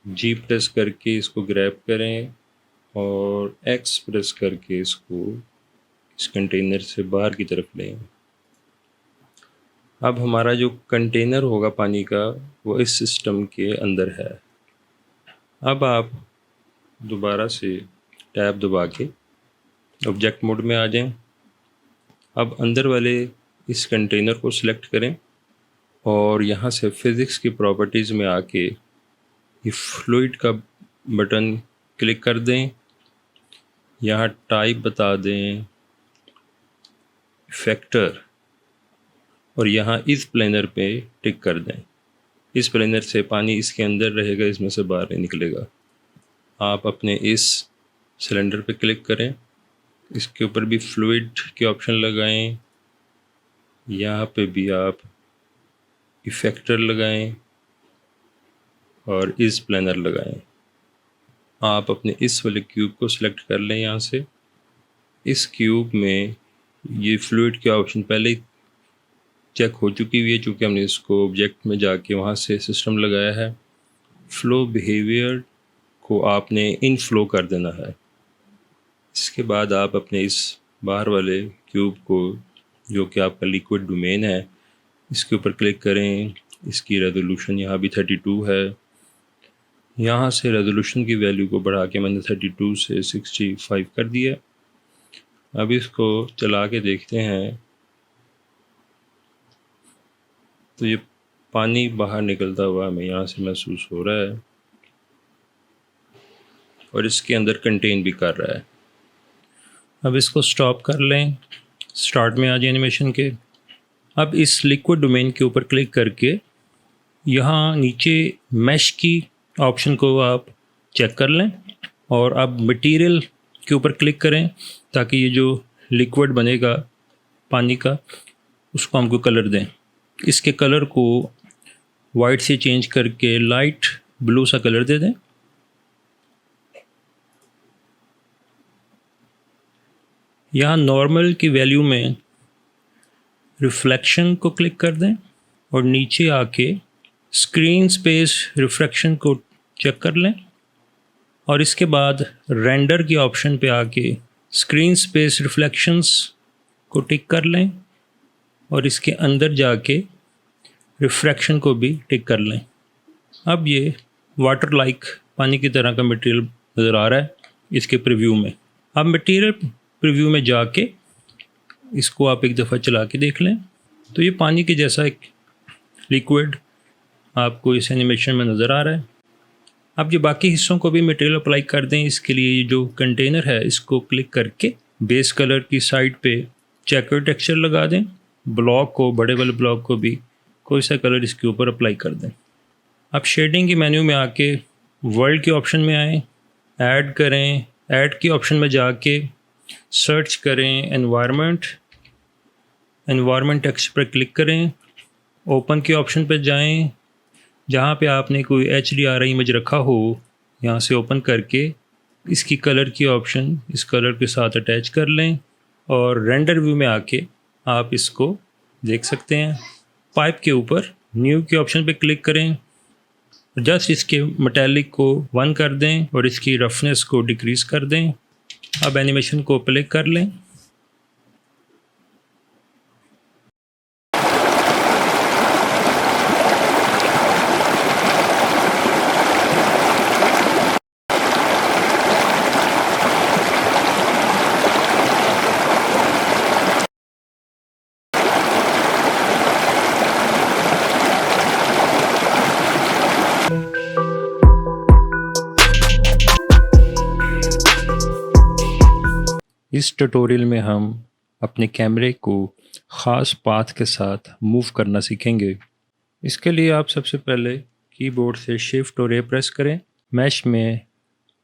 जी प्रेस करके इसको ग्रैब करें और एक्स प्रेस करके इसको इस कंटेनर से बाहर की तरफ लें। अब हमारा जो कंटेनर होगा पानी का वो इस सिस्टम के अंदर है। अब आप दोबारा से टैब दबा के ऑब्जेक्ट मोड में आ जाएं। अब अंदर वाले इस कंटेनर को सिलेक्ट करें और यहाँ से फिज़िक्स की प्रॉपर्टीज़ में आके ये फ्लूइड का बटन क्लिक कर दें। यहाँ टाइप बता दें फैक्टर और यहाँ इस प्लेनर पे टिक कर दें। इस प्लेनर से पानी इसके अंदर रहेगा, इसमें से बाहर नहीं निकलेगा। आप अपने इस सिलेंडर पे क्लिक करें, इसके ऊपर भी फ्लूइड के ऑप्शन लगाएं, यहाँ पे भी आप इफेक्टर लगाएं और इस प्लेनर लगाएं। आप अपने इस वाले क्यूब को सिलेक्ट कर लें। यहाँ से इस क्यूब में ये फ्लूइड के ऑप्शन पहले ही चेक हो चुकी हुई है, चूँकि हमने इसको ऑब्जेक्ट में जाके वहाँ से सिस्टम लगाया है। फ़्लो बिहेवियर को आपने इनफ्लो कर देना है। इसके बाद आप अपने इस बाहर वाले क्यूब को, जो कि आपका लिक्विड डोमेन है, इसके ऊपर क्लिक करें। इसकी रेजोल्यूशन यहाँ भी 32 है। यहाँ से रेजोल्यूशन की वैल्यू को बढ़ा के मैंने 32 से 65 कर दिया। अब इसको चला के देखते हैं तो ये पानी बाहर निकलता हुआ हमें यहाँ से महसूस हो रहा है और इसके अंदर कंटेन भी कर रहा है। अब इसको स्टॉप कर लें, स्टार्ट में आ जाए एनिमेशन के। अब इस लिक्विड डोमेन के ऊपर क्लिक करके यहाँ नीचे मैश की ऑप्शन को आप चेक कर लें और अब मटेरियल के ऊपर क्लिक करें ताकि ये जो लिक्विड बनेगा पानी का उसको हमको कलर दें। इसके कलर को वाइट से चेंज करके लाइट ब्लू सा कलर दे दें। यहाँ नॉर्मल की वैल्यू में रिफ्लेक्शन को क्लिक कर दें और नीचे आके स्क्रीन स्पेस रिफ्रैक्शन को चेक कर लें और इसके बाद रेंडर की ऑप्शन पे आके स्क्रीन स्पेस रिफ्लेक्शंस को टिक कर लें और इसके अंदर जाके रिफ्रैक्शन को भी टिक कर लें। अब ये वाटर लाइक पानी की तरह का मटेरियल नज़र आ रहा है इसके प्रीव्यू में। अब मटेरियल प्रीव्यू में जाके इसको आप एक दफ़ा चला के देख लें तो ये पानी के जैसा एक लिक्विड आपको इस एनिमेशन में नज़र आ रहा है। अब ये बाकी हिस्सों को भी मटेरियल अप्लाई कर दें। इसके लिए ये जो कंटेनर है इसको क्लिक करके बेस कलर की साइड पे चेकर टेक्सचर लगा दें। ब्लॉक को, बड़े वाले ब्लॉक को भी कोई सा कलर इसके ऊपर अप्लाई कर दें। अब शेडिंग की मेन्यू में आके वर्ल्ड के ऑप्शन में आएँ, ऐड करें। ऐड के ऑप्शन में जाके सर्च करें एनवायरनमेंट टेक्स्ट पर क्लिक करें। ओपन के ऑप्शन पर जाएं, जहाँ पे आपने कोई HDRI इमेज रखा हो यहाँ से ओपन करके इसकी कलर की ऑप्शन इस कलर के साथ अटैच कर लें और रेंडर व्यू में आके आप इसको देख सकते हैं। पाइप के ऊपर न्यू के ऑप्शन पे क्लिक करें, जस्ट इसके मेटालिक को 1 कर दें और इसकी रफनेस को डिक्रीज़ कर दें। अब एनिमेशन को प्ले कर लें। इस ट्यूटोरियल में हम अपने कैमरे को ख़ास पाथ के साथ मूव करना सीखेंगे। इसके लिए आप सबसे पहले कीबोर्ड से शिफ्ट और ए प्रेस करें। मैश में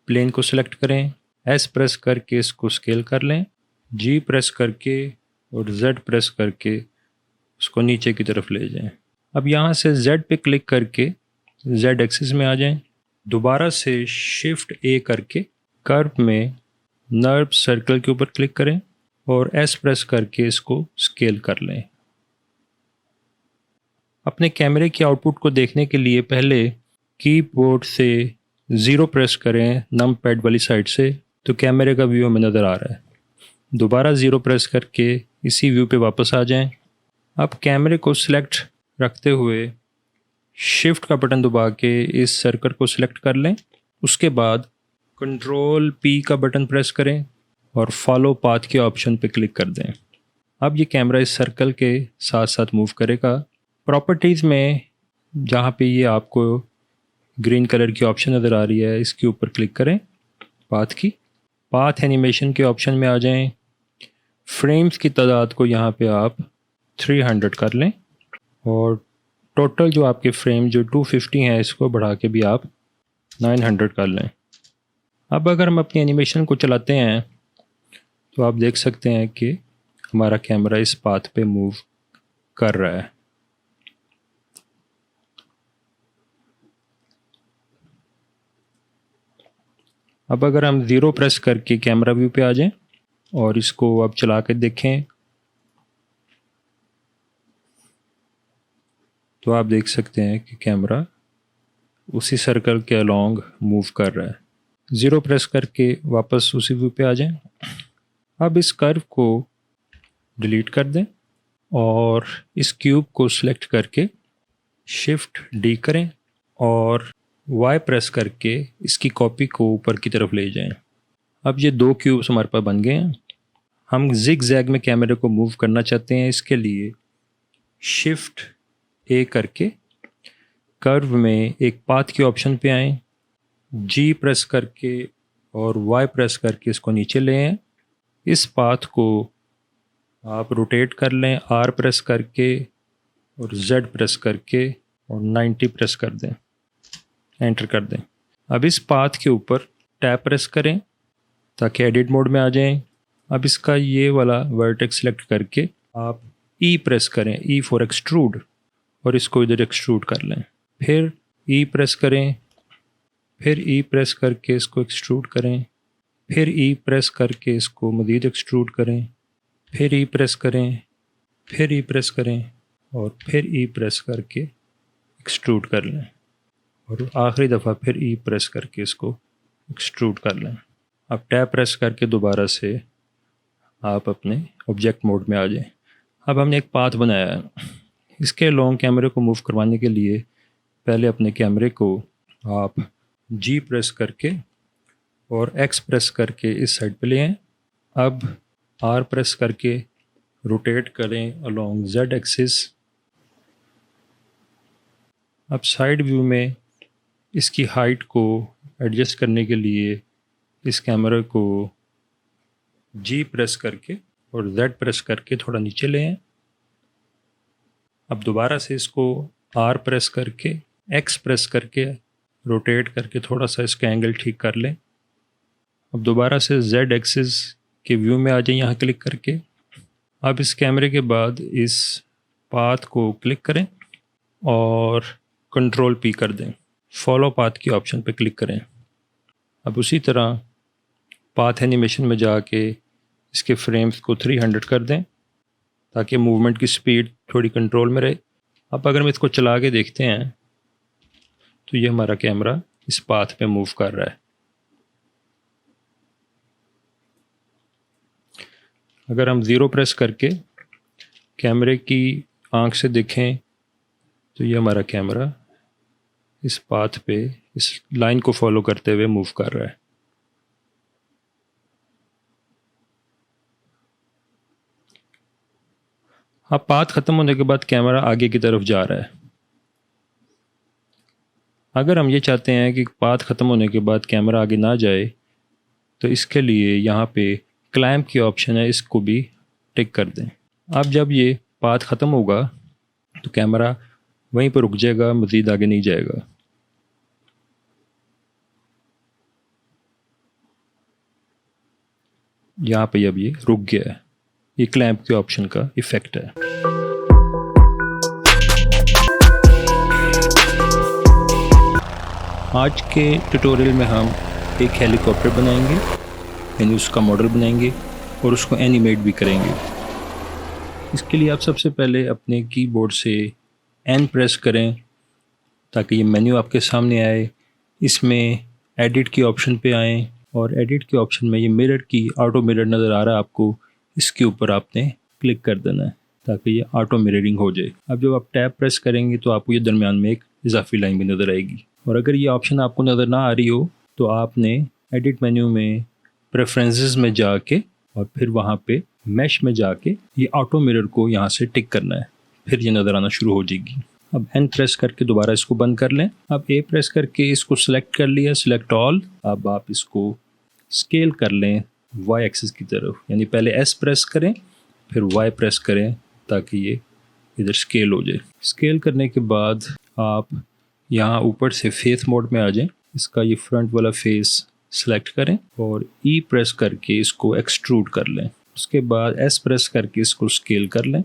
प्लेन को सिलेक्ट करें, एस प्रेस करके इसको स्केल कर लें, जी प्रेस करके और जेड प्रेस करके उसको नीचे की तरफ ले जाएं। अब यहाँ से जेड पे क्लिक करके जेड एक्सिस में आ जाएं। दोबारा से शिफ्ट ए करके कर्व में नर्व सर्कल के ऊपर क्लिक करें और एस प्रेस करके इसको स्केल कर लें। अपने कैमरे की आउटपुट को देखने के लिए पहले कीबोर्ड से 0 प्रेस करें नम पैड वाली साइड से, तो कैमरे का व्यू हमें नज़र आ रहा है। दोबारा 0 प्रेस करके इसी व्यू पे वापस आ जाएं। अब कैमरे को सिलेक्ट रखते हुए शिफ्ट का बटन दबा के इस सर्कल को सिलेक्ट कर लें। उसके बाद कंट्रोल P का बटन प्रेस करें और फॉलो पाथ के ऑप्शन पे क्लिक कर दें। अब ये कैमरा इस सर्कल के साथ साथ मूव करेगा। प्रॉपर्टीज़ में जहाँ पे ये आपको ग्रीन कलर की ऑप्शन नज़र आ रही है, इसके ऊपर क्लिक करें पाथ एनिमेशन के ऑप्शन में आ जाएं। फ्रेम्स की तादाद को यहाँ पे आप 300 कर लें और टोटल जो आपके फ्रेम जो 250 हैं इसको बढ़ा के भी आप 900 कर लें। अब अगर हम अपनी एनिमेशन को चलाते हैं तो आप देख सकते हैं कि हमारा कैमरा इस पाथ पे मूव कर रहा है। अब अगर हम 0 प्रेस करके कैमरा व्यू पे आ जाएं और इसको अब चला के देखें तो आप देख सकते हैं कि कैमरा उसी सर्कल के अलोंग मूव कर रहा है। 0 प्रेस करके वापस उसी व्यू पे आ जाएं। अब इस कर्व को डिलीट कर दें और इस क्यूब को सिलेक्ट करके शिफ्ट D करें और Y प्रेस करके इसकी कॉपी को ऊपर की तरफ ले जाएं। अब ये 2 क्यूब्स हमारे पास बन गए हैं। हम जिग जैग में कैमरे को मूव करना चाहते हैं। इसके लिए शिफ्ट A करके कर्व में एक पाथ के ऑप्शन पे आएँ, G प्रेस करके और Y प्रेस करके इसको नीचे ले आएं। इस पाथ को आप रोटेट कर लें R प्रेस करके और Z प्रेस करके और 90 प्रेस कर दें, एंटर कर दें। अब इस पाथ के ऊपर टैब प्रेस करें ताकि एडिट मोड में आ जाएं। अब इसका ये वाला वर्टेक्स सिलेक्ट करके आप E प्रेस करें, E फॉर एक्सट्रूड, और इसको इधर एक्सट्रूड कर लें। फिर E प्रेस करें, फिर E प्रेस करके इसको एक्सट्रूड करें, फिर E प्रेस करके इसको मज़ीद एक्सट्रूड करें, फिर E प्रेस करें, फिर E प्रेस करें और फिर E प्रेस करके एक्सट्रूड कर लें और आखिरी दफ़ा फिर E प्रेस करके इसको एक्सट्रूड कर लें। अब टैब प्रेस करके दोबारा से आप अपने ऑब्जेक्ट मोड में आ जाएं। अब हमने एक पाथ बनाया है। इसके लॉन्ग कैमरे को मूव करवाने के लिए पहले अपने कैमरे को आप G प्रेस करके और X प्रेस करके इस साइड पे ले आएं। अब R प्रेस करके रोटेट करें अलोंग Z एक्सिस। अब साइड व्यू में इसकी हाइट को एडजस्ट करने के लिए इस कैमरे को G प्रेस करके और Z प्रेस करके थोड़ा नीचे ले आएं। अब दोबारा से इसको R प्रेस करके X प्रेस करके रोटेट करके थोड़ा सा इसका एंगल ठीक कर लें। अब दोबारा से Z एक्सिस के व्यू में आ जाए यहाँ क्लिक करके। अब इस कैमरे के बाद इस पाथ को क्लिक करें और कंट्रोल P कर दें। फॉलो पाथ की ऑप्शन पे क्लिक करें। अब उसी तरह पाथ एनिमेशन में जाके इसके फ्रेम्स को 300 कर दें ताकि मूवमेंट की स्पीड थोड़ी कंट्रोल में रहे। अब अगर हम इसको चला के देखते हैं तो ये हमारा कैमरा इस पाथ पे मूव कर रहा है। अगर हम 0 प्रेस करके कैमरे की आंख से देखें तो ये हमारा कैमरा इस पाथ पे इस लाइन को फॉलो करते हुए मूव कर रहा है। अब पाथ ख़त्म होने के बाद कैमरा आगे की तरफ जा रहा है। अगर हम ये चाहते हैं कि पाथ ख़त्म होने के बाद कैमरा आगे ना जाए तो इसके लिए यहाँ पे क्लाइंब की ऑप्शन है, इसको भी टिक कर दें। अब जब ये पाथ ख़त्म होगा तो कैमरा वहीं पर रुक जाएगा, मज़ीद आगे नहीं जाएगा। यहाँ पे अब ये रुक गया है। ये क्लैंप के ऑप्शन का इफ़ेक्ट है। आज के ट्यूटोरियल में हम एक हेलीकॉप्टर बनाएंगे, यानी उसका मॉडल बनाएंगे और उसको एनिमेट भी करेंगे। इसके लिए आप सबसे पहले अपने कीबोर्ड से N प्रेस करें ताकि ये मेन्यू आपके सामने आए। इसमें एडिट की ऑप्शन पे आएँ और एडिट के ऑप्शन में ये मिरर की ऑटो मिरर नज़र आ रहा है आपको, इसके ऊपर आपने क्लिक कर देना है ताकि ये ऑटो मिररिंग हो जाए। अब जब आप टैब प्रेस करेंगे तो आपको ये दरमियान में एक इजाफी लाइन भी नज़र आएगी। और अगर ये ऑप्शन आपको नज़र ना आ रही हो तो आपने एडिट मेन्यू में प्रेफरेंसेस में जाके और फिर वहाँ पे मैश में जाके ये ऑटो मिरर को यहाँ से टिक करना है, फिर ये नज़र आना शुरू हो जाएगी। अब एन प्रेस करके दोबारा इसको बंद कर लें। अब ए प्रेस करके इसको सिलेक्ट कर लिया, सिलेक्ट ऑल। अब आप इसको स्केल कर लें वाई एक्सिस की तरफ, यानी पहले एस प्रेस करें फिर वाई प्रेस करें ताकि ये इधर स्केल हो जाए। स्केल करने के बाद आप यहाँ ऊपर से फेस मोड में आ जाएं, इसका ये फ्रंट वाला फेस सेलेक्ट करें और ई प्रेस करके इसको एक्सट्रूड कर लें। उसके बाद एस प्रेस करके इसको स्केल कर लें,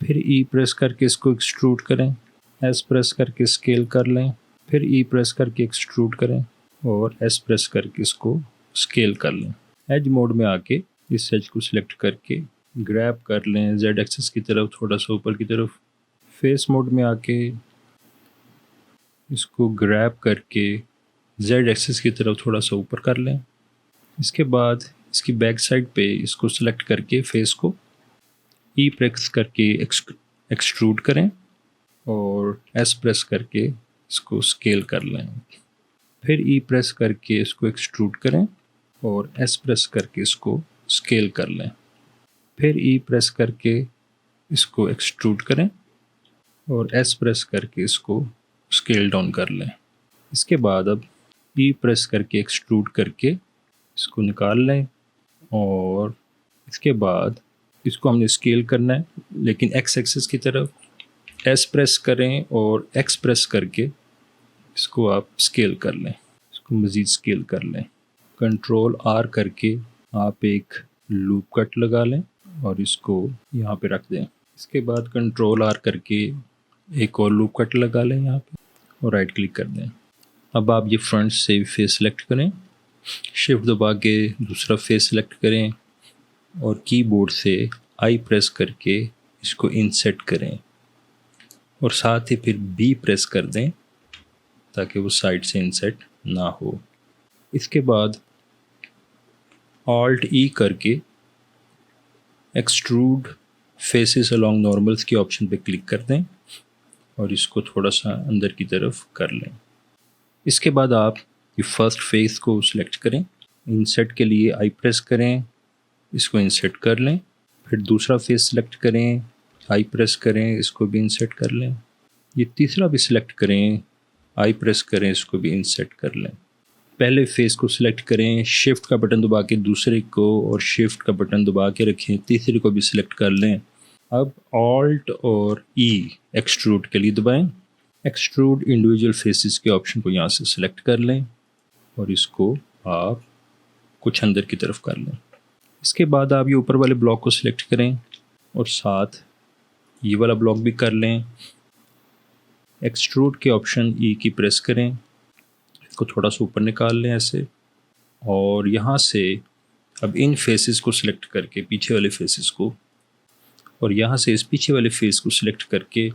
फिर ई प्रेस करके इसको एक्सट्रूड करें, एस प्रेस करके स्केल कर लें, फिर ई प्रेस करके एक्सट्रूड करें और एस प्रेस करके इसको स्केल कर लें। एज मोड में आके इस एज को सिलेक्ट करके ग्रैब कर लें जेड एक्सिस की तरफ, थोड़ा सा ऊपर की तरफ। फेस मोड में आके इसको ग्रैब करके जेड एक्सिस की तरफ थोड़ा सा ऊपर कर लें। इसके बाद इसकी बैक साइड पे इसको सिलेक्ट करके फेस को ई प्रेस करके एक्सट्रूड करें और एस प्रेस करके इसको स्केल कर लें। फिर ई प्रेस करके इसको एक्सट्रूड करें और एस प्रेस करके इसको स्केल कर लें। फिर ई प्रेस करके इसको एक्सट्रूड करें और एस प्रेस करके इसको स्केल डाउन कर लें। इसके बाद अब ई प्रेस करके एक्सट्रूड करके इसको निकाल लें और इसके बाद इसको हमने स्केल करना है लेकिन एक्स एक्सिस की तरफ। एस प्रेस करें और एक्स प्रेस करके इसको आप स्केल कर लें, इसको मज़ीद स्केल कर लें। कंट्रोल आर करके आप एक लूप कट लगा लें और इसको यहाँ पे रख दें। इसके बाद कंट्रोल आर करके एक और लूप कट लगा लें यहाँ पे और राइट क्लिक कर दें। अब आप ये फ्रंट से फेस सेलेक्ट करें, शिफ्ट दबा के दूसरा फेस सेलेक्ट करें और कीबोर्ड से आई प्रेस करके इसको इंसर्ट करें और साथ ही फिर बी प्रेस कर दें ताकि वो साइड से इंसर्ट ना हो। इसके बाद ऑल्ट ई करके एक्सट्रूड फेसेस अलोंग नॉर्मल्स के ऑप्शन पे क्लिक कर दें और इसको थोड़ा सा अंदर की तरफ कर लें। इसके बाद आप ये फर्स्ट फेस को सिलेक्ट करें, इंसर्ट के लिए आई प्रेस करें, इसको इंसर्ट कर लें। फिर दूसरा फेस सिलेक्ट करें, आई प्रेस करें, इसको भी इंसर्ट कर लें। ये तीसरा भी सिलेक्ट करें, आई प्रेस करें, इसको भी इंसर्ट कर लें। पहले फेस को सिलेक्ट करें, शिफ्ट का बटन दबा के दूसरे को और शिफ्ट का बटन दबा के रखें, तीसरे को भी सिलेक्ट कर लें। अब ऑल्ट और ई एक्सट्रूड के लिए दबाएं। एक्सट्रूड इंडिविजुअल फेसेस के ऑप्शन को यहाँ से सिलेक्ट कर लें और इसको आप कुछ अंदर की तरफ कर लें। इसके बाद आप ये ऊपर वाले ब्लॉक को सिलेक्ट करें और साथ ये वाला ब्लॉक भी कर लें। एक्सट्रूड के ऑप्शन ई की प्रेस करें, इसको थोड़ा सा ऊपर निकाल लें ऐसे और यहाँ से अब इन फेसेस को सिलेक्ट करके पीछे वाले फेसेस को और यहाँ से इस पीछे वाले फेस को सिलेक्ट करके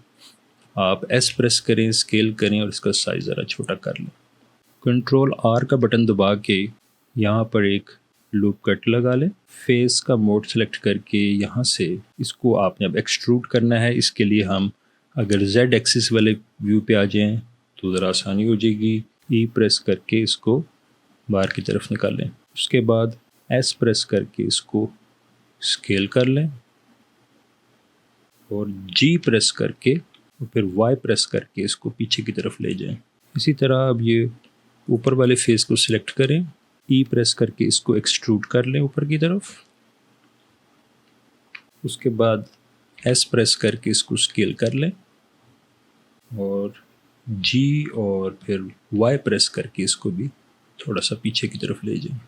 आप एस प्रेस करें, स्केल करें और इसका साइज़ ज़रा छोटा कर लें। कंट्रोल आर का बटन दबा के यहाँ पर एक लूप कट लगा लें। फेस का मोड सेलेक्ट करके यहाँ से इसको आपने अब एक्सट्रूड करना है। इसके लिए हम अगर जेड एक्सिस वाले व्यू पे आ जाएं तो ज़रा आसानी हो जाएगी। ई प्रेस करके इसको बाहर की तरफ निकालें। उसके बाद एस प्रेस करके इसको स्केल कर लें और जी प्रेस करके और फिर वाई प्रेस करके इसको पीछे की तरफ ले जाएं। इसी तरह अब ये ऊपर वाले फेस को सिलेक्ट करें, ई प्रेस करके इसको एक्सट्रूड कर लें ऊपर की तरफ। उसके बाद एस प्रेस करके इसको स्केल कर लें और जी और फिर वाई प्रेस करके इसको भी थोड़ा सा पीछे की तरफ ले जाएं।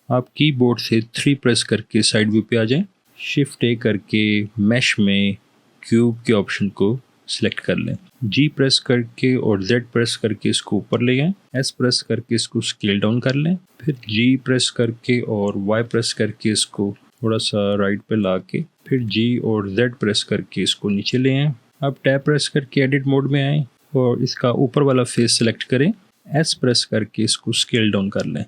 आप कीबोर्ड से 3 प्रेस करके साइड व्यू पे आ जाएं। शिफ्ट ए करके मैश में क्यूब के ऑप्शन को सिलेक्ट कर लें। जी प्रेस करके और जेड प्रेस करके इसको ऊपर ले आएं। एस प्रेस करके इसको स्केल डाउन कर लें। फिर जी प्रेस करके और वाई प्रेस करके इसको थोड़ा सा राइट पे ला के फिर जी और जेड प्रेस करके इसको नीचे ले आएं। अब टैब प्रेस करके एडिट मोड में आएं और इसका ऊपर वाला फेस सेलेक्ट करें। एस प्रेस करके इसको स्केल डाउन कर लें।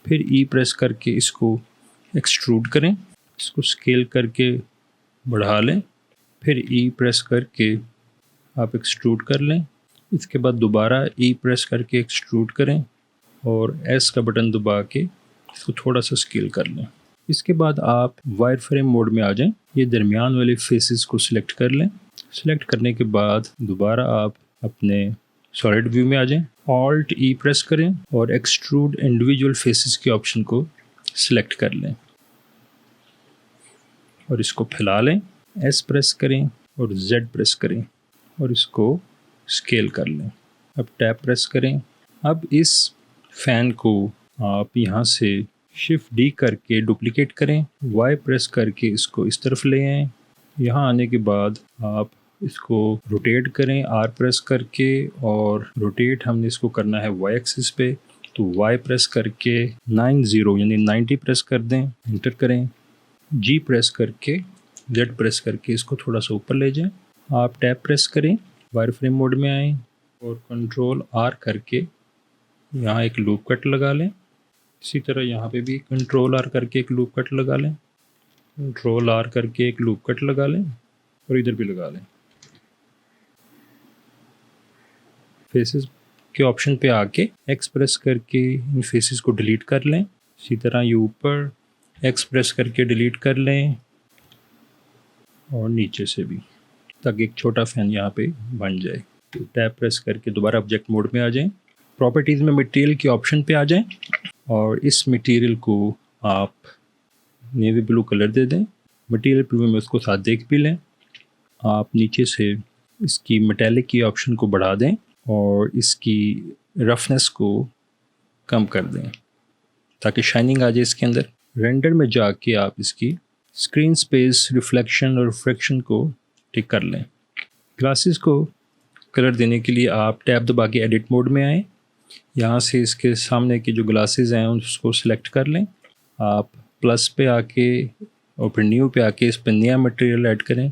फिर ई प्रेस करके इसको एक्सट्रूड करें, इसको स्केल करके बढ़ा लें, फिर ई प्रेस करके आप एक्सट्रूड कर लें। इसके बाद दोबारा ई प्रेस करके एक्सट्रूड करें और एस का बटन दबा के इसको थोड़ा सा स्केल कर लें। इसके बाद आप वायर फ्रेम मोड में आ जाएं। ये दरमियान वाले फेसेस को सिलेक्ट कर लें। सिलेक्ट करने के बाद दोबारा आप अपने सॉलिड व्यू में आ जाएं, ऑल्ट ई प्रेस करें और एक्सट्रूड इंडिविजुअल फेसेस के ऑप्शन को सिलेक्ट कर लें और इसको फैला लें। एस प्रेस करें और जेड प्रेस करें और इसको स्केल कर लें। अब टैब प्रेस करें। अब इस फ़ैन को आप यहाँ से शिफ्ट डी करके डुप्लिकेट करें, वाई प्रेस करके इसको इस तरफ ले आएँ। यहाँ आने के बाद आप इसको रोटेट करें आर प्रेस करके, और रोटेट हमने इसको करना है वाई एक्सिस पे, तो वाई प्रेस करके 90 यानी 90 प्रेस कर दें, इंटर करें। जी प्रेस करके जेड प्रेस करके इसको थोड़ा सा ऊपर ले जाएं। आप टैब प्रेस करें, वायर फ्रेम मोड में आएँ और कंट्रोल आर करके यहाँ एक लूप कट लगा लें। इसी तरह यहाँ पे भी कंट्रोल आर करके एक लूप कट लगा लें, कंट्रोल आर करके एक लूप कट लगा लें और इधर भी लगा लें। फेसेस के ऑप्शन पे आके एक्स प्रेस करके इन फेसेस को डिलीट कर लें। इसी तरह ये ऊपर एक्स प्रेस करके डिलीट कर लें और नीचे से भी, ताकि एक छोटा फैन यहाँ पे बन जाए। तो टैब प्रेस करके दोबारा ऑब्जेक्ट मोड में आ जाएं। प्रॉपर्टीज़ में मटेरियल के ऑप्शन पे आ जाएं और इस मटेरियल को आप नेवी ब्लू कलर दे दें। मटेरियल प्रीव्यू में उसको साथ देख भी लें। आप नीचे से इसकी मेटेलिक की ऑप्शन को बढ़ा दें और इसकी रफनेस को कम कर दें ताकि शाइनिंग आ जाए इसके अंदर। रेंडर में जाके आप इसकी स्क्रीन स्पेस, रिफ्लेक्शन और रिफ्रैक्शन को टिक कर लें। ग्लासेस को कलर देने के लिए आप टैब दबा के एडिट मोड में आएँ। यहाँ से इसके सामने के जो ग्लासेस हैं उसको सिलेक्ट कर लें। आप प्लस पे आके और फिर न्यू पे आके इस पर नया मटेरियल ऐड करें।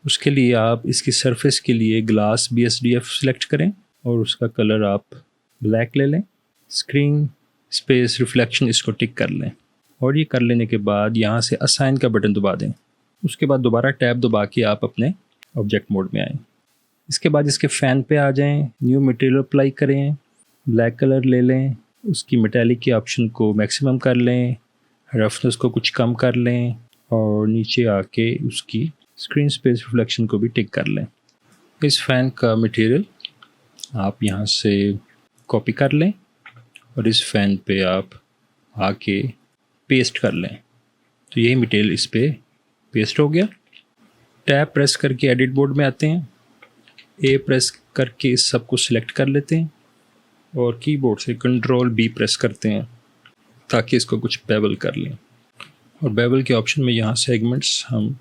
उसके लिए आप इसकी सरफेस के लिए ग्लास BSDF सिलेक्ट करें और उसका कलर आप ब्लैक ले लें। स्क्रीन स्पेस रिफ्लेक्शन इसको टिक कर लें और ये कर लेने के बाद यहाँ से असाइन का बटन दबा दें। उसके बाद दोबारा टैब दबा के आप अपने ऑब्जेक्ट मोड में आएँ। इसके बाद इसके फ़ैन पे आ जाएं, न्यू मटेरियल अप्लाई करें, ब्लैक कलर ले लें, उसकी मेटालिक के ऑप्शन को मैक्सिमम कर लें, रफनेस को कुछ कम कर लें और नीचे आके उसकी स्क्रीन स्पेस रिफ्लेक्शन को भी टिक कर लें। इस फ़ैन का मटेरियल आप यहाँ से कॉपी कर लें और इस फ़ैन पे आप आके पेस्ट कर लें। तो यही मटेरियल इस पे पेस्ट हो गया। टैब प्रेस करके एडिट मोड में आते हैं, ए प्रेस करके इस सब को सिलेक्ट कर लेते हैं और कीबोर्ड से कंट्रोल B प्रेस करते हैं ताकि इसको कुछ बेवल कर लें। और बेवल के ऑप्शन में यहाँ सेगमेंट्स हम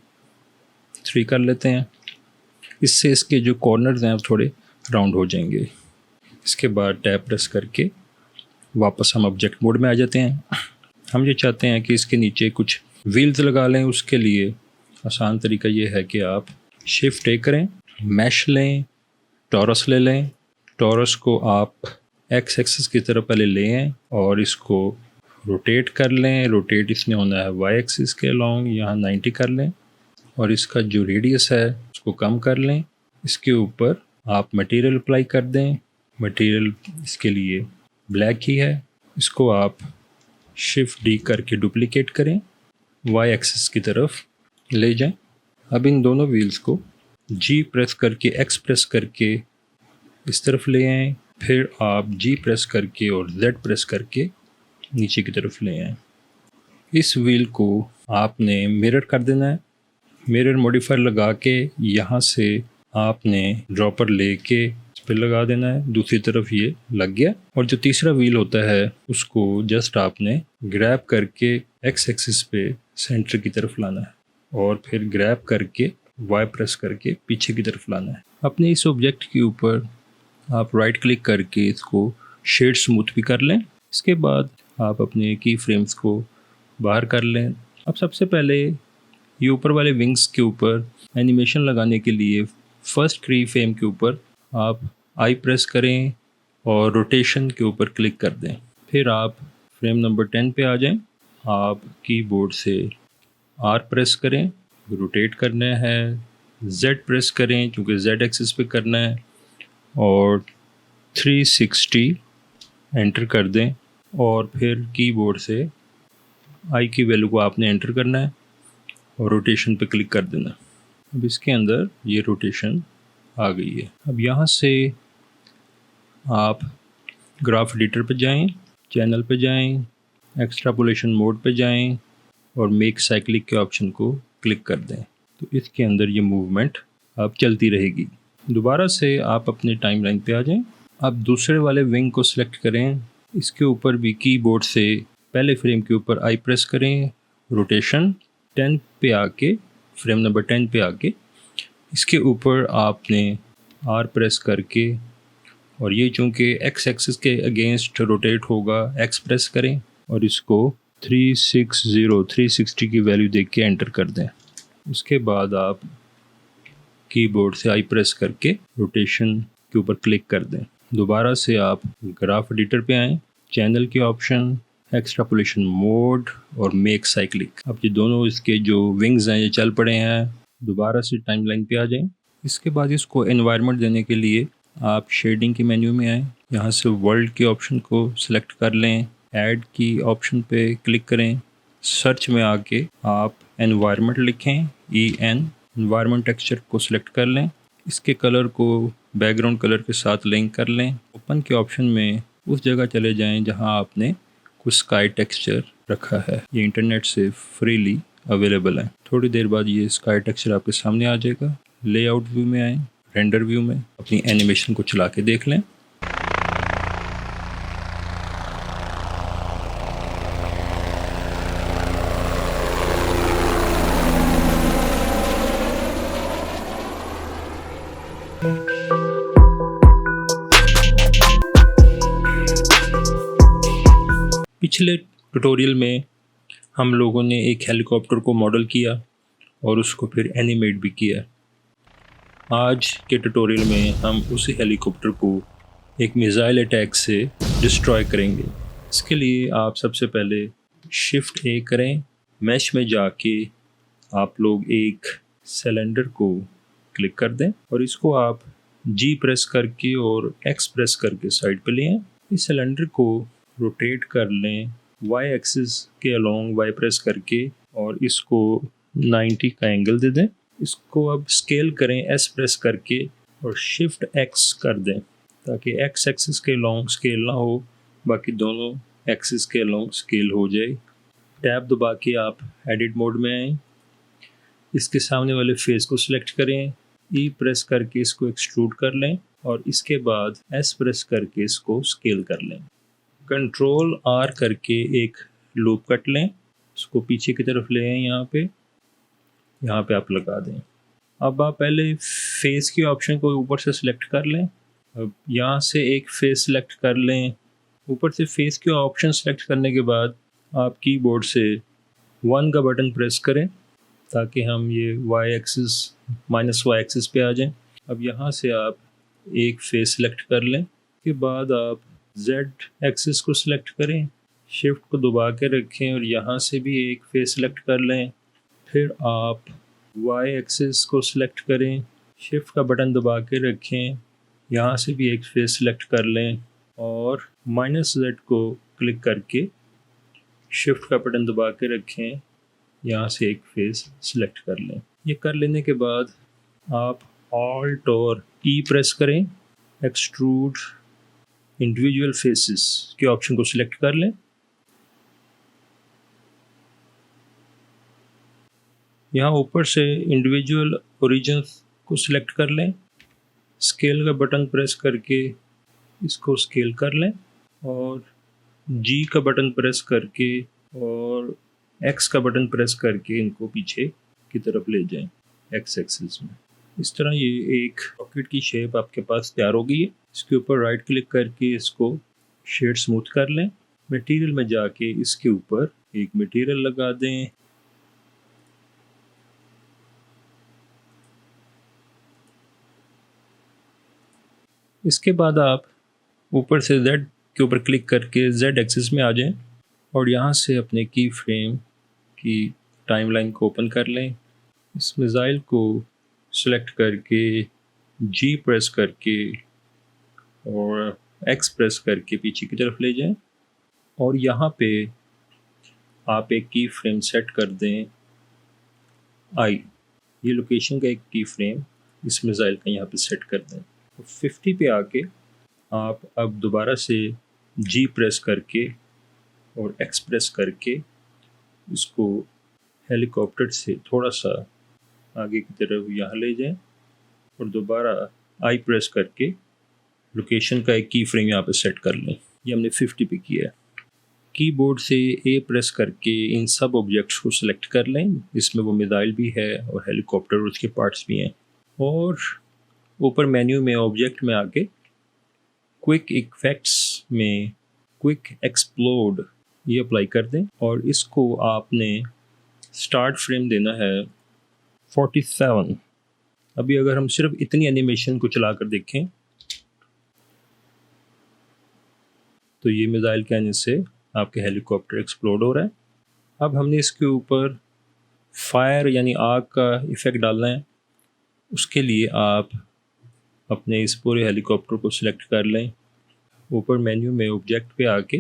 3 कर लेते हैं। इससे इसके जो कॉर्नर्स हैं थोड़े राउंड हो जाएंगे। इसके बाद टैब प्रेस करके वापस हम ऑब्जेक्ट मोड में आ जाते हैं। हम ये चाहते हैं कि इसके नीचे कुछ व्हील्स लगा लें। उसके लिए आसान तरीका ये है कि आप शिफ्ट A करें, मैश लें, टॉरस ले लें। टॉरस को आप एक्स एक्सिस की तरफ पहले ले आएँ और इसको रोटेट कर लें। रोटेट इसने होना है वाई एक्सिस के अलॉन्ग, यहाँ 90 कर लें और इसका जो रेडियस है उसको कम कर लें। इसके ऊपर आप मटेरियल अप्लाई कर दें। मटेरियल इसके लिए ब्लैक ही है। इसको आप शिफ्ट D करके डुप्लिकेट करें, वाई एक्सिस की तरफ ले जाएं। अब इन दोनों व्हील्स को G प्रेस करके X प्रेस करके इस तरफ ले आएँ। फिर आप G प्रेस करके और Z प्रेस करके नीचे की तरफ ले आएँ। इस व्हील को आपने मिरर कर देना है। मिरर मॉडिफायर लगा के यहाँ से आपने ड्रॉपर लेके इस पर लगा देना है। दूसरी तरफ ये लग गया। और जो तीसरा व्हील होता है उसको जस्ट आपने ग्रैब करके X एक्सिस पे सेंटर की तरफ लाना है और फिर ग्रैब करके वाई प्रेस करके पीछे की तरफ लाना है। अपने इस ऑब्जेक्ट के ऊपर आप राइट क्लिक करके इसको शेड स्मूथ भी कर लें। इसके बाद आप अपने की फ्रेम्स को बाहर कर लें। अब सबसे पहले ये ऊपर वाले विंग्स के ऊपर एनिमेशन लगाने के लिए फर्स्ट की फ्रेम के ऊपर आप आई प्रेस करें और रोटेशन के ऊपर क्लिक कर दें। फिर आप फ्रेम नंबर 10 पे आ जाएं। आप कीबोर्ड से R प्रेस करें, रोटेट करना है, Z प्रेस करें क्योंकि Z एक्सिस पे करना है, और 360 एंटर कर दें, और फिर कीबोर्ड से I की वैल्यू को आपने एंटर करना है और रोटेशन पे क्लिक कर देना। अब इसके अंदर ये रोटेशन आ गई है। अब यहाँ से आप ग्राफ एडिटर पे जाएं, चैनल पे जाएं, एक्सट्रापोलेशन मोड पे जाएं और मेक साइक्लिक के ऑप्शन को क्लिक कर दें। तो इसके अंदर ये मूवमेंट अब चलती रहेगी। दोबारा से आप अपने टाइमलाइन पे आ जाएं। आप दूसरे वाले विंग को सिलेक्ट करें, इसके ऊपर भी कीबोर्ड से पहले फ्रेम के ऊपर आई प्रेस करें, रोटेशन 10 पे आके, फ्रेम नंबर 10 पे आके इसके ऊपर आपने आर प्रेस करके, और ये चूँकि एक्स एक्सिस के अगेंस्ट रोटेट होगा, एक्स प्रेस करें और इसको 360 की वैल्यू देख के एंटर कर दें। उसके बाद आप कीबोर्ड से आई प्रेस करके रोटेशन के ऊपर क्लिक कर दें। दोबारा से आप ग्राफ एडिटर पे आएँ, चैनल के ऑप्शन, एक्सट्रापोलेशन मोड और मेक साइक्लिक। अब ये दोनों इसके जो विंग्स हैं ये चल पड़े हैं। दोबारा से टाइमलाइन पे आ जाएं। इसके बाद इसको एनवायरनमेंट देने के लिए आप शेडिंग के मेन्यू में आएँ, यहाँ से वर्ल्ड के ऑप्शन को सिलेक्ट कर लें, ऐड की ऑप्शन पे क्लिक करें, सर्च में आके आप एनवायरनमेंट लिखें, एनवायरनमेंट टेक्सचर को सिलेक्ट कर लें, इसके कलर को बैकग्राउंड कलर के साथ लिंक कर लें। ओपन के ऑप्शन में उस जगह चले जाएं जहां आपने कुछ स्काई टेक्सचर रखा है। ये इंटरनेट से फ्रीली अवेलेबल है। थोड़ी देर बाद ये स्काई टेक्सचर आपके सामने आ जाएगा। लेआउट व्यू में आएँ, रेंडर व्यू में अपनी एनिमेशन को चला के देख लें। पिछले ट्यूटोरियल में हम लोगों ने एक हेलीकॉप्टर को मॉडल किया और उसको फिर एनिमेट भी किया। आज के ट्यूटोरियल में हम उसी हेलीकॉप्टर को एक मिसाइल अटैक से डिस्ट्रॉय करेंगे। इसके लिए आप सबसे पहले शिफ्ट ए करें, मैश में जाके आप लोग एक सिलेंडर को क्लिक कर दें और इसको आप जी प्रेस करके और एक्स प्रेस करके साइड पे लें। इस सिलेंडर को रोटेट कर लें वाई एक्सिस के अलोंग, वाई प्रेस करके, और इसको 90 का एंगल दे दें। इसको अब स्केल करें एस प्रेस करके और शिफ्ट एक्स कर दें ताकि एक्स एक्सिस के अलोंग स्केल ना हो, बाकी दोनों एक्सिस के अलोंग स्केल हो जाए। टैब दबा के आप एडिट मोड में आएँ, इसके सामने वाले फेस को सिलेक्ट करें, ई प्रेस करके इसको एक्सट्रूड कर लें और इसके बाद एस प्रेस करके इसको स्केल कर लें। कंट्रोल आर करके एक लूप कट लें, इसको पीछे की तरफ ले आएं, यहाँ पे आप लगा दें। अब आप पहले फेस के ऑप्शन को ऊपर से सिलेक्ट कर लें। अब यहाँ से एक फेस सिलेक्ट कर लें। ऊपर से फेस के ऑप्शन सेलेक्ट करने के बाद आप कीबोर्ड से 1 का बटन प्रेस करें ताकि हम ये वाई एक्सिस -y एक्सिस पे आ जाएं। अब यहाँ से आप एक फेस सिलेक्ट कर लें, के बाद आप Z एक्सिस को सिलेक्ट करें, शिफ्ट को दबा के रखें और यहाँ से भी एक फेस सिलेक्ट कर लें। फिर आप Y एक्सिस को सिलेक्ट करें, शिफ्ट का बटन दबा के रखें, यहाँ से भी एक फेस सिलेक्ट कर लें और -Z को क्लिक करके शिफ्ट का बटन दबा के रखें, यहाँ से एक फेस सिलेक्ट कर लें। ये कर लेने के बाद आप ऑल्ट और ई प्रेस करें, एक्सट्रूड इंडिविजुअल फेसेस के ऑप्शन को सिलेक्ट कर लें। यहाँ ऊपर से इंडिविजुअल ओरिजिन को सिलेक्ट कर लें, स्केल का बटन प्रेस करके इसको स्केल कर लें और जी का बटन प्रेस करके और एक्स का बटन प्रेस करके इनको पीछे की तरफ ले जाएं एक्स एक्सिस में। इस तरह ये एक रॉकेट की शेप आपके पास तैयार हो गई है। इसके ऊपर राइट क्लिक करके इसको शेड स्मूथ कर लें। मटेरियल में जाके इसके ऊपर एक मटेरियल लगा दें। इसके बाद आप ऊपर से Z के ऊपर क्लिक करके Z एक्सिस में आ जाएं और यहाँ से अपने की फ्रेम की टाइमलाइन को ओपन कर लें। इस मिसाइल को सिलेक्ट करके जी प्रेस करके और एक्स प्रेस करके पीछे की तरफ ले जाएं और यहाँ पे आप एक की फ्रेम सेट कर दें आई। ये लोकेशन का एक की फ्रेम इस मिसाइल का यहाँ पे सेट कर दें। 50 पे आके आप अब दोबारा से जी प्रेस करके और एक्स प्रेस करके इसको हेलीकॉप्टर से थोड़ा सा आगे की तरफ यहाँ ले जाएं और दोबारा आई प्रेस करके लोकेशन का एक की फ्रेम यहाँ पे सेट कर लें। ये हमने 50 पे किया है। कीबोर्ड से ए प्रेस करके इन सब ऑब्जेक्ट्स को सिलेक्ट कर लें। इसमें वो मिसाइल भी है और हेलीकॉप्टर और उसके पार्ट्स भी हैं। और ऊपर मेन्यू में ऑब्जेक्ट में आके क्विक इफेक्ट्स में क्विक एक्सप्लोड ये अप्लाई कर दें और इसको आपने स्टार्ट फ्रेम देना है 47। अभी अगर हम सिर्फ इतनी एनिमेशन को चला कर देखें तो ये मिसाइल के आने से आपके हेलीकॉप्टर एक्सप्लोड हो रहा है। अब हमने इसके ऊपर फायर यानी आग का इफ़ेक्ट डालना है। उसके लिए आप अपने इस पूरे हेलीकॉप्टर को सिलेक्ट कर लें। ऊपर मेन्यू में ऑब्जेक्ट पे आके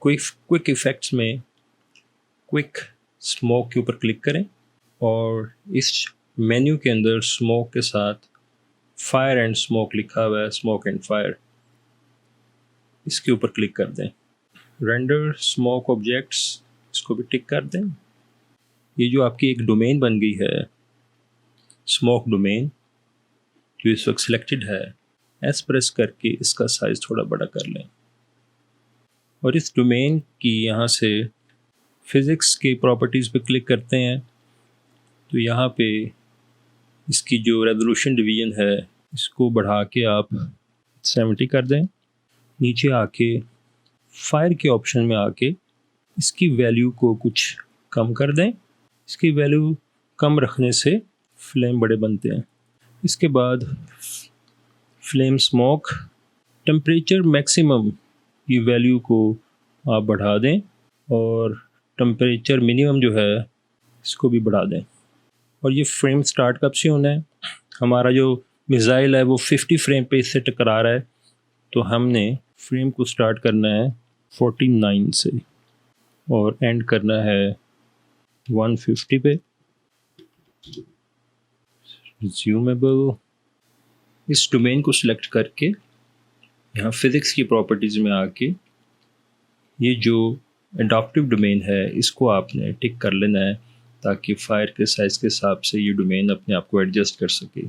क्विक इफ़ेक्ट्स में क्विक स्मोक के ऊपर क्लिक करें और इस मेन्यू के अंदर स्मोक के साथ फायर एंड स्मोक लिखा हुआ है, स्मोक एंड फायर, इसके ऊपर क्लिक कर दें। रेंडर स्मोक ऑब्जेक्ट्स इसको भी टिक कर दें। ये जो आपकी एक डोमेन बन गई है स्मोक डोमेन जो इस वक्त सिलेक्टेड है, एस प्रेस करके इसका साइज़ थोड़ा बड़ा कर लें और इस डोमेन की यहाँ से फिज़िक्स की प्रॉपर्टीज़ पे क्लिक करते हैं तो यहाँ पे इसकी जो रेजोल्यूशन डिवीज़न है इसको बढ़ा के आप 70 कर दें। नीचे आके फायर के ऑप्शन में आके इसकी वैल्यू को कुछ कम कर दें। इसकी वैल्यू कम रखने से फ्लेम बड़े बनते हैं। इसके बाद फ्लेम स्मोक टेम्परेचर मैक्सिमम की वैल्यू को आप बढ़ा दें और टेम्परेचर मिनिमम जो है इसको भी बढ़ा दें। और ये फ्रेम स्टार्ट कब से होना है? हमारा जो मिसाइल है वो 50 फ्रेम पे इससे टकरा रहा है तो हमने फ्रेम को स्टार्ट करना है 49 से और एंड करना है 150 पे। रिज्यूमेबल इस डोमेन को सिलेक्ट करके यहाँ फिज़िक्स की प्रॉपर्टीज़ में आके ये जो एडाप्टिव डोमेन है इसको आपने टिक कर लेना है ताकि फायर के साइज़ के हिसाब से ये डोमेन अपने आप को एडजस्ट कर सके।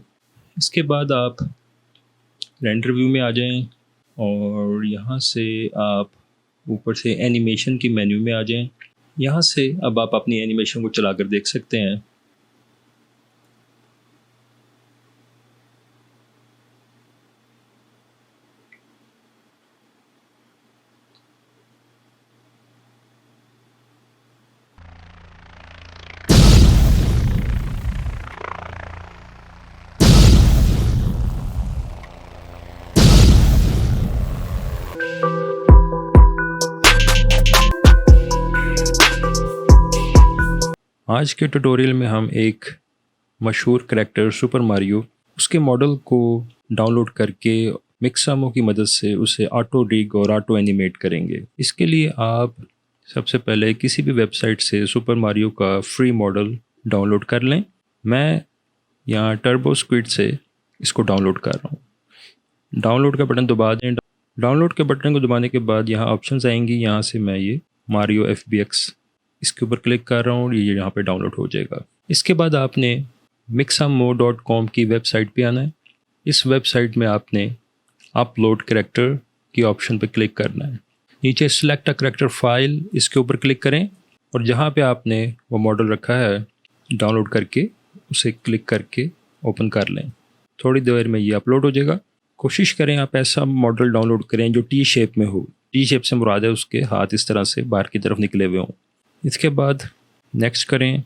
इसके बाद आप रेंडर व्यू में आ जाएं और यहाँ से आप ऊपर से एनिमेशन की मेन्यू में आ जाएं। यहाँ से अब आप अपनी एनिमेशन को चला कर देख सकते हैं। आज के ट्यूटोरियल में हम एक मशहूर करैक्टर सुपर मारियो उसके मॉडल को डाउनलोड करके मिक्सामो की मदद से उसे ऑटो रिग और ऑटो एनिमेट करेंगे। इसके लिए आप सबसे पहले किसी भी वेबसाइट से सुपर मारियो का फ्री मॉडल डाउनलोड कर लें। मैं यहाँ टर्बो स्क्विड से इसको डाउनलोड कर रहा हूँ। डाउनलोड का बटन दबा दें। डाउनलोड के बटन को दबाने के बाद यहाँ ऑप्शंस आएंगी। यहाँ से मैं ये मारियो FBX इसके ऊपर क्लिक कर रहा हूँ और ये यहाँ पे डाउनलोड हो जाएगा। इसके बाद आपने mixamo.com की वेबसाइट पे आना है। इस वेबसाइट में आपने अपलोड करैक्टर की ऑप्शन पे क्लिक करना है। नीचे सिलेक्ट अ करैक्टर फाइल इसके ऊपर क्लिक करें और जहाँ पे आपने वो मॉडल रखा है डाउनलोड करके उसे क्लिक करके ओपन कर लें। थोड़ी देर में ये अपलोड हो जाएगा। कोशिश करें आप ऐसा मॉडल डाउनलोड करें जो टी शेप में हो। टी शेप से मुराद है उसके हाथ इस तरह से बाहर की तरफ निकले हुए हों। इसके बाद नेक्स्ट करें।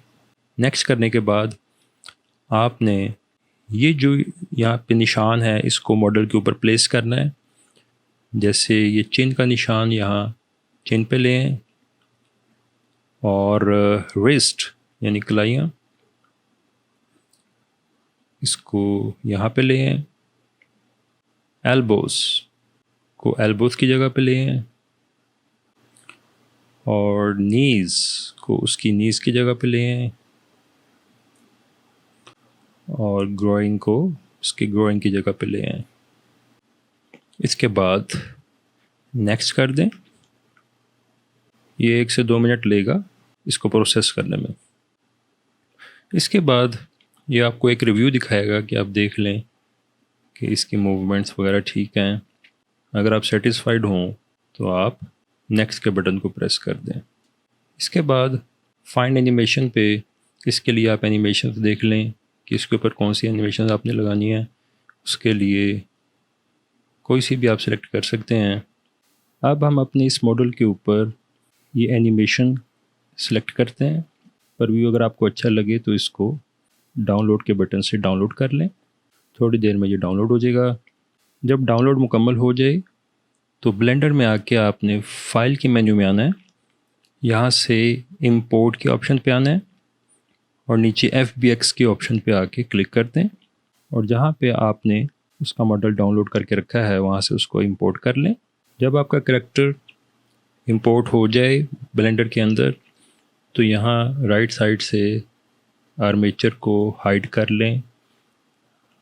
नेक्स्ट करने के बाद आपने ये जो यहाँ पे निशान है इसको मॉडल के ऊपर प्लेस करना है। जैसे ये चिन्ह का निशान यहाँ चिन पे लें और रिस्ट यानी कलाइयाँ इसको यहाँ पे लें, एल्बोस को एल्बोस की जगह पे लें और नीज़ को उसकी नीज़ की जगह पे लें और ग्रोइंग को उसकी ग्रोइंग की जगह पे लें। इसके बाद नेक्स्ट कर दें। ये 1 से 2 मिनट लेगा इसको प्रोसेस करने में। इसके बाद ये आपको एक रिव्यू दिखाएगा कि आप देख लें कि इसकी मूवमेंट्स वगैरह ठीक हैं। अगर आप सेटिस्फाइड हों तो आप नेक्स्ट के बटन को प्रेस कर दें। इसके बाद फाइंड एनिमेशन पे इसके लिए आप एनिमेशन देख लें कि इसके ऊपर कौन सी एनिमेशन आपने लगानी है। उसके लिए कोई सी भी आप सेलेक्ट कर सकते हैं। अब हम अपने इस मॉडल के ऊपर ये एनिमेशन सेलेक्ट करते हैं। पर व्यू अगर आपको अच्छा लगे तो इसको डाउनलोड के बटन से डाउनलोड कर लें। थोड़ी देर में ये डाउनलोड हो जाएगा। जब डाउनलोड मुकम्मल हो जाए तो ब्लेंडर में आके आपने फ़ाइल के मेन्यू में आना है। यहाँ से इंपोर्ट के ऑप्शन पे आना है और नीचे FBX के ऑप्शन पे आके क्लिक कर दें और जहाँ पे आपने उसका मॉडल डाउनलोड करके रखा है वहाँ से उसको इंपोर्ट कर लें। जब आपका करैक्टर इंपोर्ट हो जाए ब्लेंडर के अंदर तो यहाँ राइट साइड से आर्मेचर को हाइड कर लें।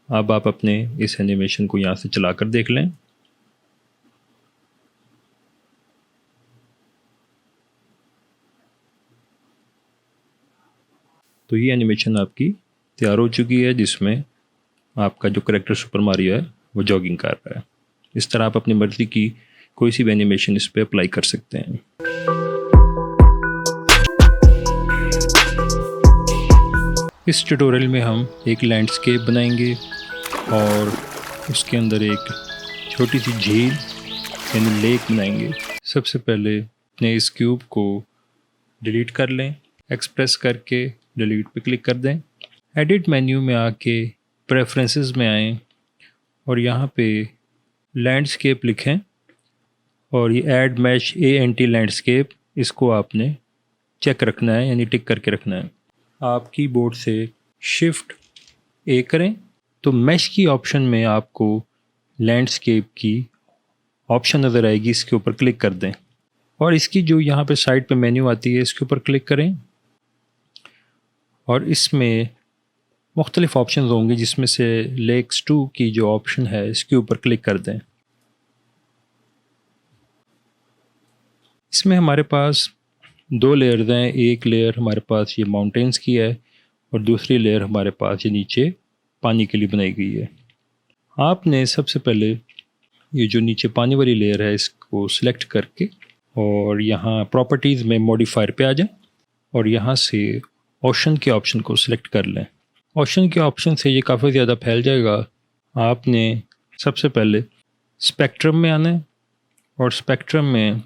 अब आप अपने इस एनिमेशन को यहाँ से चला कर देख लें। तो ये एनिमेशन आपकी तैयार हो चुकी है जिसमें आपका जो करैक्टर सुपर मारियो है वो जॉगिंग कर रहा है। इस तरह आप अपनी मर्ज़ी की कोई सी भी एनिमेशन इस पर अप्लाई कर सकते हैं। इस ट्यूटोरियल में हम एक लैंडस्केप बनाएंगे और उसके अंदर एक छोटी सी झील यानी लेक बनाएंगे। सबसे पहले अपने इस क्यूब को डिलीट कर लें। एक्सप्रेस करके डिलीट पे क्लिक कर दें। एडिट मेन्यू में आके प्रेफरेंसेस में आएँ और यहाँ पे लैंडस्केप लिखें और ये ऐड मैश ANT लैंडस्केप इसको आपने चेक रखना है यानी टिक करके रखना है। आप कीबोर्ड से शिफ्ट A करें तो मैश की ऑप्शन में आपको लैंडस्केप की ऑप्शन नज़र आएगी। इसके ऊपर क्लिक कर दें और इसकी जो यहाँ पे साइड पे मेन्यू आती है इसके ऊपर क्लिक करें और इसमें मुख्तलिफ ऑप्शन होंगे जिसमें से लेक्स 2 की जो ऑप्शन है इसके ऊपर क्लिक कर दें। इसमें हमारे पास 2 लेयर्स हैं। एक लेयर हमारे पास ये माउंटेन्स की है और दूसरी लेयर हमारे पास ये नीचे पानी के लिए बनाई गई है। आपने सबसे पहले ये जो नीचे पानी वाली लेयर है इसको सिलेक्ट करके और यहाँ प्रॉपर्टीज़ में मॉडिफायर पे आ जाएं और यहाँ से ओशन के ऑप्शन को सिलेक्ट कर लें। ओशन के ऑप्शन से ये काफ़ी ज़्यादा फैल जाएगा। आपने सबसे पहले स्पेक्ट्रम में आना है और स्पेक्ट्रम में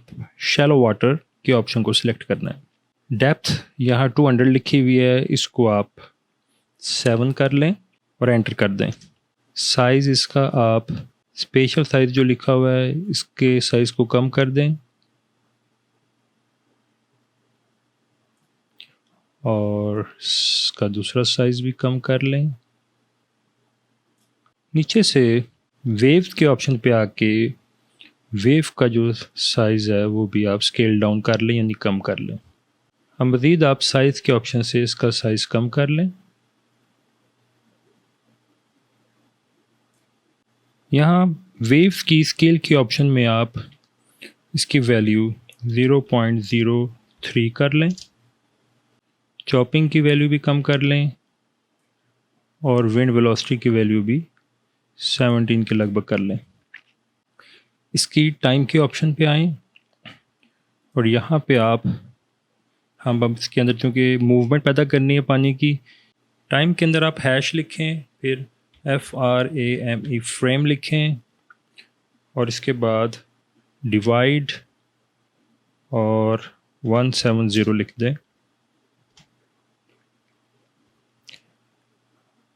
शैलो वाटर के ऑप्शन को सिलेक्ट करना है। डेप्थ यहाँ 200 लिखी हुई है, इसको आप 7 कर लें और एंटर कर दें। साइज़ इसका आप स्पेशल साइज़ जो लिखा हुआ है इसके साइज़ को कम कर दें और इसका दूसरा साइज़ भी कम कर लें। नीचे से वेव के ऑप्शन पे आके वेव का जो साइज़ है वो भी आप स्केल डाउन कर लें यानी कम कर लें। अब मज़ीद आप साइज़ के ऑप्शन से इसका साइज़ कम कर लें। यहाँ वेव्स की स्केल के ऑप्शन में आप इसकी वैल्यू 0.03 कर लें। चॉपिंग की वैल्यू भी कम कर लें और विंड वेलोसिटी की वैल्यू भी 17 के लगभग कर लें। इसकी टाइम के ऑप्शन पे आएँ और यहाँ पे हम अब इसके अंदर चूँकि मूवमेंट पैदा करनी है पानी की, टाइम के अंदर आप हैश लिखें, फिर FRAME फ्रेम लिखें और इसके बाद डिवाइड और 170 लिख दें।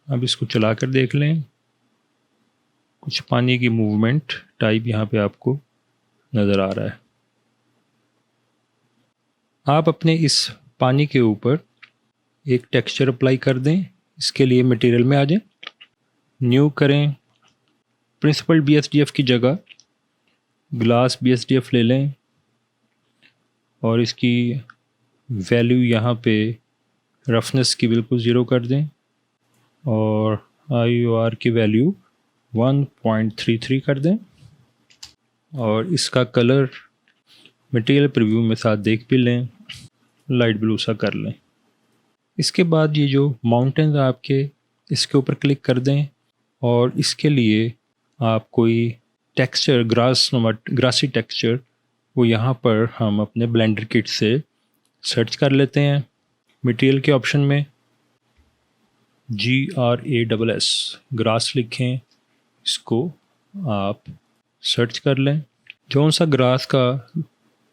अब इसको चला कर देख लें। कुछ पानी की मूवमेंट टाइप यहाँ पे आपको नज़र आ रहा है। आप अपने इस पानी के ऊपर एक टेक्सचर अप्लाई कर दें। इसके लिए मटेरियल में आ जाएं, न्यू करें, प्रिंसिपल BSDF की जगह ग्लास BSDF ले लें और इसकी वैल्यू यहाँ पे रफनेस की बिल्कुल ज़ीरो कर दें और IOR की वैल्यू 1.33 कर दें और इसका कलर मटेरियल प्रीव्यू में साथ देख भी लें, लाइट ब्लू सा कर लें। इसके बाद ये जो माउंटेन्स आपके, इसके ऊपर क्लिक कर दें और इसके लिए आप कोई टेक्सचर ग्रासी टेक्सचर वो यहाँ पर हम अपने ब्लेंडर किट से सर्च कर लेते हैं। मटेरियल के ऑप्शन में GRASS ग्रास लिखें, इसको आप सर्च कर लें। जौन सा ग्रास का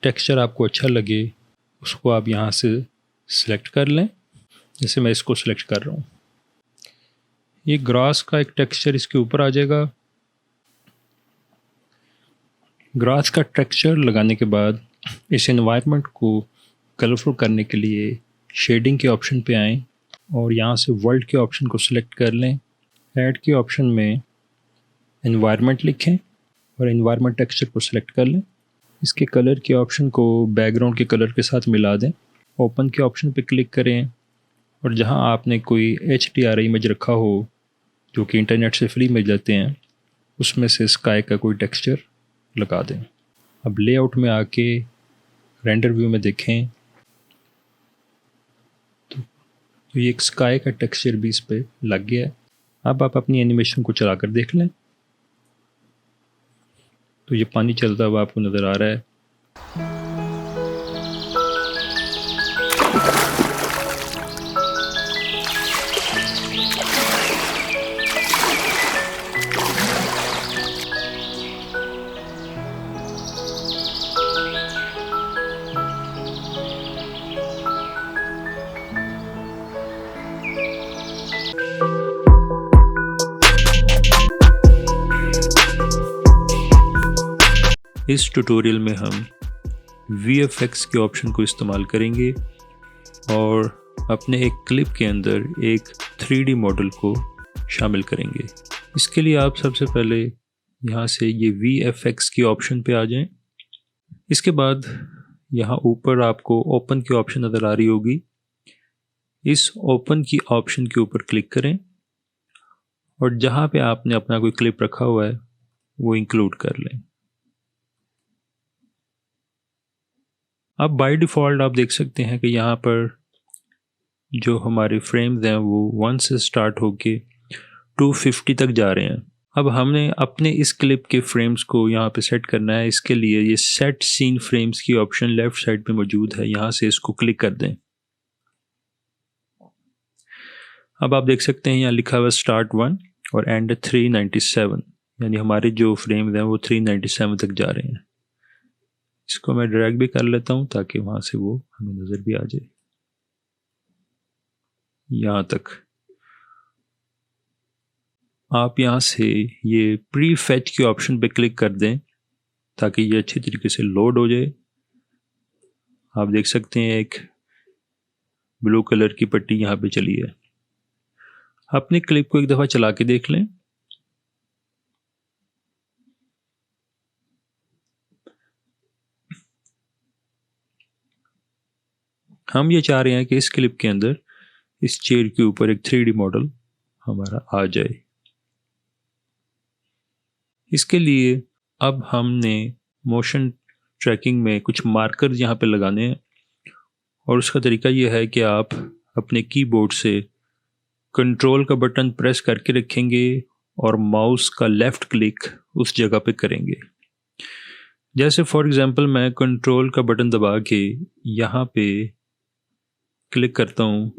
टेक्सचर आपको अच्छा लगे उसको आप यहाँ से सिलेक्ट कर लें, जैसे मैं इसको सिलेक्ट कर रहा हूँ। ये ग्रास का एक टेक्सचर इसके ऊपर आ जाएगा। ग्रास का टेक्सचर लगाने के बाद इस एनवायरनमेंट को कलरफुल करने के लिए शेडिंग के ऑप्शन पे आएँ और यहाँ से वर्ल्ड के ऑप्शन को सिलेक्ट कर लें। ऐड के ऑप्शन में एनवायरनमेंट लिखें और एनवायरनमेंट टेक्सचर को सिलेक्ट कर लें। इसके कलर के ऑप्शन को बैकग्राउंड के कलर के साथ मिला दें। ओपन के ऑप्शन पे क्लिक करें और जहाँ आपने कोई HDR इमेज रखा हो जो कि इंटरनेट से फ्री मिल जाते हैं, उसमें से स्काई का कोई टेक्सचर लगा दें। अब लेआउट में आके रेंडर व्यू में देखें तो ये एक स्काई का टेक्सचर भी इस पे लग गया है। अब आप अपनी एनिमेशन को चला कर देख लें तो ये पानी चलता हुआ आपको नज़र आ रहा है। इस ट्यूटोरियल में हम VFX के ऑप्शन को इस्तेमाल करेंगे और अपने एक क्लिप के अंदर एक 3D मॉडल को शामिल करेंगे। इसके लिए आप सबसे पहले यहाँ से ये VFX के ऑप्शन पे आ जाएं। इसके बाद यहाँ ऊपर आपको ओपन की ऑप्शन नज़र आ रही होगी। इस ओपन की ऑप्शन के ऊपर क्लिक करें और जहाँ पे आपने अपना कोई क्लिप रखा हुआ है वो इंक्लूड कर लें। अब बाय डिफ़ॉल्ट आप देख सकते हैं कि यहाँ पर जो हमारे फ्रेम्स हैं वो 1 से स्टार्ट होके 250 तक जा रहे हैं। अब हमने अपने इस क्लिप के फ्रेम्स को यहाँ पे सेट करना है। इसके लिए ये सेट सीन फ्रेम्स की ऑप्शन लेफ़्ट साइड पे मौजूद है, यहाँ से इसको क्लिक कर दें। अब आप देख सकते हैं यहाँ लिखा हुआ स्टार्ट 1 और एंड 397, यानी हमारे जो फ्रेम्स हैं वो 397 तक जा रहे हैं। इसको मैं ड्रैग भी कर लेता हूँ ताकि वहाँ से वो हमें नज़र भी आ जाए यहाँ तक। आप यहाँ से ये प्री फैच के ऑप्शन पे क्लिक कर दें ताकि ये अच्छी तरीके से लोड हो जाए। आप देख सकते हैं एक ब्लू कलर की पट्टी यहाँ पे चली है। अपने क्लिप को एक दफ़ा चला के देख लें। हम ये चाह रहे हैं कि इस क्लिप के अंदर इस चेयर के ऊपर एक 3D मॉडल हमारा आ जाए। इसके लिए अब हमने मोशन ट्रैकिंग में कुछ मार्कर यहाँ पे लगाने हैं और उसका तरीका यह है कि आप अपने कीबोर्ड से कंट्रोल का बटन प्रेस करके रखेंगे और माउस का लेफ़्ट क्लिक उस जगह पे करेंगे। जैसे फॉर एग्ज़ाम्पल मैं कंट्रोल का बटन दबा के यहाँ पे क्लिक करता हूँ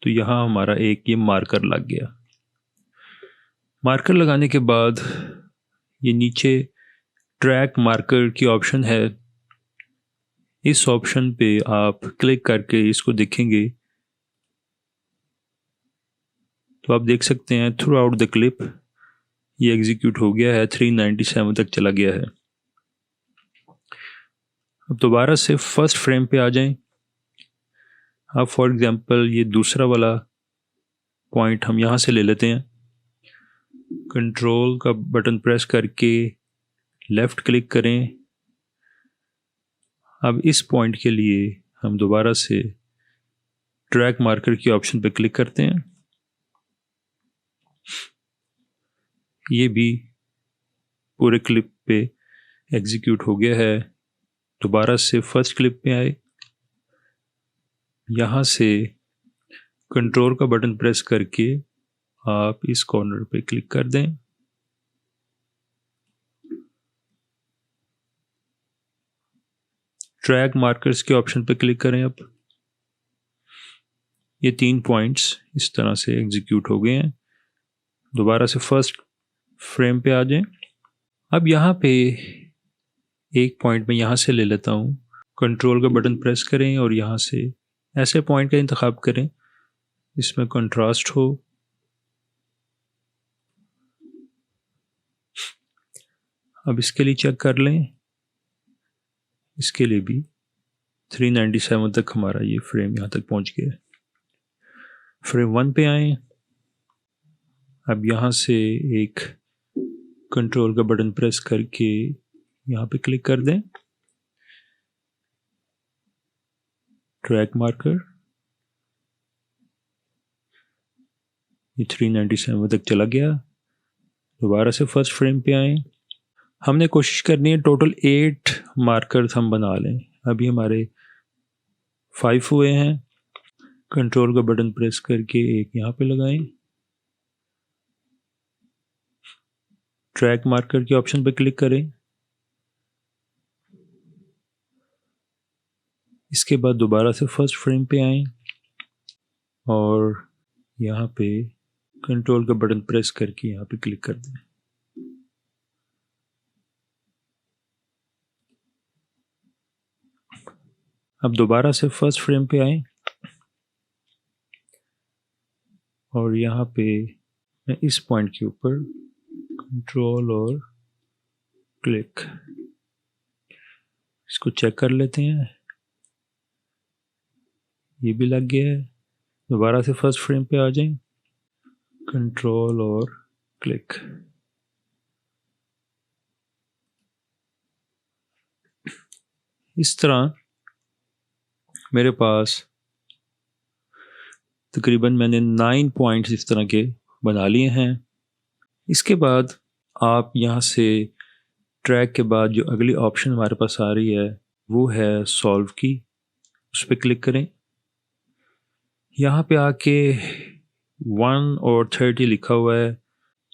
तो यहाँ हमारा एक ये मार्कर लग गया। मार्कर लगाने के बाद ये नीचे ट्रैक मार्कर की ऑप्शन है। इस ऑप्शन पे आप क्लिक करके इसको देखेंगे तो आप देख सकते हैं थ्रू आउट द क्लिप ये एग्जीक्यूट हो गया है, 397 तक चला गया है। अब दोबारा से फर्स्ट फ्रेम पे आ जाएं अब फॉर एग्ज़ाम्पल ये दूसरा वाला पॉइंट हम यहाँ से ले लेते हैं। कंट्रोल का बटन प्रेस करके लेफ़्ट क्लिक करें। अब इस पॉइंट के लिए हम दोबारा से ट्रैक मार्कर के ऑप्शन पर क्लिक करते हैं। ये भी पूरे क्लिप पे एग्जीक्यूट हो गया है। दोबारा से फर्स्ट क्लिप पे आए, यहाँ से कंट्रोल का बटन प्रेस करके आप इस कॉर्नर पे क्लिक कर दें। ट्रैक मार्कर्स के ऑप्शन पे क्लिक करें। अब ये 3 पॉइंट्स इस तरह से एग्जीक्यूट हो गए हैं। दोबारा से फर्स्ट फ्रेम पे आ जाएं। अब यहाँ पे एक पॉइंट मैं यहाँ से ले लेता हूँ। कंट्रोल का बटन प्रेस करें और यहाँ से ऐसे पॉइंट का इंतखाब करें इसमें कंट्रास्ट हो। अब इसके लिए चेक कर लें, इसके लिए भी 397 तक हमारा ये फ्रेम यहाँ तक पहुँच गया। फ्रेम 1 पे आए। अब यहाँ से एक कंट्रोल का बटन प्रेस करके यहाँ पे क्लिक कर दें। ट्रैक मार्कर ये 397 तक चला गया। दोबारा से फर्स्ट फ्रेम पे आए। हमने कोशिश करनी है टोटल 8 मार्कर्स हम बना लें। अभी हमारे 5 हुए हैं। कंट्रोल का बटन प्रेस करके एक यहाँ पे लगाएं। ट्रैक मार्कर के ऑप्शन पे क्लिक करें। इसके बाद दोबारा से फर्स्ट फ्रेम पे आएं और यहाँ पे कंट्रोल का बटन प्रेस करके यहाँ पे क्लिक कर दें। अब दोबारा से फर्स्ट फ्रेम पे आएं और यहाँ पे मैं इस पॉइंट के ऊपर कंट्रोल और क्लिक, इसको चेक कर लेते हैं। ये भी लग गया है। दोबारा से फर्स्ट फ्रेम पे आ जाएं, कंट्रोल और क्लिक। इस तरह मेरे पास तकरीबन मैंने 9 पॉइंट्स इस तरह के बना लिए हैं। इसके बाद आप यहाँ से ट्रैक के बाद जो अगली ऑप्शन हमारे पास आ रही है वो है सॉल्व की, उस पर क्लिक करें। यहाँ पे आके 1 और 30 लिखा हुआ है।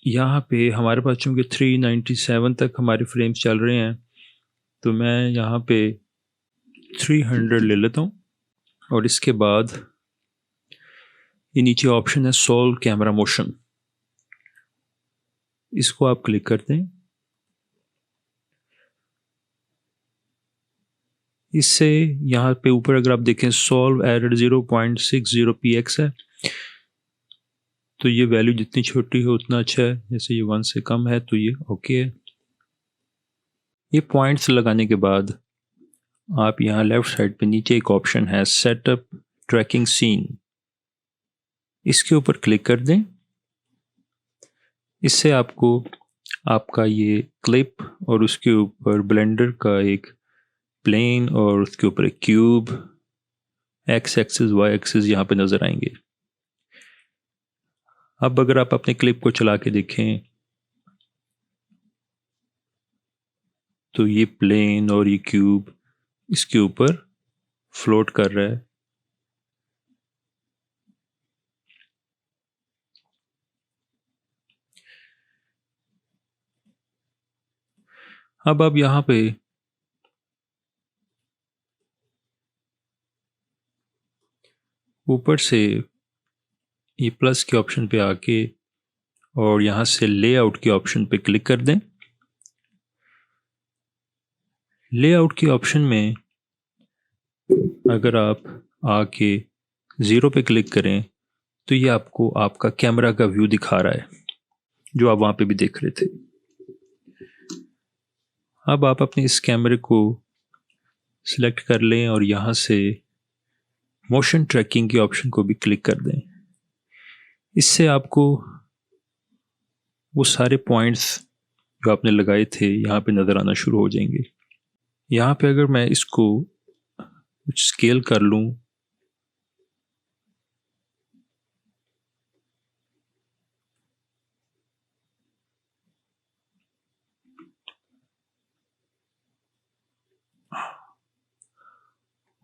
यहाँ पे हमारे पास चूँकि 397 तक हमारे फ्रेम्स चल रहे हैं तो मैं यहाँ पे 300 ले लेता हूँ और इसके बाद ये नीचे ऑप्शन है सॉल्व कैमरा मोशन, इसको आप क्लिक करते हैं। इससे यहाँ पे ऊपर अगर आप देखें सॉल्व एरर 0.60 px है, तो ये वैल्यू जितनी छोटी हो उतना अच्छा है। जैसे ये 1 से कम है तो ये ओके है। ये पॉइंट्स लगाने के बाद आप यहाँ लेफ्ट साइड पे नीचे एक ऑप्शन है सेटअप ट्रैकिंग सीन, इसके ऊपर क्लिक कर दें। इससे आपको आपका ये क्लिप और उसके ऊपर ब्लेंडर का एक प्लेन और उसके ऊपर एक cube, X axis Y axis यहाँ पे नज़र आएंगे। अब अगर आप अपने क्लिप को चला के देखें तो ये प्लेन और ये क्यूब इसके ऊपर फ्लोट कर रहा है। अब आप यहाँ पे ऊपर से ये प्लस के ऑप्शन पे आके और यहाँ से लेआउट के ऑप्शन पे क्लिक कर दें। लेआउट के ऑप्शन में अगर आप आके 0 पे क्लिक करें तो ये आपको आपका कैमरा का व्यू दिखा रहा है जो आप वहाँ पे भी देख रहे थे। अब आप अपने इस कैमरे को सिलेक्ट कर लें और यहाँ से मोशन ट्रैकिंग के ऑप्शन को भी क्लिक कर दें। इससे आपको वो सारे पॉइंट्स जो आपने लगाए थे यहाँ पे नज़र आना शुरू हो जाएंगे। यहाँ पे अगर मैं इसको कुछ स्केल कर लूँ,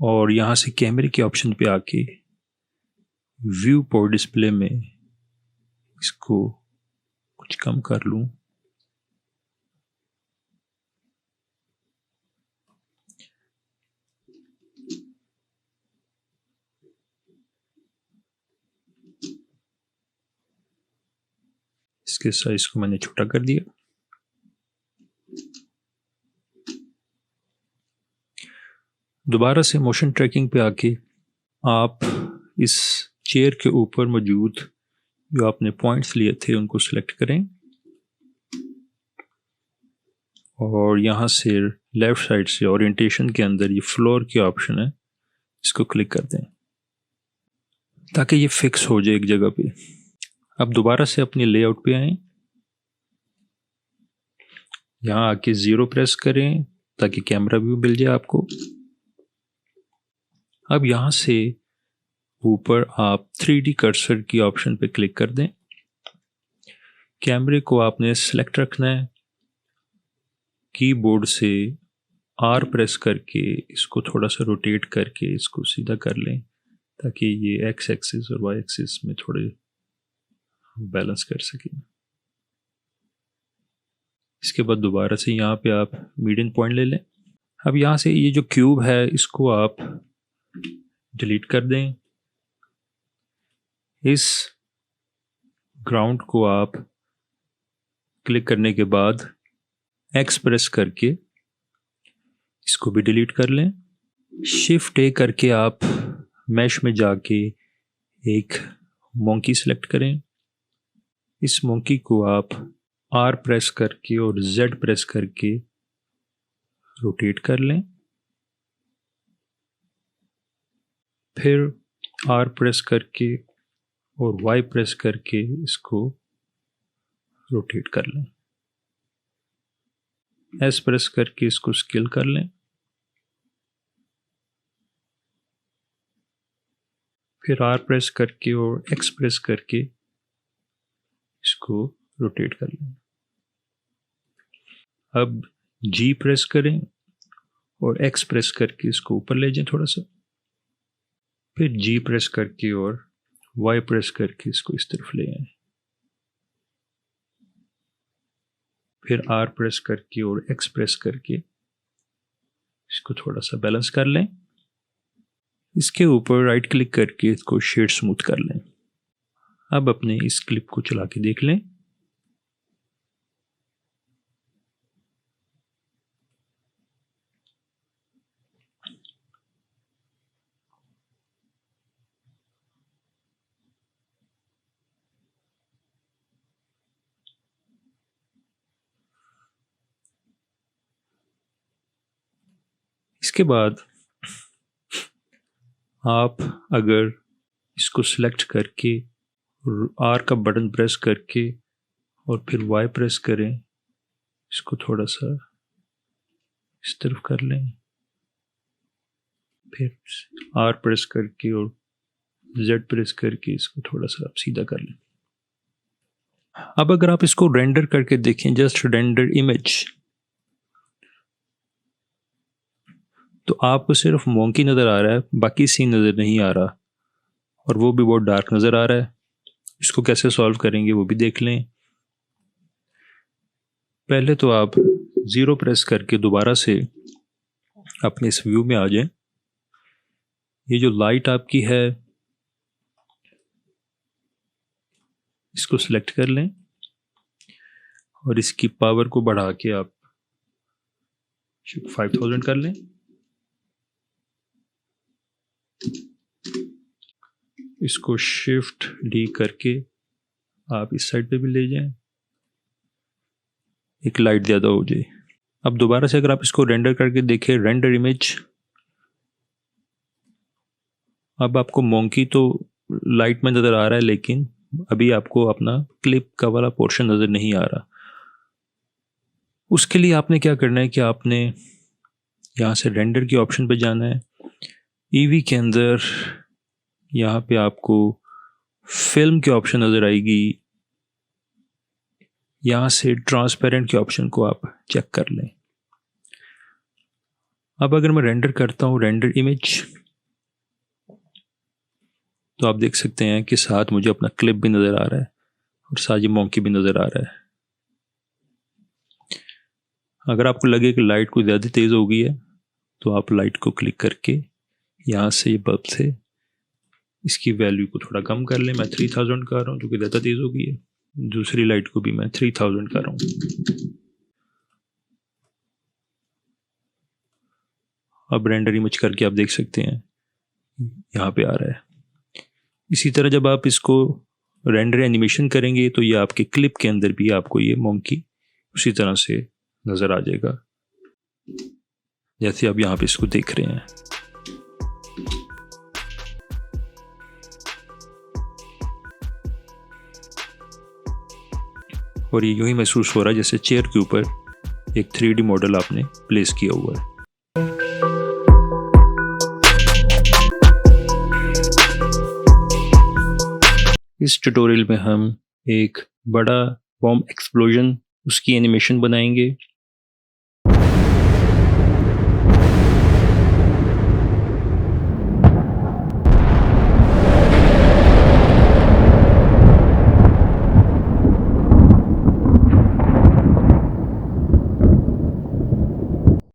और यहाँ से कैमरे के ऑप्शन पे आके व्यू पर डिस्प्ले में इसको कुछ कम कर लूँ, इसके साइज को मैंने छोटा कर दिया। दोबारा से मोशन ट्रैकिंग पे आके आप इस चेयर के ऊपर मौजूद जो आपने पॉइंट्स लिए थे उनको सिलेक्ट करें और यहाँ से लेफ़्ट साइड से ओरिएंटेशन के अंदर ये फ्लोर के ऑप्शन है, इसको क्लिक कर दें ताकि ये फिक्स हो जाए एक जगह पे। अब दोबारा से अपनी लेआउट पे आएं, यहाँ आके 0 प्रेस करें ताकि कैमरा व्यू मिल जाए आपको। अब यहाँ से ऊपर आप 3D कर्सर की ऑप्शन पे क्लिक कर दें। कैमरे को आपने सेलेक्ट रखना है, कीबोर्ड से R प्रेस करके इसको थोड़ा सा रोटेट करके इसको सीधा कर लें ताकि ये एक्स एक्सिस और वाई एक्सिस में थोड़े बैलेंस कर सकें। इसके बाद दोबारा से यहाँ पे आप मीडियन पॉइंट ले लें। अब यहाँ से ये जो क्यूब है इसको आप डिलीट कर दें। इस ग्राउंड को आप क्लिक करने के बाद एक्स प्रेस करके इसको भी डिलीट कर लें। शिफ्ट ए करके आप मैश में जाके एक मोंकी सेलेक्ट करें। इस मोंकी को आप R प्रेस करके और Z प्रेस करके रोटेट कर लें। फिर R प्रेस करके और Y प्रेस करके इसको रोटेट कर लें। S प्रेस करके इसको स्केल कर लें। फिर R प्रेस करके और X प्रेस करके इसको रोटेट कर लें। अब G प्रेस करें और X प्रेस करके इसको ऊपर ले जाएं थोड़ा सा। फिर G प्रेस करके और Y प्रेस करके इसको इस तरफ ले आएं। फिर R प्रेस करके और X प्रेस करके इसको थोड़ा सा बैलेंस कर लें। इसके ऊपर राइट क्लिक करके इसको शेड स्मूथ कर लें। अब अपने इस क्लिप को चला के देख लें। इसके बाद आप अगर इसको सिलेक्ट करके R का बटन प्रेस करके और फिर Y प्रेस करें, इसको थोड़ा सा इस तरफ कर लें। फिर R प्रेस करके और Z प्रेस करके इसको थोड़ा सा आप सीधा कर लें। अब अगर आप इसको रेंडर करके देखें, जस्ट रेंडर इमेज, तो आपको सिर्फ मोंकी नज़र आ रहा है, बाकी सीन नज़र नहीं आ रहा और वो भी बहुत डार्क नज़र आ रहा है। इसको कैसे सॉल्व करेंगे वो भी देख लें। पहले तो आप 0 प्रेस करके दोबारा से अपने इस व्यू में आ जाएं। ये जो लाइट आपकी है इसको सिलेक्ट कर लें और इसकी पावर को बढ़ा के आप 5000 कर लें। इसको शिफ्ट डी करके आप इस साइड पे भी ले जाएं, एक लाइट ज़्यादा हो जाए। अब दोबारा से अगर आप इसको रेंडर करके देखें, रेंडर इमेज, अब आपको मोंकी तो लाइट में नज़र आ रहा है, लेकिन अभी आपको अपना क्लिप का वाला पोर्शन नज़र नहीं आ रहा। उसके लिए आपने क्या करना है कि आपने यहाँ से रेंडर के ऑप्शन पे जाना है। ईवी के अंदर यहाँ पे आपको फिल्म के ऑप्शन नज़र आएगी, यहाँ से ट्रांसपेरेंट के ऑप्शन को आप चेक कर लें। अब अगर मैं रेंडर करता हूँ रेंडर इमेज, तो आप देख सकते हैं कि साथ मुझे अपना क्लिप भी नज़र आ रहा है और साथ ये मोंकी भी नज़र आ रहा है। अगर आपको लगे कि लाइट कोई ज़्यादा तेज़ हो गई है, तो आप लाइट को क्लिक करके यहाँ से ये बल्ब से इसकी वैल्यू को थोड़ा कम कर लें। मैं 3000 कर रहा हूँ, जो कि ज़्यादा तेज़ हो गई है। दूसरी लाइट को भी मैं 3000 कर रहा हूँ। अब रेंडर इमेज करके आप देख सकते हैं यहाँ पे आ रहा है। इसी तरह जब आप इसको रेंडर एनिमेशन करेंगे, तो ये आपके क्लिप के अंदर भी आपको ये मोंकी उसी तरह से नज़र आ जाएगा, जैसे आप यहाँ पे इसको देख रहे हैं। और ये यूं ही महसूस हो रहा है जैसे चेयर के ऊपर एक 3D मॉडल आपने प्लेस किया हुआ है। इस ट्यूटोरियल में हम एक बड़ा बॉम्ब एक्सप्लोजन, उसकी एनिमेशन बनाएंगे।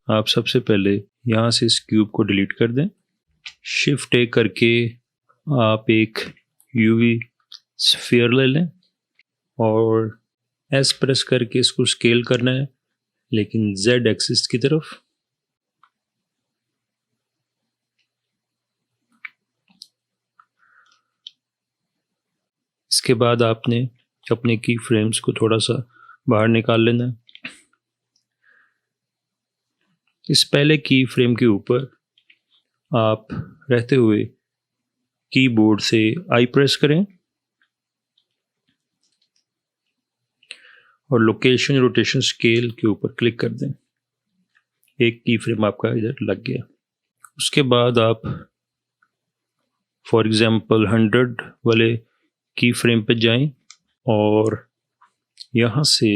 आप सबसे पहले यहाँ से इस क्यूब को डिलीट कर दें। शिफ्ट ए करके आप एक यूवी स्फीयर ले लें और एस प्रेस करके इसको स्केल करना है, लेकिन जेड एक्सिस की तरफ। इसके बाद आपने अपने की फ्रेम्स को थोड़ा सा बाहर निकाल लेना है। इस पहले की फ्रेम के ऊपर आप रहते हुए कीबोर्ड से आई प्रेस करें और लोकेशन रोटेशन स्केल के ऊपर क्लिक कर दें। एक की फ्रेम आपका इधर लग गया। उसके बाद आप फॉर एग्जांपल 100 वाले की फ्रेम पे जाएं और यहाँ से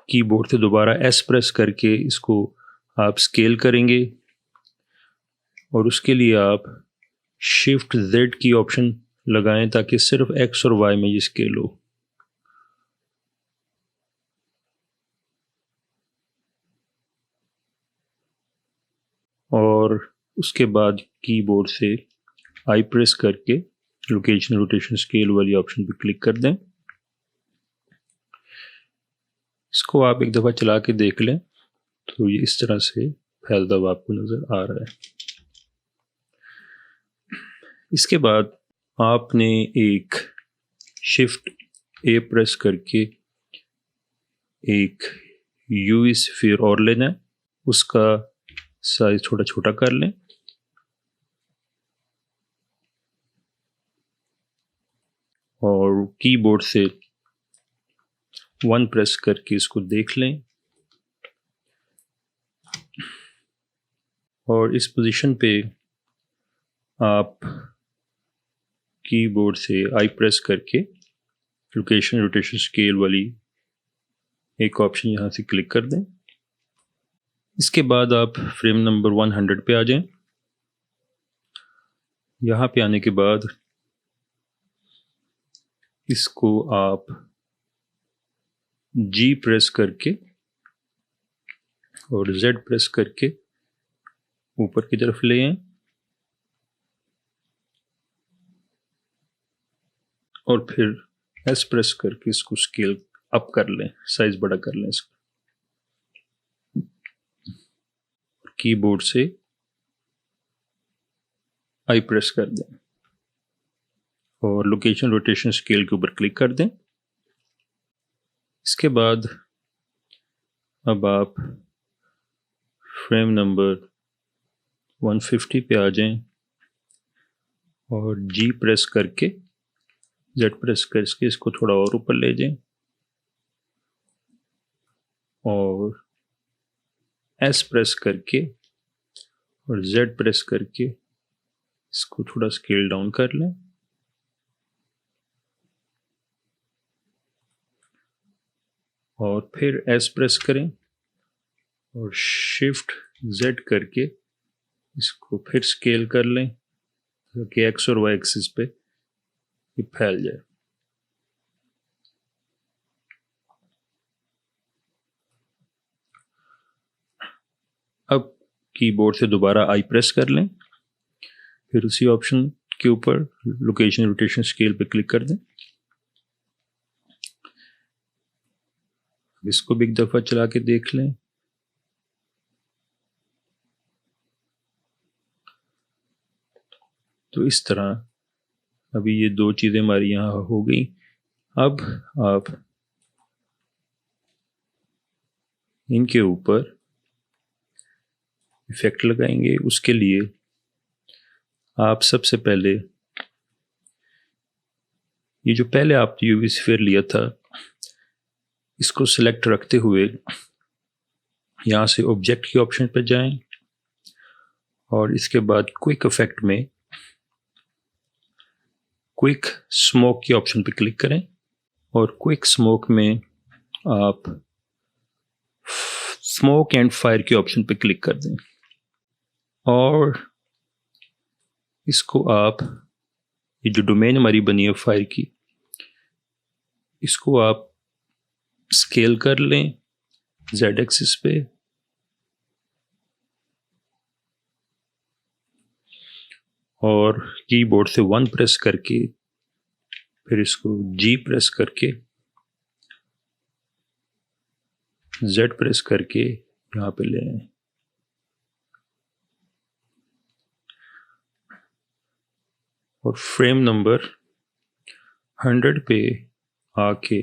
कीबोर्ड से दोबारा एस प्रेस करके इसको आप स्केल करेंगे और उसके लिए आप शिफ्ट जेड की ऑप्शन लगाएं ताकि सिर्फ एक्स और वाई में ये स्केल हो। और उसके बाद कीबोर्ड से आई प्रेस करके लोकेशन रोटेशन स्केल वाली ऑप्शन पे क्लिक कर दें। इसको आप एक दफ़ा चला के देख लें तो ये इस तरह से फैलता हुआ आपको नज़र आ रहा है। इसके बाद आपने एक शिफ्ट ए प्रेस करके एक यूवी स्फीयर और लेना है, उसका साइज थोड़ा छोटा कर लें और कीबोर्ड से 1 प्रेस करके इसको देख लें और इस पोजीशन पे आप कीबोर्ड से आई प्रेस करके लोकेशन रोटेशन स्केल वाली एक ऑप्शन यहाँ से क्लिक कर दें। इसके बाद आप फ्रेम नंबर 100 पे आ जाएं। यहाँ पे आने के बाद इसको आप जी प्रेस करके और जेड प्रेस करके ऊपर की तरफ ले आएं और फिर एस प्रेस करके इसको स्केल अप कर लें, साइज बड़ा कर लें इसको। कीबोर्ड से आई प्रेस कर दें और लोकेशन रोटेशन स्केल के ऊपर क्लिक कर दें। इसके बाद अब आप फ्रेम नंबर 150 पे आ जाएं और जी प्रेस करके, जेड प्रेस करके इसको थोड़ा और ऊपर ले जाएं और एस प्रेस करके और जेड प्रेस करके इसको थोड़ा स्केल डाउन कर लें और फिर एस प्रेस करें और शिफ्ट जेड करके इसको फिर स्केल कर लें ताकि एक्स और वाई एक्सिस पे ये फैल जाए। अब कीबोर्ड से दोबारा आई प्रेस कर लें, फिर उसी ऑप्शन के ऊपर लोकेशन रोटेशन स्केल पे क्लिक कर दें। इसको भी एक दफ़ा चला के देख लें। तो इस तरह अभी ये दो चीज़ें हमारी यहाँ हो गई। अब आप इनके ऊपर इफेक्ट लगाएंगे। उसके लिए आप सबसे पहले ये जो पहले आपने यूवी स्फीयर लिया था इसको सिलेक्ट रखते हुए यहाँ से ऑब्जेक्ट के ऑप्शन पर जाएं और इसके बाद क्विक इफेक्ट में क्विक स्मोक के ऑप्शन पर क्लिक करें और क्विक स्मोक में आप स्मोक एंड फायर के ऑप्शन पर क्लिक कर दें और इसको आप ये जो डोमेन हमारी बनी है फायर की इसको आप स्केल कर लें जेड एक्सिस पे और कीबोर्ड से 1 प्रेस करके फिर इसको जी प्रेस करके जेड प्रेस करके यहाँ पे ले आए और फ्रेम नंबर 100 पे आके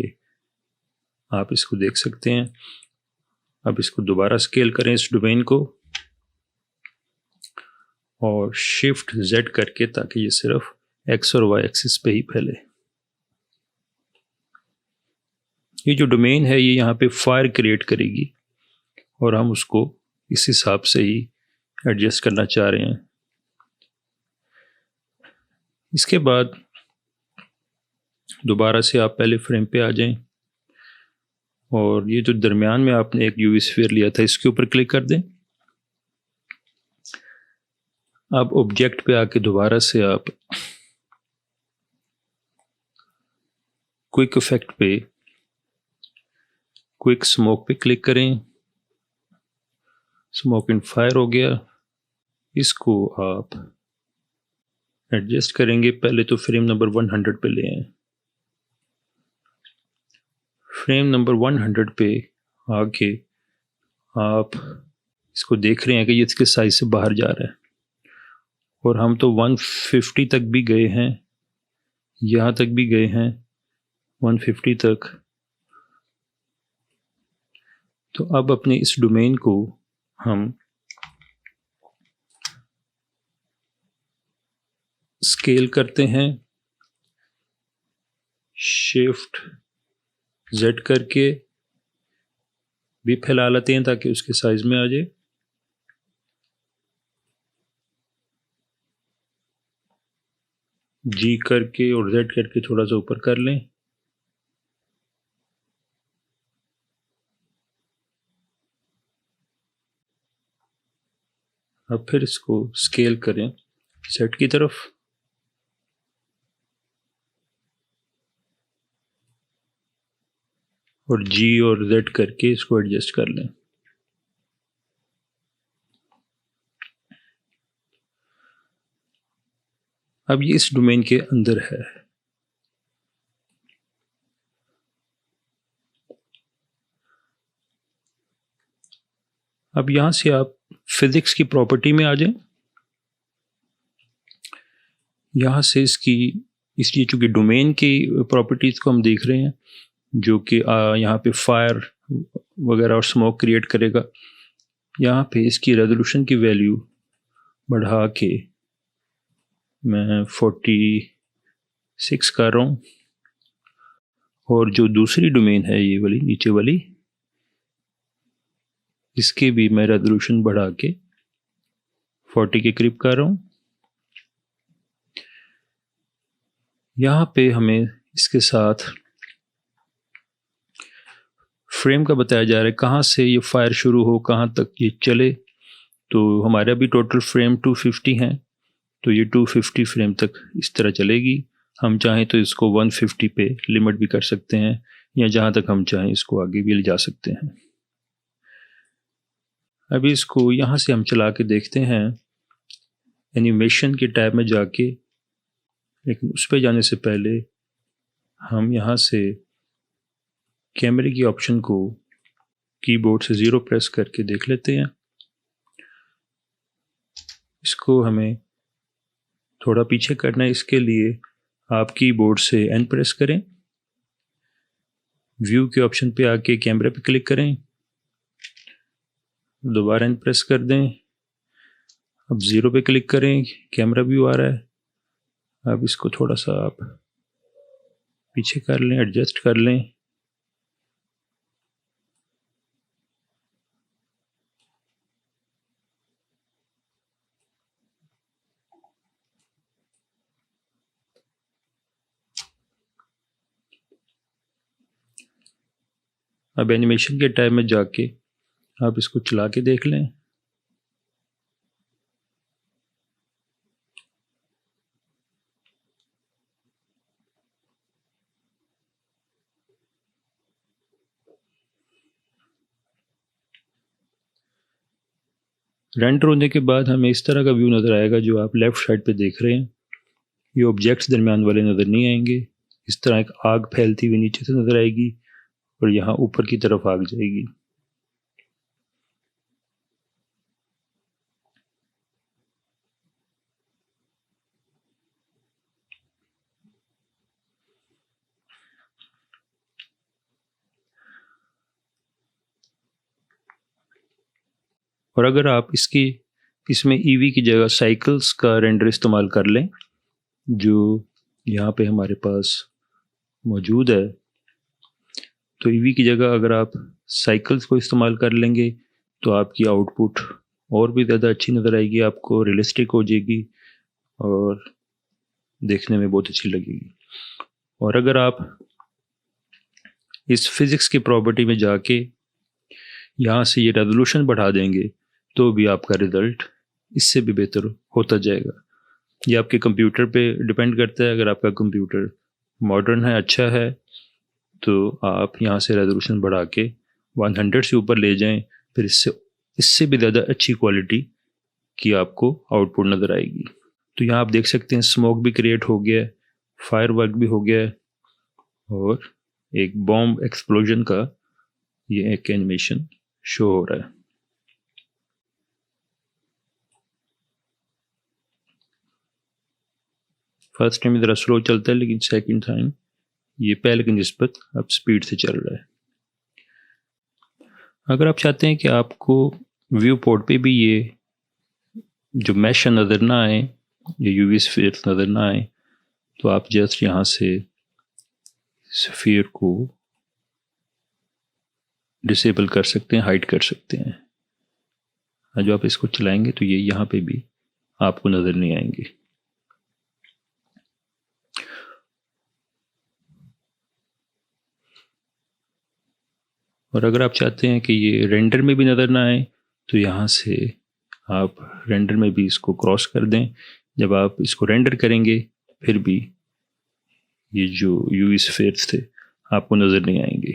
आप इसको देख सकते हैं। अब इसको दोबारा स्केल करें इस डोमेन को और शिफ्ट जेड करके ताकि ये सिर्फ एक्स और वाई एक्सिस पे ही फैले। ये जो डोमेन है ये यहाँ पे फायर क्रिएट करेगी और हम उसको इस हिसाब से ही एडजस्ट करना चाह रहे हैं। इसके बाद दोबारा से आप पहले फ्रेम पे आ जाएं और ये जो दरमियान में आपने एक यूवी स्फीयर लिया था इसके ऊपर क्लिक कर दें। अब ऑब्जेक्ट पे आके दोबारा से आप क्विक इफेक्ट पे क्विक स्मोक पे क्लिक करें। स्मोक एंड फायर हो गया। इसको आप एडजस्ट करेंगे। पहले तो फ्रेम नंबर 100 पे ले आए। फ्रेम नंबर 100 पे आके आप इसको देख रहे हैं कि ये इसके साइज से बाहर जा रहा है और हम तो 150 तक भी गए हैं, यहाँ तक भी गए हैं 150 तक। तो अब अपने इस डोमेन को हम स्केल करते हैं शिफ्ट जेड करके भी फैला लेते हैं ताकि उसके साइज में आ जाए। जी करके और जेड करके थोड़ा सा ऊपर कर लें। अब फिर इसको स्केल करें जेड की तरफ और जी और जेड करके इसको एडजस्ट कर लें। अब ये इस डोमेन के अंदर है। अब यहां से आप फिजिक्स की प्रॉपर्टी में आ जाएं। यहां से इसकी चूंकि डोमेन की प्रॉपर्टीज को हम देख रहे हैं जो कि यहाँ पे फायर वगैरह और स्मोक क्रिएट करेगा। यहाँ पे इसकी रेजोल्यूशन की वैल्यू बढ़ा के मैं 46 कर रहा हूँ, और जो दूसरी डोमेन है ये वाली नीचे वाली, इसके भी मैं रेजोल्यूशन बढ़ा के 40 के करीब कर रहा हूँ। यहाँ पे हमें इसके साथ फ्रेम का बताया जा रहा है, कहाँ से ये फायर शुरू हो, कहाँ तक ये चले। तो हमारा भी टोटल फ्रेम 250 हैं, तो ये 250 फ्रेम तक इस तरह चलेगी। हम चाहें तो इसको 150 पे लिमिट भी कर सकते हैं, या जहाँ तक हम चाहें इसको आगे भी ले जा सकते हैं। अभी इसको यहाँ से हम चला के देखते हैं एनिमेशन के टैब में जाके, लेकिन उस पर जाने से पहले हम यहाँ से कैमरे की ऑप्शन को कीबोर्ड से 0 प्रेस करके देख लेते हैं। इसको हमें थोड़ा पीछे करना है, इसके लिए आप कीबोर्ड से N प्रेस करें, व्यू के ऑप्शन पे आके कैमरे पे क्लिक करें, दोबारा N प्रेस कर दें, अब 0 पे क्लिक करें, कैमरा व्यू आ रहा है। अब इसको थोड़ा सा आप पीछे कर लें, एडजस्ट कर लें। अब एनिमेशन के टैब में जाके आप इसको चला के देख लें। रेंडर होने के बाद हमें इस तरह का व्यू नज़र आएगा जो आप लेफ़्ट साइड पे देख रहे हैं। ये ऑब्जेक्ट्स दरमियान वाले नज़र नहीं आएंगे। इस तरह एक आग फैलती हुई नीचे से नज़र आएगी और यहाँ ऊपर की तरफ आग जाएगी। और अगर आप इसमें ईवी की जगह साइकिल्स का रेंडर इस्तेमाल कर लें, जो यहाँ पे हमारे पास मौजूद है, तो ईवी की जगह अगर आप साइकिल्स को इस्तेमाल कर लेंगे तो आपकी आउटपुट और भी ज़्यादा अच्छी नज़र आएगी, आपको रियलिस्टिक हो जाएगी और देखने में बहुत अच्छी लगेगी। और अगर आप इस फिज़िक्स की प्रॉपर्टी में जाके यहाँ से ये रेजोल्यूशन बढ़ा देंगे तो भी आपका रिज़ल्ट इससे भी बेहतर होता जाएगा। ये आपके कंप्यूटर पे डिपेंड करता है। अगर आपका कंप्यूटर मॉडर्न है, अच्छा है, तो आप यहाँ से रेजोल्यूशन बढ़ा के 100 से ऊपर ले जाएं, फिर इससे भी ज़्यादा अच्छी क्वालिटी की आपको आउटपुट नज़र आएगी। तो यहाँ आप देख सकते हैं स्मोक भी क्रिएट हो गया है, फायर वर्क भी हो गया है, और एक बॉम्ब एक्सप्लोजन का ये एक एनिमेशन शो हो रहा है। फर्स्ट टाइम ज़रा स्लो चलता है, लेकिन सेकंड टाइम ये पहले की निस्बत अब स्पीड से चल रहा है। अगर आप चाहते हैं कि आपको व्यू पोर्ट पे भी ये जो मैश नज़र ना आए, ये यूवी स्फीयर नज़र ना आए, तो आप जस्ट यहाँ से स्फीयर को डिसेबल कर सकते हैं, हाइड कर सकते हैं। जो आप इसको चलाएंगे तो ये यहाँ पे भी आपको नज़र नहीं आएंगे। और अगर आप चाहते हैं कि ये रेंडर में भी नज़र ना आए, तो यहाँ से आप रेंडर में भी इसको क्रॉस कर दें। जब आप इसको रेंडर करेंगे फिर भी ये जो यूवी स्फीयर्स थे आपको नज़र नहीं आएंगे।